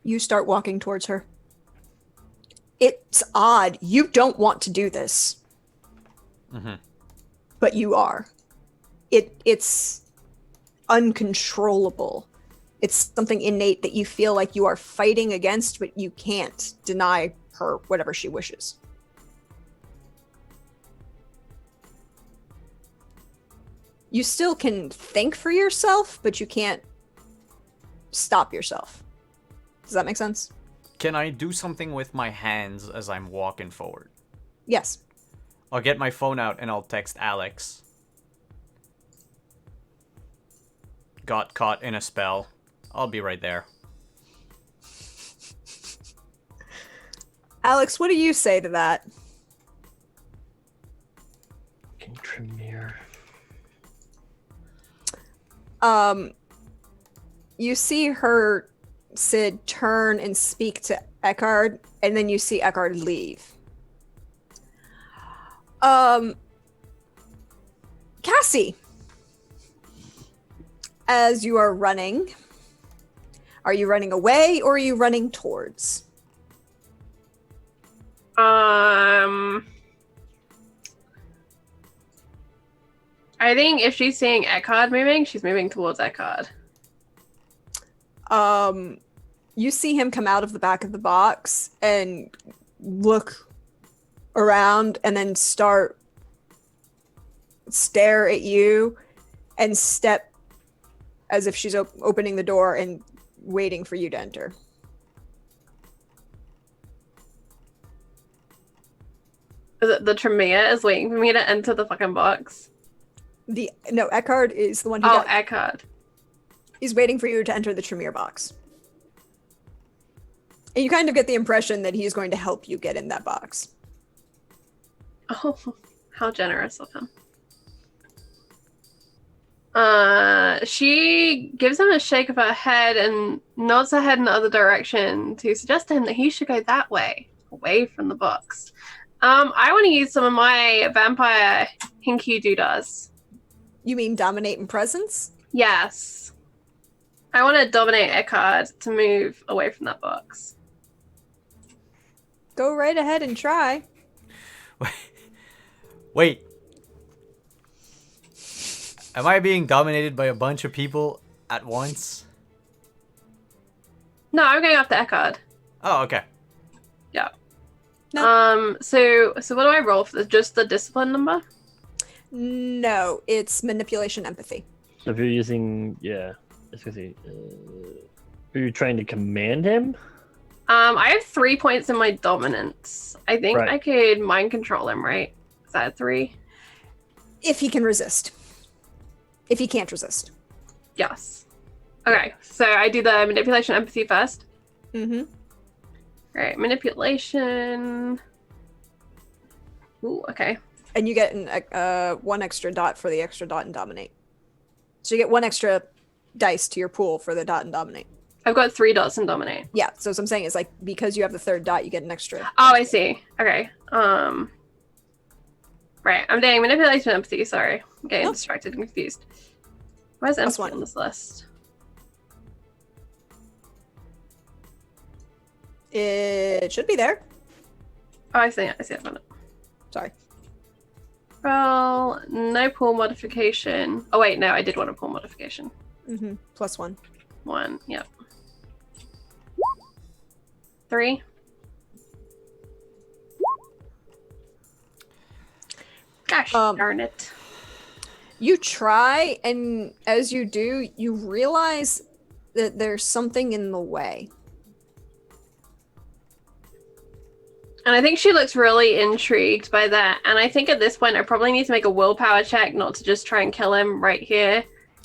You start walking towards her. It's odd. You don't want to do this. Mm-hmm. But you are. It's uncontrollable. It's something innate that you feel like you are fighting against, but you can't deny her whatever she wishes. You still can think for yourself, but you can't stop yourself. Does that make sense? Can I do something with my hands as I'm walking forward? Yes. I'll get my phone out and I'll text Alex. Got caught in a spell. I'll be right there. Alex, what do you say to that? Fucking Tremere. You see her, Sid, turn and speak to Eckhard, and then you see Eckhard leave. Cassie, as you are running, are you running away or are you running towards? I think if she's seeing Eckhard moving, she's moving towards Eckhard. You see him come out of the back of the box and look around and then stare at you and step as if she's opening the door and waiting for you to enter. The Tremere is waiting for me to enter the fucking box. No, Eckhard is the one who Eckhard. He's waiting for you to enter the Tremere box. And you kind of get the impression that he's going to help you get in that box. Oh, how generous of him. She gives him a shake of her head and nods her head in the other direction to suggest to him that he should go that way, away from the box. I want to use some of my vampire hinky doodahs. You mean dominate and presence? Yes. I want to dominate Eckhard to move away from that box. Go right ahead and try. Wait. Am I being dominated by a bunch of people at once? No, I'm going after Eckhard. Oh, okay. Yeah. No. So what do I roll for this? Just the discipline number? No, it's manipulation empathy. So if you're using, I was gonna say, are you trying to command him? I have 3 points in my dominance. I think Right. I could mind control him, right? Is that 3? If he can resist. If he can't resist. Yes. Okay, so I do the manipulation empathy first. Mm-hmm. Alright, manipulation. Ooh, okay. And you get one extra dot for the extra dot and dominate. So you get one extra dice to your pool for the dot and dominate. I've got 3 dots in dominate. Yeah, so what I'm saying is like because you have the third dot, you get an extra. Oh, I see. Okay. Right, I'm doing manipulation empathy, sorry. I'm getting Nope. distracted and confused. Where's Plus empathy one. on this list? It should be there. Oh, I see it. I see it. Sorry. Well, no pool modification. Oh, wait, no, I did want a pool modification. Mm-hmm. Plus one. 1, yep. 3. Gosh darn it. You try, and as you do, you realize that there's something in the way. And I think she looks really intrigued by that. And I think at this point, I probably need to make a willpower check, not to just try and kill him right here.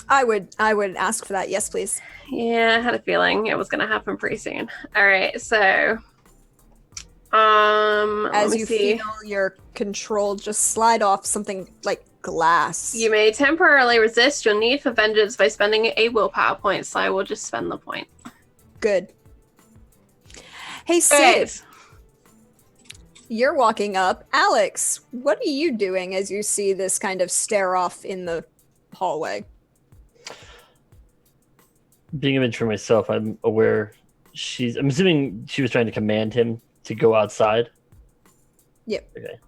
I would ask for that. Yes, please. Yeah, I had a feeling it was going to happen pretty soon. All right, so let As me you see. feel your control just slide off something like glass. You may temporarily resist your need for vengeance by spending a willpower point, so I will just spend the point. Good. Hey, Sid, Right. you're walking up. Alex, what are you doing as you see this kind of stare off in the hallway? Being image for myself, I'm aware I'm assuming she was trying to command him to go outside. Yep. Okay.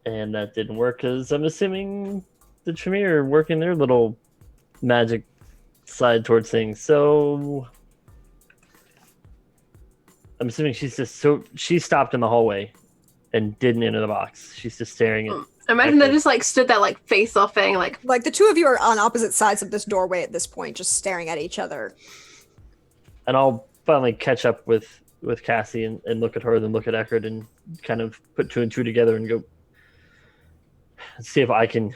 And that didn't work because I'm assuming the Tremere are working their little magic side towards things. So I'm assuming she stopped in the hallway and didn't enter the box. She's just staring at. Imagine they just like stood there like face offing, like Like the two of you are on opposite sides of this doorway at this point, just staring at each other. And I'll finally catch up with Cassie and look at her, then look at Eckhard and kind of put 2 and 2 together and go see if I can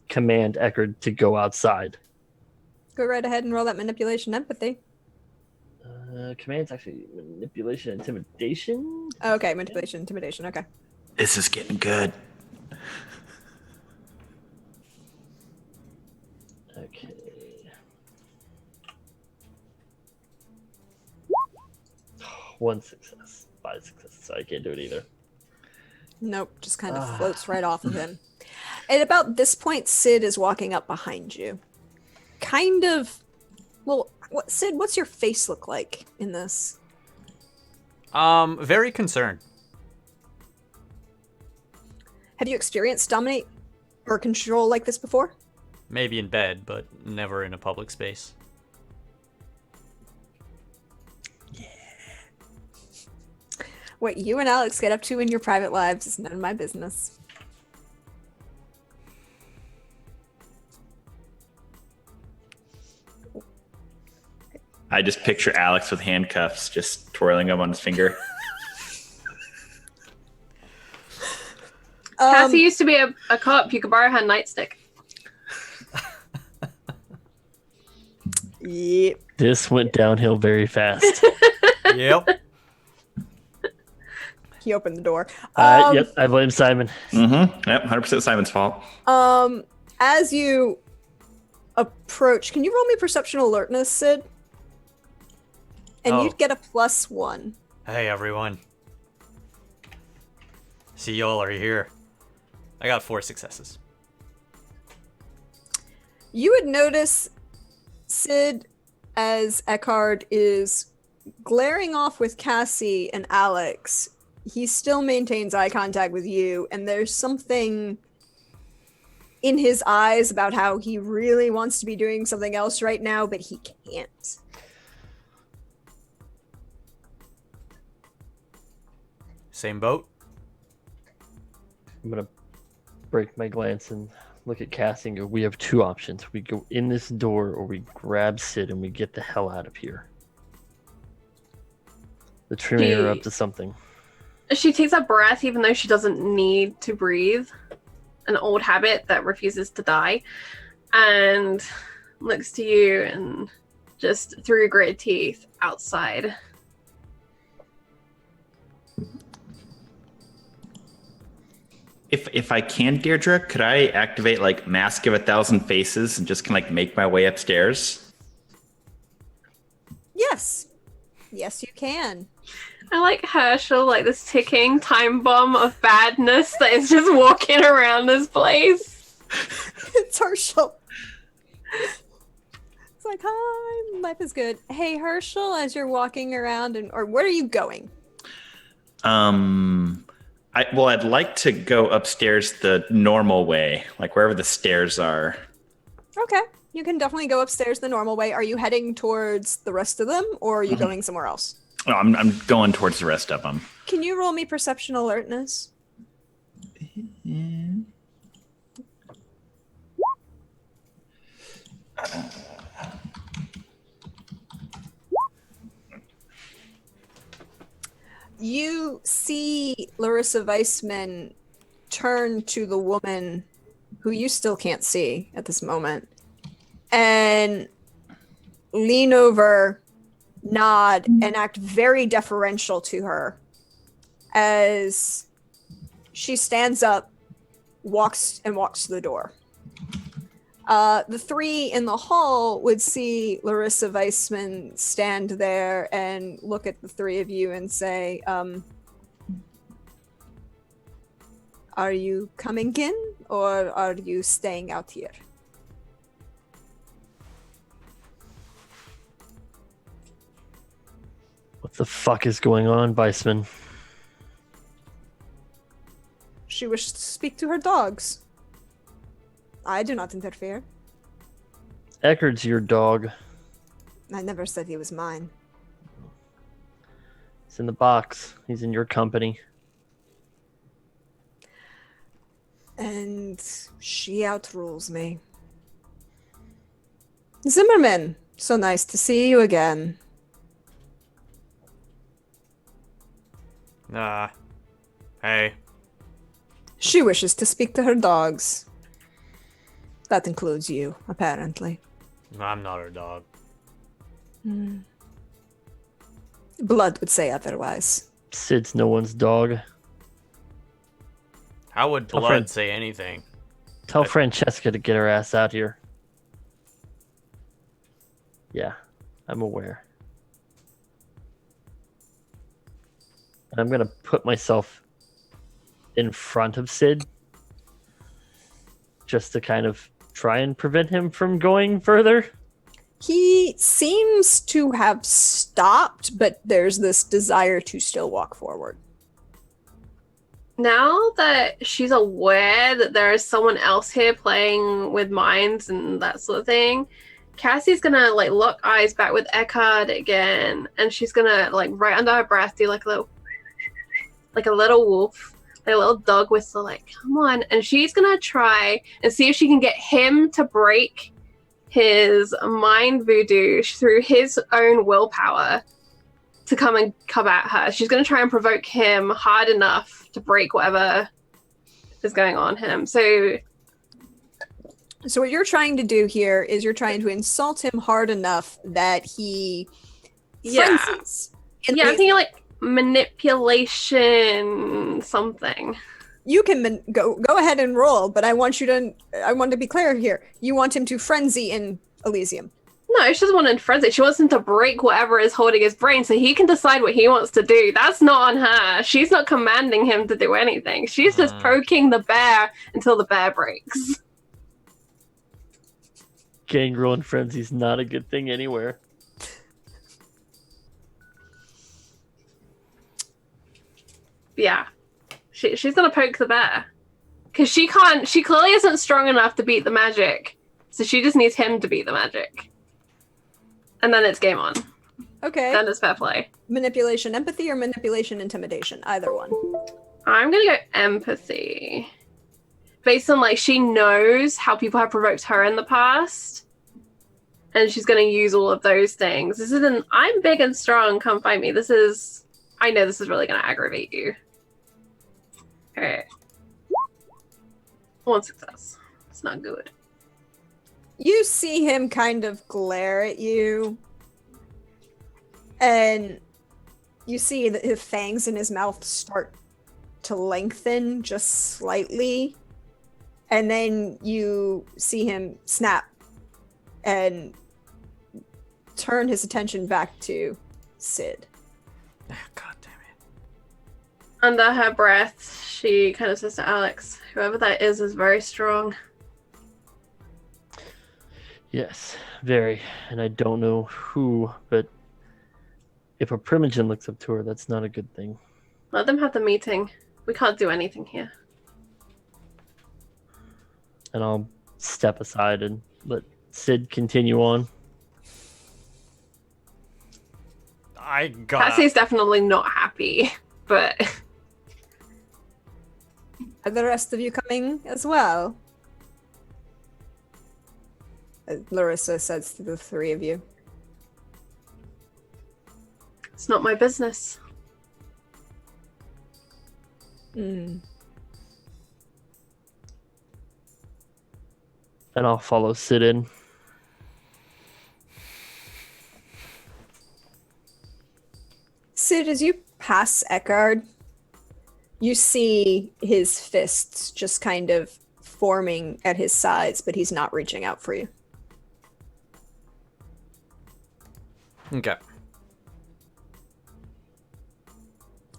command Eckhard to go outside. Go right ahead and roll that manipulation empathy. Command's actually manipulation, intimidation. Okay, manipulation, intimidation. Okay. This is getting good. Okay. One success. 5 successes. So I can't do it either. Nope, just kind of floats right off of him. At about this point, Sid is walking up behind you. Kind of. Well, Sid, what's your face look like in this? Very concerned. Have you experienced dominate or control like this before? Maybe in bed, but never in a public space. What you and Alex get up to in your private lives is none of my business. I just picture Alex with handcuffs, just twirling them on his finger. Cassie used to be a cop. You could borrow her nightstick. Yep. This went downhill very fast. Yep. He opened the door. Yep, I blame Simon. Mm-hmm. Yep, 100% Simon's fault. As you approach, can you roll me perception alertness, Sid? And Oh. you'd get a +1. Hey, everyone. See, y'all are here. I got 4 successes. You would notice Sid as Eckhard is glaring off with Cassie and Alex. He still maintains eye contact with you, and there's something in his eyes about how he really wants to be doing something else right now, but he can't. Same boat? I'm gonna break my glance and look at Cassie and go, we have 2 options. We go in this door or we grab Sid and we get the hell out of here. The trimming her up to something. She takes a breath even though she doesn't need to breathe. An old habit that refuses to die. And looks to you and just through gritted teeth outside. If I can, Deirdre, could I activate like Mask of 1,000 Faces and just kind of like make my way upstairs? Yes. Yes, you can. I like Herschel, like this ticking time bomb of badness that is just walking around this place. It's Herschel. It's like, hi, life is good. Hey, Herschel, as you're walking around, or where are you going? I'd like to go upstairs the normal way, like wherever the stairs are. Okay, you can definitely go upstairs the normal way. Are you heading towards the rest of them, or are you going somewhere else? No, I'm going towards the rest of them. Can you roll me perception alertness? You see Larissa Weissman turn to the woman who you still can't see at this moment and lean over, nod, and act very deferential to her as she stands up, walks to the door. The 3 in the hall would see Larissa Weissman stand there and look at the 3 of you and say, are you coming in or are you staying out here? What the fuck is going on, Weissman? She wishes to speak to her dogs. I do not interfere. Eckard's your dog. I never said he was mine. He's in the box. He's in your company. And she outrules me. Zimmerman, so nice to see you again. Hey. She wishes to speak to her dogs. That includes you, apparently. I'm not her dog. Blood would say otherwise. Sid's no one's dog. How would Tell blood Fran- say anything? Tell Francesca to get her ass out here. Yeah, I'm aware. And I'm gonna put myself in front of Sid just to kind of try and prevent him from going further. He seems to have stopped, but there's this desire to still walk forward. Now that she's aware that there is someone else here playing with minds and that sort of thing, Cassie's gonna like lock eyes back with Eckhart again, and she's gonna like right under her breath do like a little wolf, like a little dog whistle, like come on, and she's gonna try and see if she can get him to break his mind voodoo through his own willpower to come at her. She's gonna try and provoke him hard enough to break whatever is going on him. So what you're trying to do here is you're trying to insult him hard enough that he frenzies. Yeah, I'm thinking like manipulation something. You can go ahead and roll, but I want to be clear here. You want him to frenzy in Elysium. No, she doesn't want to frenzy. She wants him to break whatever is holding his brain so he can decide what he wants to do. That's not on her. She's not commanding him to do anything. She's just poking the bear until the bear breaks. Gangrel and frenzy's not a good thing anywhere. Yeah. She's gonna poke the bear. Because she clearly isn't strong enough to beat the magic. So she just needs him to beat the magic. And then it's game on. Okay. Then it's fair play. Manipulation, empathy, or manipulation, intimidation. Either one. I'm gonna go empathy. Based on like she knows how people have provoked her in the past. And she's gonna use all of those things. This isn't I'm big and strong, come fight me. I know this is really gonna aggravate you. Okay. 1 success. It's not good. You see him kind of glare at you, and you see that his fangs in his mouth start to lengthen just slightly, and then you see him snap and turn his attention back to Sid. God damn it. Under her breath, she kind of says to Alex, whoever that is very strong. Yes, very. And I don't know who, but if a Primogen looks up to her, that's not a good thing. Let them have the meeting. We can't do anything here. And I'll step aside and let Sid continue on. Cassie's definitely not happy, but... Are the rest of you coming as well? Larissa says to the three of you. It's not my business. And I'll follow Sid in. Sid, as you pass Eckhard, you see his fists just kind of forming at his sides, but he's not reaching out for you. Okay.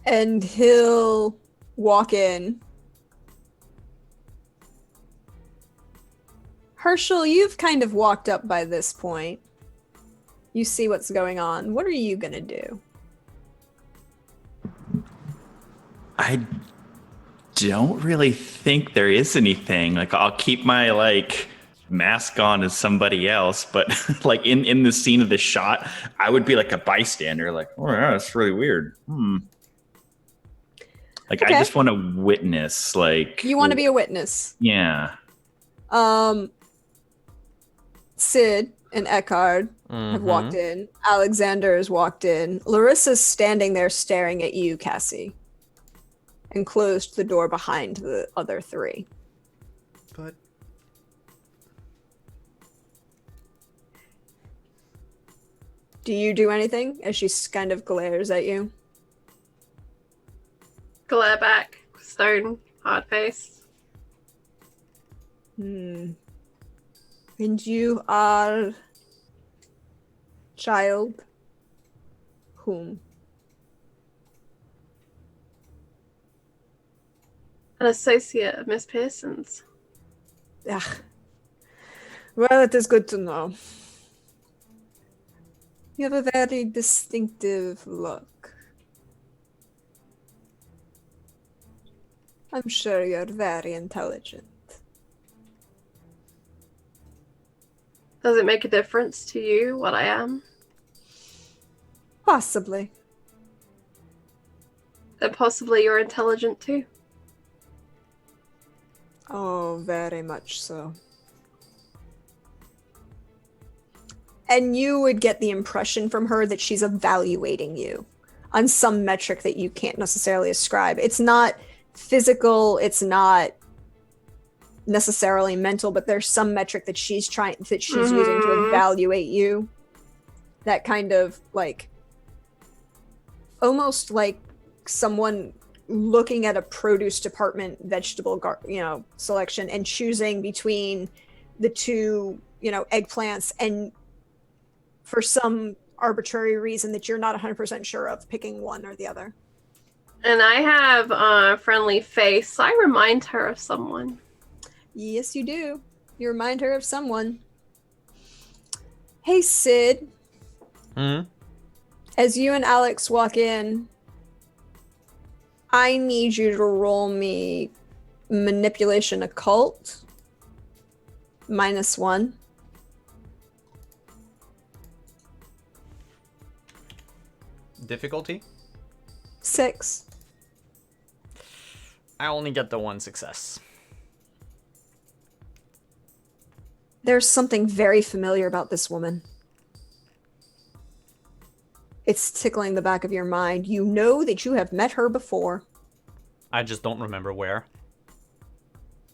And he'll walk in. Herschel, you've kind of walked up by this point. You see what's going on. What are you gonna do? I don't really think there is anything. Like, I'll keep my mask on as somebody else, but like in the scene of the shot, I would be like a bystander. Like, oh yeah, that's really weird. Like, okay. I just want to witness. Like, you want to be a witness. Yeah. Sid and Eckhard have walked in. Alexander has walked in. Larissa's standing there staring at you, Cassie, and closed the door behind the other three. But do you do anything as she kind of glares at you? Glare back, stone, hard face. And you are child? Whom? An associate of Miss Pearson's. Ugh. Well, it is good to know. You have a very distinctive look. I'm sure you're very intelligent. Does it make a difference to you what I am? Possibly. Then possibly you're intelligent too. Oh, very much so. And you would get the impression from her that she's evaluating you on some metric that you can't necessarily ascribe. It's not physical, it's not necessarily mental, but there's some metric that she's using to evaluate you. That kind of like almost like someone looking at a produce department vegetable selection and choosing between the two eggplants, and for some arbitrary reason that you're not 100% sure of, picking one or the other. And I have a friendly face, so I remind her of someone. Yes, you do. You remind her of someone. Hey, Sid. As you and Alex walk in, I need you to roll me manipulation occult. -1. Difficulty? 6. I only get the 1 success. There's something very familiar about this woman. It's tickling the back of your mind. You know that you have met her before. I just don't remember where.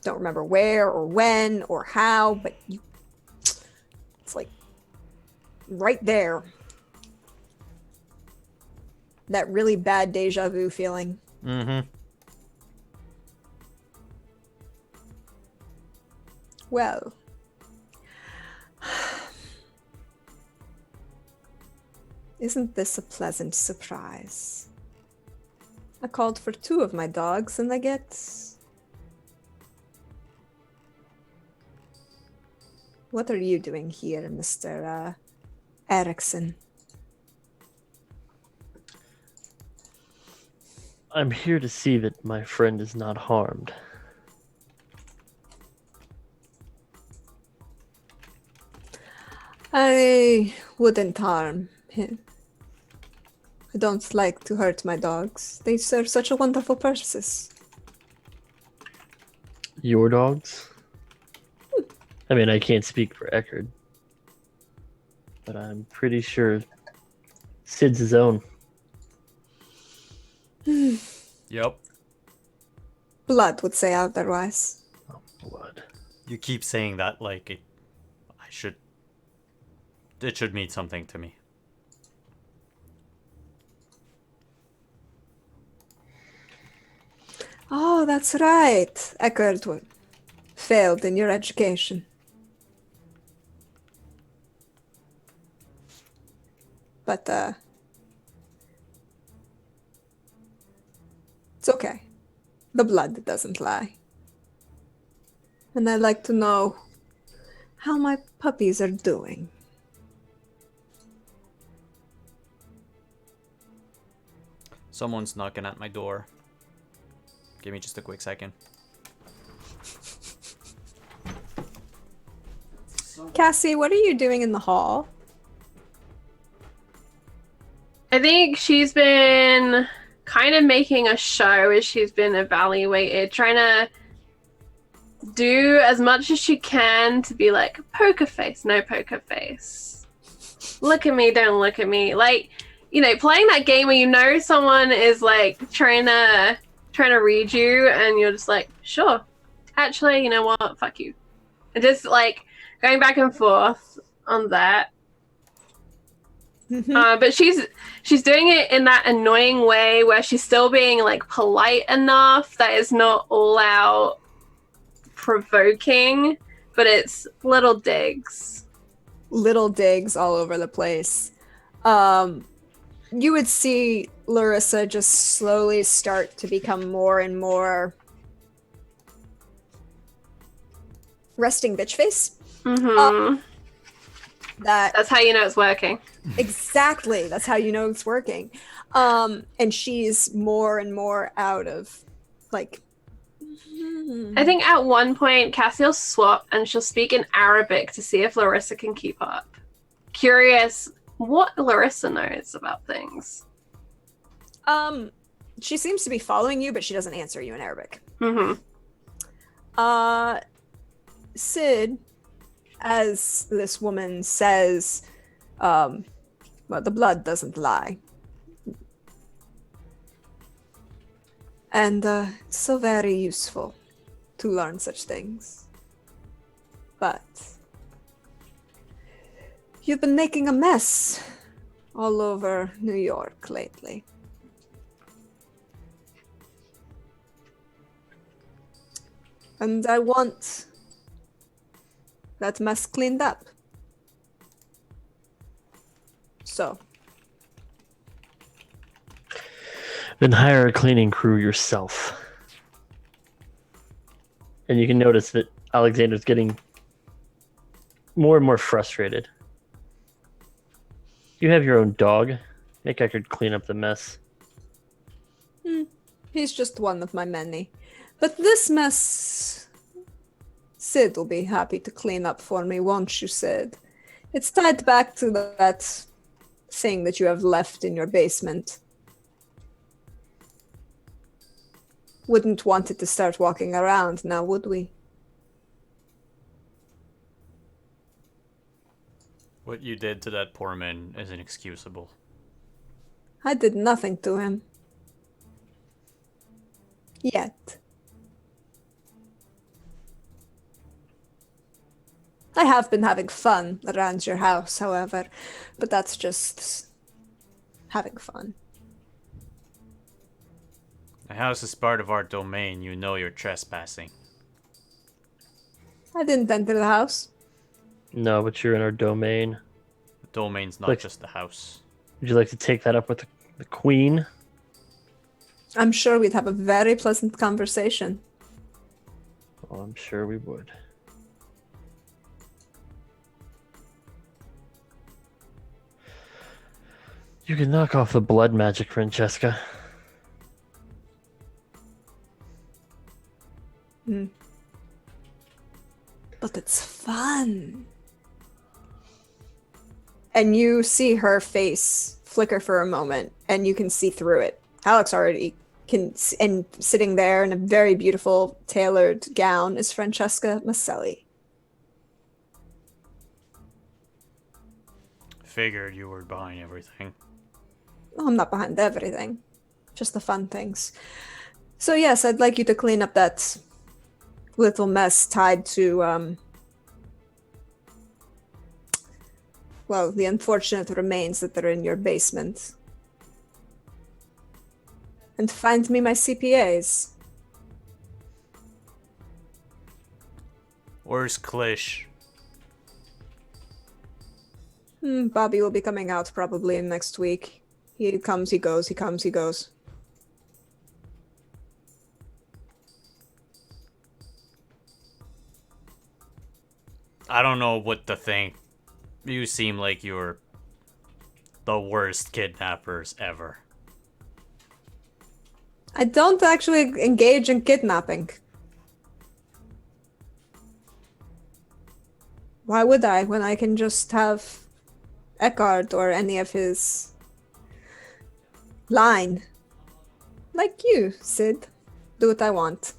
Don't remember where or when or how, but it's like right there. That really bad deja vu feeling. Mm-hmm. Well, isn't this a pleasant surprise? I called for 2 of my dogs and I get... What are you doing here, Mr. Erickson? I'm here to see that my friend is not harmed. I wouldn't harm him. I don't like to hurt my dogs. They serve such a wonderful purposes. Your dogs? I mean, I can't speak for Eckerd, but I'm pretty sure Sid's his own. Yep. Blood would say otherwise. Oh, blood. You keep saying that like it should mean something to me. Oh, that's right. Eckerd failed in your education. But, it's okay. The blood doesn't lie. And I'd like to know how my puppies are doing. Someone's knocking at my door. Give me just a quick second. Cassie, what are you doing in the hall? I think she's been kind of making a show as she's been evaluated, trying to do as much as she can to be like, poker face, no poker face. Look at me, don't look at me. Like, you know, playing that game where you know someone is like trying to read you and you're just like, sure. Actually, you know what? Fuck you. And just like going back and forth on that. But she's doing it in that annoying way where she's still being like polite enough that it's not all out provoking, but it's little digs. Little digs all over the place. You would see Larissa just slowly start to become more and more resting bitch face. Mm-hmm. That That's how you know it's working. exactly. That's how you know it's working. And she's more and more out of like. I think at one point Cassie will swap and she'll speak in Arabic to see if Larissa can keep up. Curious what Larissa knows about things. She seems to be following you, but she doesn't answer you in Arabic. Mm-hmm. Sid, as this woman says, well, the blood doesn't lie. And it's so very useful to learn such things. But you've been making a mess all over New York lately. And I want that mess cleaned up. So, Then hire a cleaning crew yourself. And you can notice that Alexander's getting more and more frustrated. You have your own dog. I think I could clean up the mess. he's just one of my many. But this mess, Sid will be happy to clean up for me, won't you, Sid? It's tied back to that thing that you have left in your basement. Wouldn't want it to start walking around now, would we? What you did to that poor man is inexcusable. I did nothing to him. Yet. I have been having fun around your house, however, but that's just having fun. The house is part of our domain. You know you're trespassing. I didn't enter the house. No, but you're in our domain. The domain's not Like- just the house. Would you like to take that up with the queen? I'm sure we'd have a very pleasant conversation. Oh, I'm sure we would. You can knock off the blood magic, Francesca. But it's fun. And you see her face flicker for a moment, and you can see through it. Alex already can, and sitting there in a very beautiful tailored gown is Francesca Maselli. Figured you were behind everything. Well, I'm not behind everything, just the fun things. So yes, I'd like you to clean up that little mess tied to, well, the unfortunate remains that are in your basement. And find me my CPAs. Where's Klish? Bobby will be coming out probably in next week. He comes, he goes, he comes, he goes. I don't know what to think. You seem like you're the worst kidnappers ever. I don't actually engage in kidnapping. Why would I when I can just have Eckhart or any of his line? Like you, Sid. Do what I want.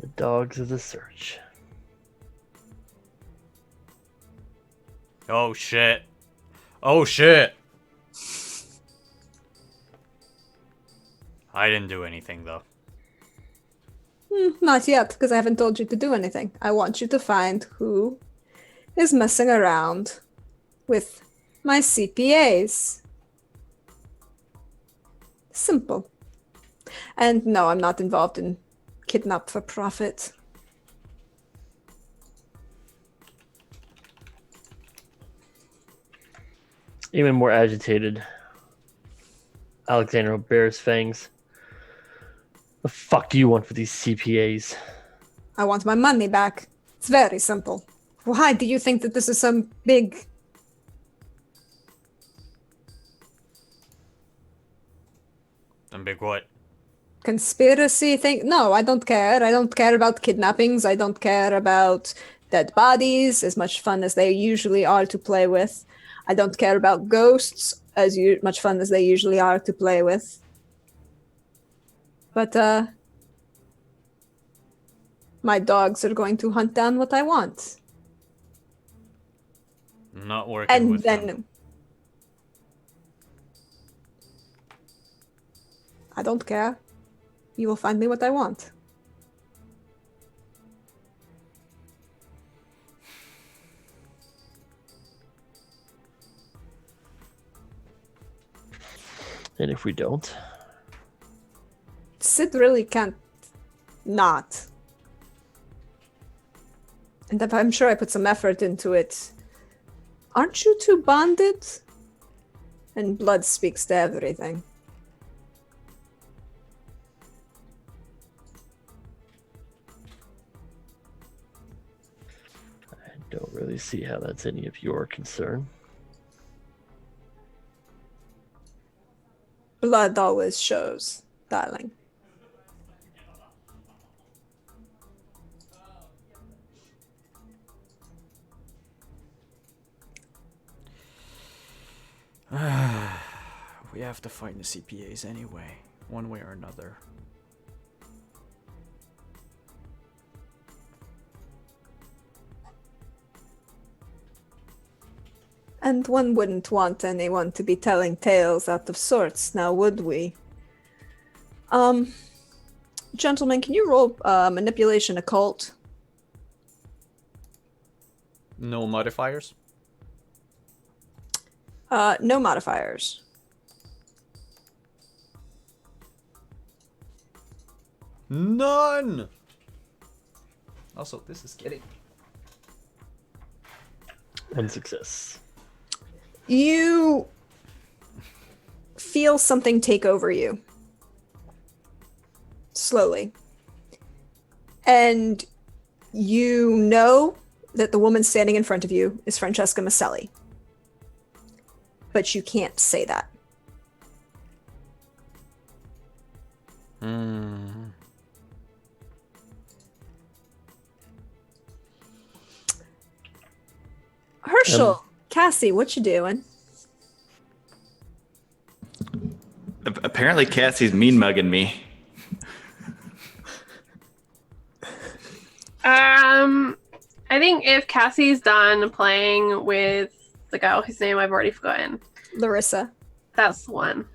The dogs of the search. Oh shit. Oh shit. I didn't do anything though. Not yet, because I haven't told you to do anything. I want you to find who is messing around with my CPAs. Simple. And no, I'm not involved in kidnap for profit. Even more agitated. Alexander bares fangs. The fuck do you want for these CPAs? I want my money back. It's very simple. Why do you think that this is some big... Some big what? conspiracy thing? No, I don't care. I don't care about kidnappings. I don't care about dead bodies, as much fun as they usually are to play with. I don't care about ghosts, as much fun as they usually are to play with. But, my dogs are going to hunt down what I want. Not working And with then... them. I don't care. You will find me what I want. And if we don't? Sid really can't not. And I'm sure I put some effort into it. Aren't you two bonded? And blood speaks to everything. I don't really see how that's any of your concern. Blood always shows, darling. We have to fight the CPAs anyway, one way or another. And one wouldn't want anyone to be telling tales out of sorts, now would we? Gentlemen, can you roll manipulation occult? No modifiers? No modifiers. None! Also, this is getting... One success. You feel something take over you. Slowly. And you know that the woman standing in front of you is Francesca Maselli. But you can't say that. Herschel, Cassie, what you doing? Apparently, Cassie's mean mugging me. I think if Cassie's done playing with the girl whose name I've already forgotten, Larissa. that's the one.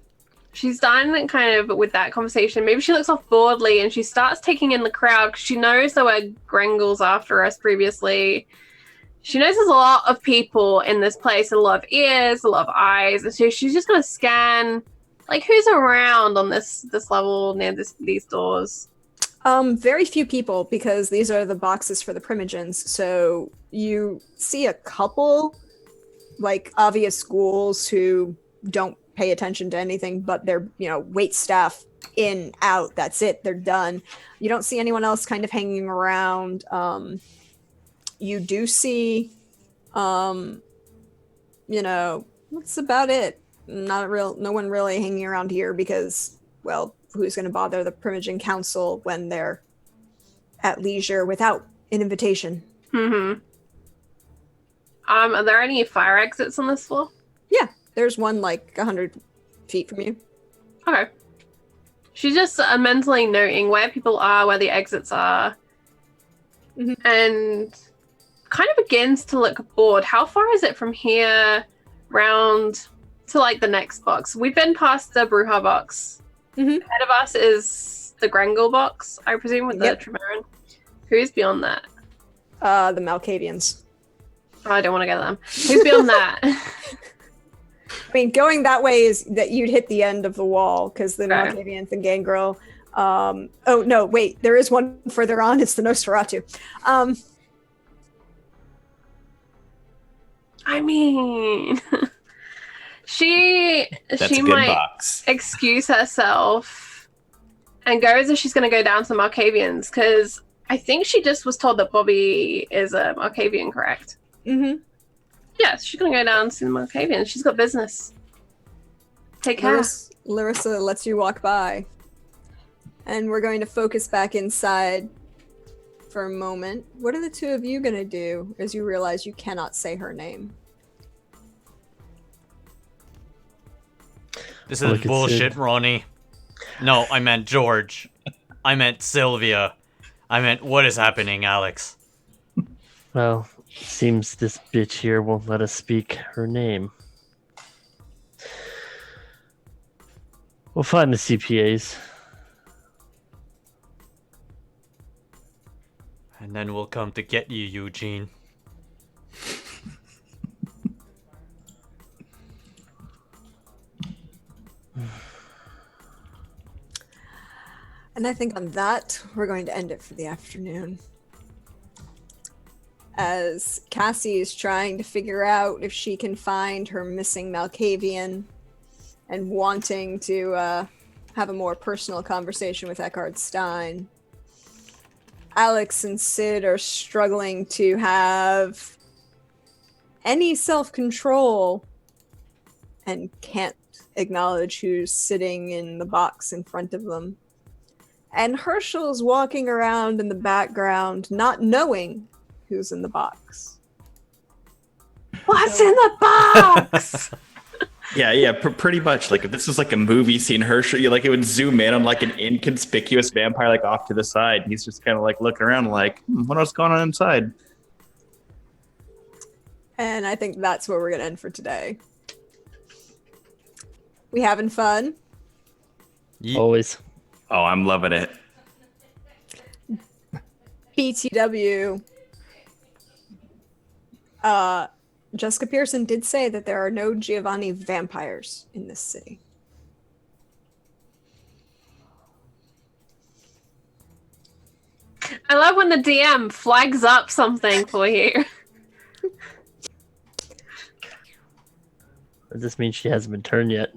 She's done kind of with that conversation. Maybe she looks off boredly and she starts taking in the crowd because she knows there were Grengels after us previously. She knows there's a lot of people in this place, a lot of ears, a lot of eyes, and so she's just gonna scan, like, who's around on this level near these doors. Very few people, because these are the boxes for the primogens. So you see a couple, like, obvious schools who don't pay attention to anything but their, wait staff in, out, that's it, they're done. You don't see anyone else kind of hanging around. You do see, that's about it. No one really hanging around here because, well, who's going to bother the Primogen Council when they're at leisure without an invitation? Mm-hmm. Are there any fire exits on this floor? Yeah, there's one like 100 feet from you. Okay. She's just mentally noting where people are, where the exits are, and kind of begins to look bored. How far is it from here round to, like, the next box? We've been past the Bruja box. Mm-hmm. Ahead of us is the Grengel box, I presume, with Yep. the Tremarin. Who's beyond that? The Malkavians. Oh, I don't want to get them. Who's beyond that? I mean, going that way is that you'd hit the end of the wall because the Okay. Malkavians and Gangrel. Oh no, wait, there is one further on. It's the Nosferatu. I mean, She That's she a good might box. excuse herself and go as if she's going to go down to the Markavians, because I think she just was told that Bobby is a Markavian, correct? Mm-hmm. Yeah, she's going to go down to the Markavians. She's got business. Take care. Larissa lets you walk by. And we're going to focus back inside for a moment. What are the two of you going to do as you realize you cannot say her name? This Look is at bullshit, Sid. Ronnie. No, I meant George. I meant Sylvia. I meant what is happening, Alex? Well, seems this bitch here won't let us speak her name. We'll find the CPAs. And then we'll come to get you, Eugene. And I think on that, we're going to end it for the afternoon. As Cassie is trying to figure out if she can find her missing Malkavian and wanting to have a more personal conversation with Eckhard Stein, Alex and Sid are struggling to have any self-control and can't acknowledge who's sitting in the box in front of them. And Herschel's walking around in the background, not knowing who's in the box. What's in the box? Yeah, pretty much. Like if this was like a movie scene, Herschel, like it would zoom in on like an inconspicuous vampire, like off to the side. He's just kind of like looking around, like, what else going on inside? And I think that's where we're going to end for today. We having fun? Always. Oh, I'm loving it. BTW. Jessica Pearson did say that there are no Giovanni vampires in this city. I love when the DM flags up something for you. Does this mean she hasn't been turned yet?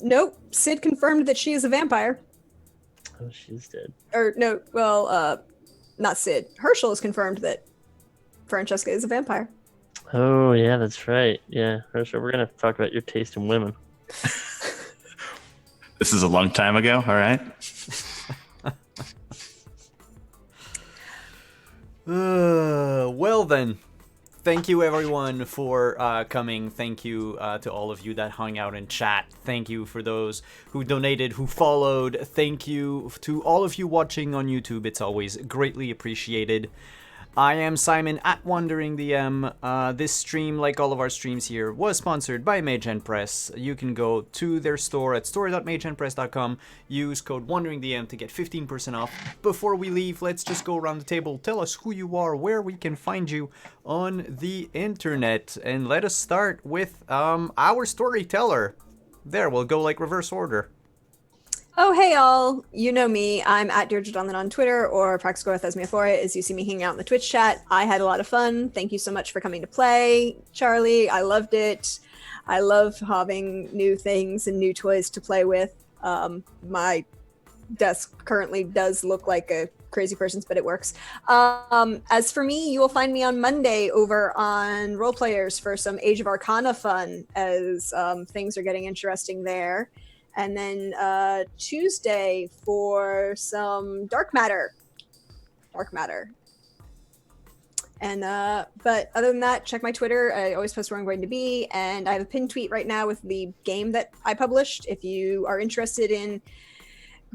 Nope. Sid confirmed that she is a vampire. Oh, she's dead. Or no, well, not Sid. Herschel has confirmed that Francesca is a vampire. Oh, yeah, that's right. Yeah, Herschel, we're going to talk about your taste in women. This is a long time ago, all right? Well then, thank you everyone for coming. Thank you to all of you that hung out in chat. Thank you for those who donated, who followed. Thank you to all of you watching on YouTube. It's always greatly appreciated. I am Simon at Wandering DM. This stream, like all of our streams here, was sponsored by Mage Press. You can go to their store at store.mageandpress.com. Use code WanderingDM to get 15% off. Before we leave, let's just go around the table. Tell us who you are, where we can find you on the internet. And let us start with our storyteller. There, we'll go like reverse order. Oh, hey, all. You know me. I'm at Deirdre Donlan on Twitter or Praxico Thesmiaphora as you see me hanging out in the Twitch chat. I had a lot of fun. Thank you so much for coming to play, Charlie. I loved it. I love having new things and new toys to play with. My desk currently does look like a crazy person's, but it works. As for me, you will find me on Monday over on Role Players for some Age of Arcana fun as things are getting interesting there. And then Tuesday for some Dark Matter. And but other than that, check my Twitter. I always post where I'm going to be, and I have a pinned tweet right now with the game that I published. If you are interested in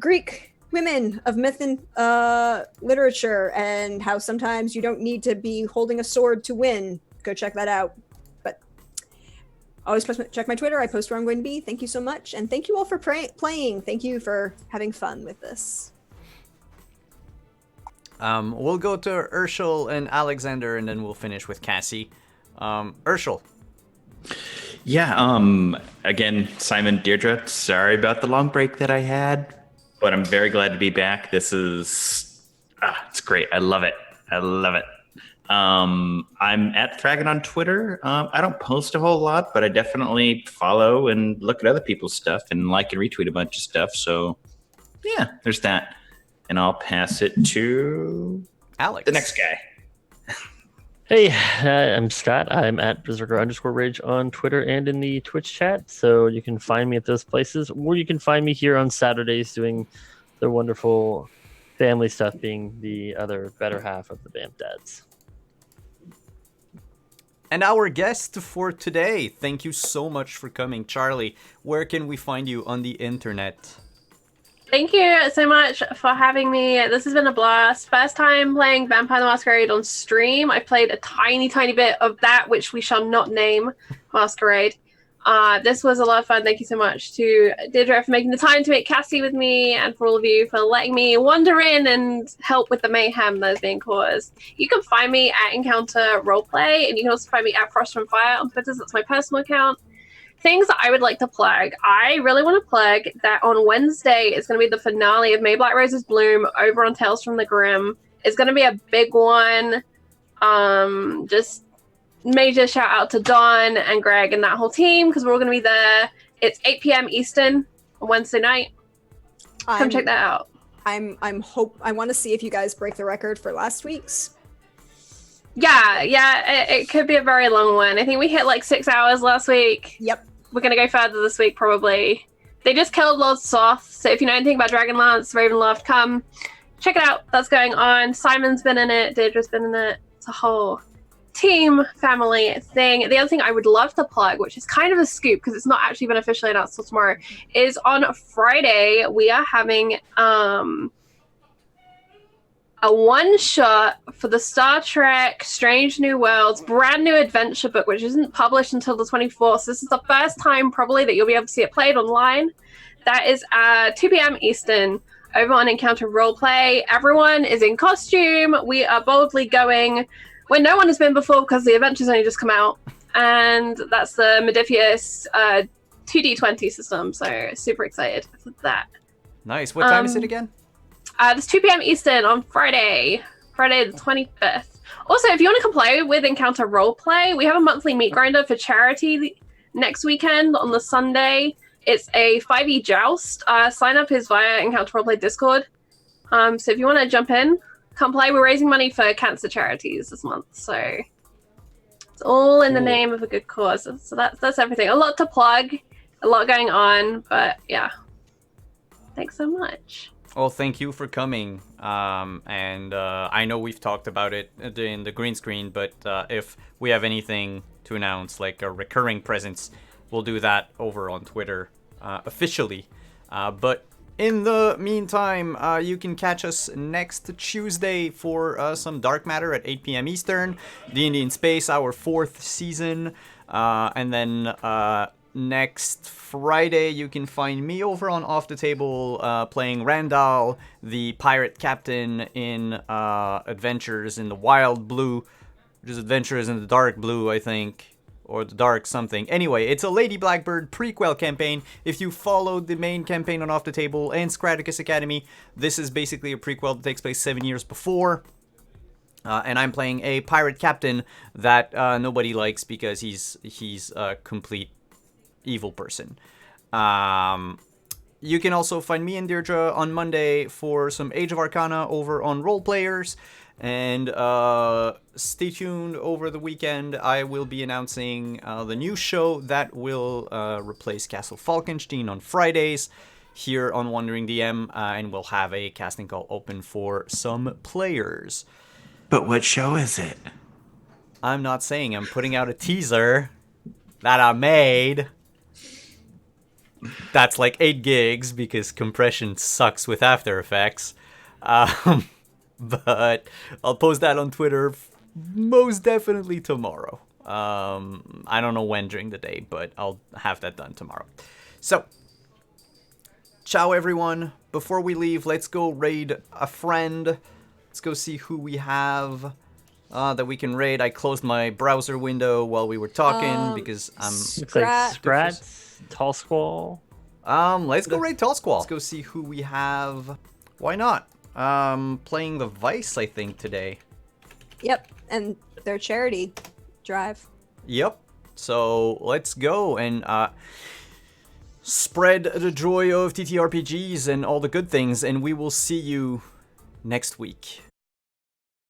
Greek women of myth and literature and how sometimes you don't need to be holding a sword to win, go check that out. But always check my Twitter. I post where I'm going to be. Thank you so much, and thank you all for playing. Thank you for having fun with this. We'll go to Urshel and Alexander, and then we'll finish with Cassie. Urshel. Yeah, again, Simon, Deirdre, sorry about the long break that I had, but I'm very glad to be back. This is, it's great. I love it. I'm at Thragon on Twitter. I don't post a whole lot, but I definitely follow and look at other people's stuff and like and retweet a bunch of stuff. So, yeah, there's that. And I'll pass it to Alex. the next guy. Hey, I'm Scott. I'm at Berserker_Rage on Twitter and in the Twitch chat. So you can find me at those places, or you can find me here on Saturdays doing the wonderful family stuff, being the other better half of the Vamp Dads. And our guest for today, thank you so much for coming. Charlie, where can we find you on the internet? Thank you so much for having me. This has been a blast. First time playing Vampire the Masquerade on stream. I played a tiny bit of that, which we shall not name Masquerade. This was a lot of fun. Thank you so much to Deirdre for making the time to make Cassie with me, and for all of you for letting me wander in and help with the mayhem that is being caused. You can find me at Encounter Roleplay, and you can also find me at Frost from Fire on Twitter. That's my personal account. Things that I would like to plug. I really want to plug that on Wednesday is going to be the finale of May Black Roses Bloom over on Tales from the Grim. It's going to be a big one. Just major shout out to Don and Greg and that whole team, because we're all going to be there. It's 8 p.m. Eastern on Wednesday night. Come check that out. I want to see if you guys break the record for last week's. Yeah, it could be a very long one. I think we hit like 6 hours last week. Yep. We're going to go further this week, probably. They just killed Lord Soth, so if you know anything about Dragonlance, Ravenloft, come check it out. That's going on. Simon's been in it. Deirdre's been in it. It's a whole team, family thing. The other thing I would love to plug, which is kind of a scoop because it's not actually been officially announced till tomorrow, is on Friday we are having a one-shot for the Star Trek Strange New Worlds brand new adventure book, which isn't published until the 24th. So this is the first time probably that you'll be able to see it played online. That is 2 p.m. Eastern over on Encounter Roleplay. Everyone is in costume. We are boldly going where no one has been before because the adventure's only just come out. And that's the Modiphius 2D20 system. So super excited for that. Nice. What time is it again? It's 2 p.m. Eastern on Friday the 25th. Also, if you want to come play with Encounter Roleplay, we have a monthly meat grinder for charity next weekend on the Sunday. It's a 5e joust. Sign up is via Encounter Roleplay Discord. So if you want to jump in, come play. We're raising money for cancer charities this month, so it's all in the name of a good cause. So that's everything. A lot to plug, a lot going on, but yeah. Thanks so much. Well, thank you for coming. And I know we've talked about it in the green screen, but if we have anything to announce, like a recurring presence, we'll do that over on Twitter officially. But in the meantime, you can catch us next Tuesday for some Dark Matter at 8 p.m. Eastern, D&D in Space, our 4th season, and then next Friday, you can find me over on Off the Table playing Randall, the pirate captain in Adventures in the Wild Blue, which is Adventures in the Dark Blue, I think, or the Dark something. Anyway, it's a Lady Blackbird prequel campaign. If you followed the main campaign on Off the Table and Scraticus Academy, this is basically a prequel that takes place 7 years before. And I'm playing a pirate captain that nobody likes because he's a complete evil person. You can also find me and Deirdre on Monday for some Age of Arcana over on Role Players, and stay tuned over the weekend. I will be announcing the new show that will replace Castle Falkenstein on Fridays here on Wandering DM, and we'll have a casting call open for some players. But what show is it? I'm not saying. I'm putting out a teaser that I made. That's like 8 gigs because compression sucks with After Effects. But I'll post that on Twitter most definitely tomorrow. I don't know when during the day, but I'll have that done tomorrow. So, ciao everyone. Before we leave, let's go raid a friend. Let's go see who we have that we can raid. I closed my browser window while we were talking because I'm... Looks like Scrat, Tall Squall. Let's go raid Tall Squall. Let's go see who we have. Why not? Playing the Vice, I think, today. Yep, and their charity drive. Yep. So let's go and spread the joy of TTRPGs and all the good things, and we will see you next week.